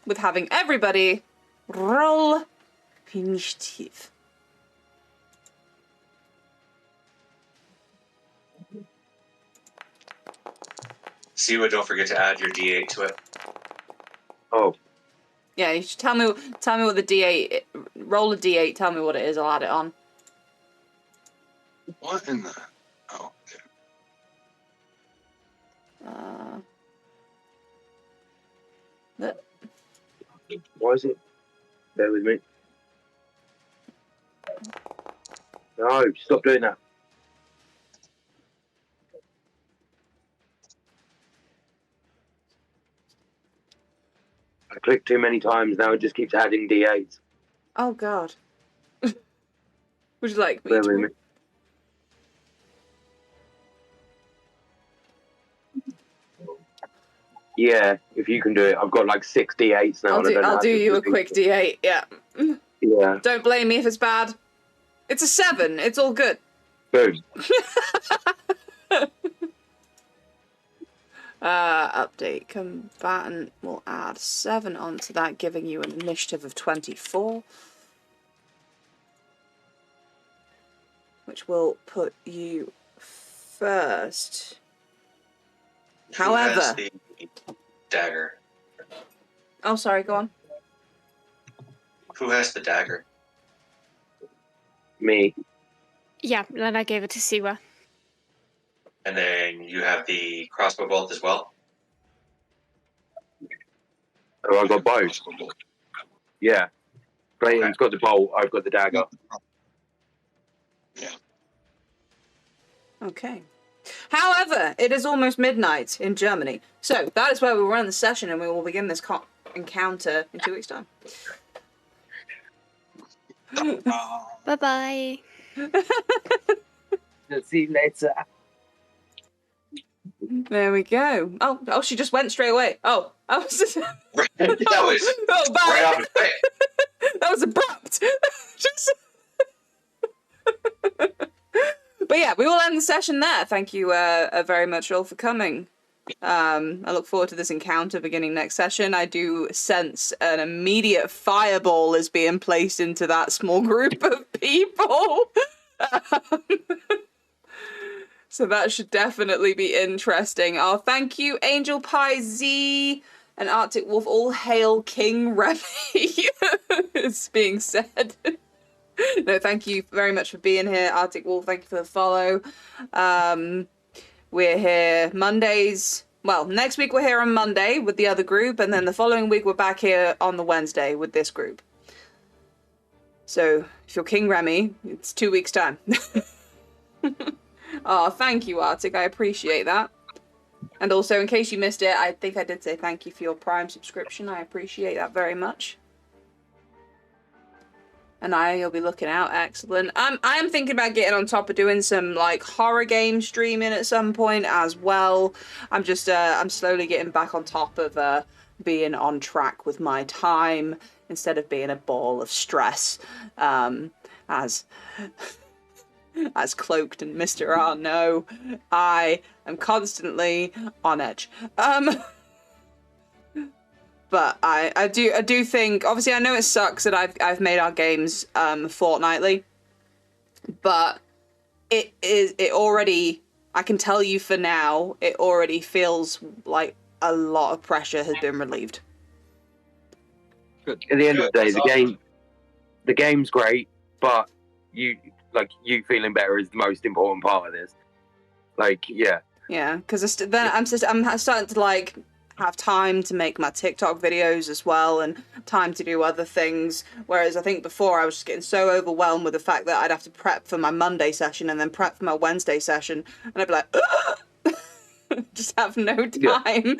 with having everybody roll initiative. Siwa, don't forget to add your D8 to it. Oh, Yeah, you should tell me what the D8. Roll a D8. Tell me what it is. I'll add it on. What in the? Oh, okay. why is it? Bear with me. No, stop doing that. I clicked too many times now, it just keeps adding D8s. Oh God. Would you like me Bear to? with me. Yeah, if you can do it. I've got like 6 D8s now. I'll do you a quick D8. Yeah. Yeah. Don't blame me if it's bad. It's a 7. It's all good. Boom. Update. Combatant will add 7 onto that, giving you an initiative of 24. Which will put you first. Who has However... the dagger? Oh, sorry, go on. Who has the dagger? Me. Yeah, then I gave it to Siwa. And then you have the crossbow bolt as well? Oh, I got both. Yeah. Clayton's got the bolt, I've got the dagger. Yeah. Okay. However, it is almost midnight in Germany. So, that is where we will run the session and we will begin this encounter in 2 weeks' time. Bye-bye. See you later. There we go. Oh, she just went straight away. Oh. That was Oh, bye. right off the bat. That was abrupt. Just... But yeah, we will end the session there. Thank you very much all for coming. I look forward to this encounter beginning next session. I do sense an immediate fireball is being placed into that small group of people. So that should definitely be interesting. Oh, thank you, Angel Pie Z and Arctic Wolf. All hail King Remy. It's being said. No, thank you very much for being here, Arctic Wolf. Thank you for the follow. We're here Mondays. Well, next week we're here on Monday with the other group, and then the following week we're back here on the Wednesday with this group. So, if you're King Remy, it's 2 weeks' time. Oh, thank you, Arctic. I appreciate that. And also, in case you missed it, I think I did say thank you for your Prime subscription. I appreciate that very much. And you'll be looking out. Excellent. I am thinking about getting on top of doing some like horror game streaming at some point as well. I'm just I'm slowly getting back on top of being on track with my time instead of being a ball of stress. As Cloaked and Mr. R know, I am constantly on edge. But I do think, obviously I know it sucks that I've made our games fortnightly, but it already, I can tell you for now, it already feels like a lot of pressure has been relieved. Good. At the end of the day, the game's great, but you feeling better is the most important part of this. Like, yeah. Yeah, because then I'm starting to like have time to make my TikTok videos as well and time to do other things. Whereas I think before I was just getting so overwhelmed with the fact that I'd have to prep for my Monday session and then prep for my Wednesday session. And I'd be like, just have no time.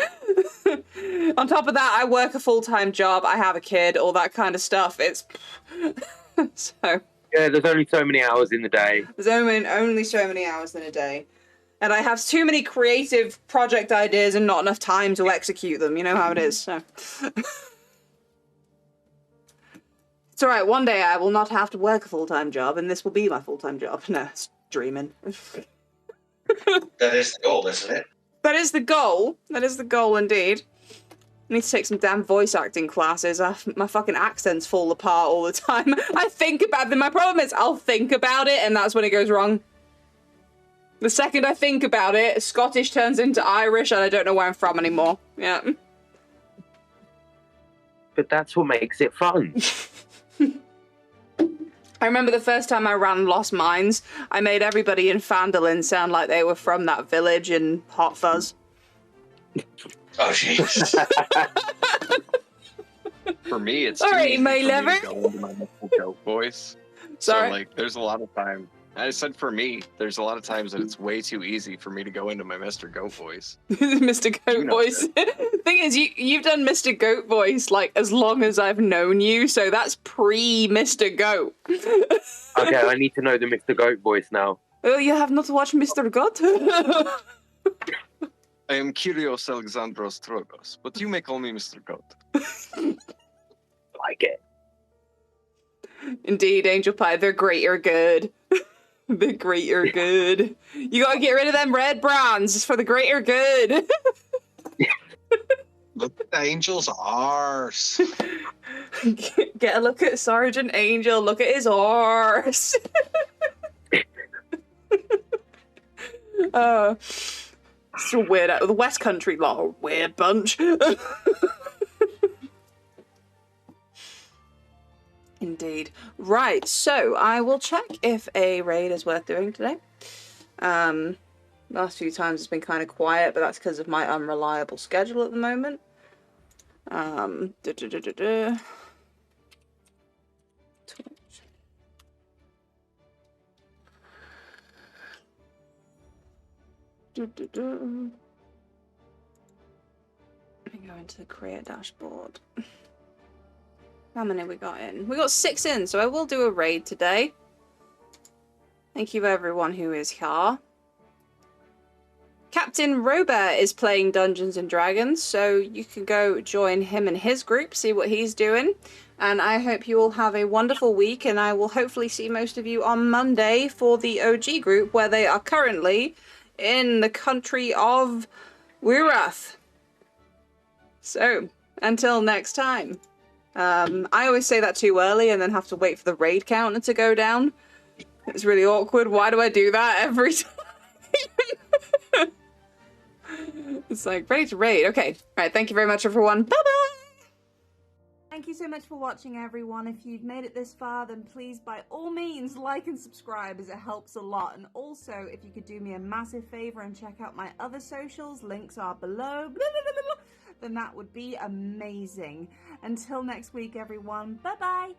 Yeah. On top of that, I work a full-time job. I have a kid, all that kind of stuff. It's so... Yeah, there's only so many hours in the day. There's only so many hours in a day. And I have too many creative project ideas and not enough time to execute them. You know how it is, so... It's alright, one day I will not have to work a full-time job, and this will be my full-time job. No, it's dreaming. That is the goal, isn't it? That is the goal. That is the goal, indeed. I need to take some damn voice acting classes. My fucking accents fall apart all the time. I think about them. My problem is I'll think about it, and that's when it goes wrong. The second I think about it, Scottish turns into Irish, and I don't know where I'm from anymore. Yeah. But that's what makes it fun. I remember the first time I ran Lost Mines, I made everybody in Fandolin sound like they were from that village in Hot Fuzz. Oh, jeez. For me, it's All too right, easy my for me lover. to go into my Mr. Goat voice. Sorry? So, like, there's a lot of time. I said for me, there's a lot of times that it's way too easy for me to go into my Mr. Goat voice. Mr. Goat voice. Thing is, you've done Mr. Goat voice, like, as long as I've known you, so that's pre-Mr. Goat. Okay, I need to know the Mr. Goat voice now. Oh, you have not watched Mr. Goat? I am Kyrios Alexandros Trogos, but you may call me Mr. Goat. Like it. Indeed, Angel Pie, they're great or good. The greater good. You gotta get rid of them red brands. It's for the greater good. Look at the Angel's arse. Get a look at Sergeant Angel. Look at his arse. It's a weird. The West Country law, weird bunch. Indeed. Right, so I will check if a raid is worth doing today. Last few times it's been kind of quiet, but that's because of my unreliable schedule at the moment. Let me go into the create dashboard. How many we got in? We got 6 in, so I will do a raid today. Thank you everyone who is here. Captain Robert is playing Dungeons and Dragons, so you can go join him and his group, see what he's doing. And I hope you all have a wonderful week, and I will hopefully see most of you on Monday for the OG group, where they are currently in the country of Wirath. So, until next time. I always say that too early and then have to wait for the raid counter to go down. It's really awkward. Why do I do that every time? It's like, ready to raid. Okay. Alright, thank you very much, everyone. Bye-bye! Thank you so much for watching, everyone. If you've made it this far, then please, by all means, like and subscribe, as it helps a lot. And also, if you could do me a massive favor and check out my other socials, links are below, then that would be amazing. Until next week, everyone. Bye-bye!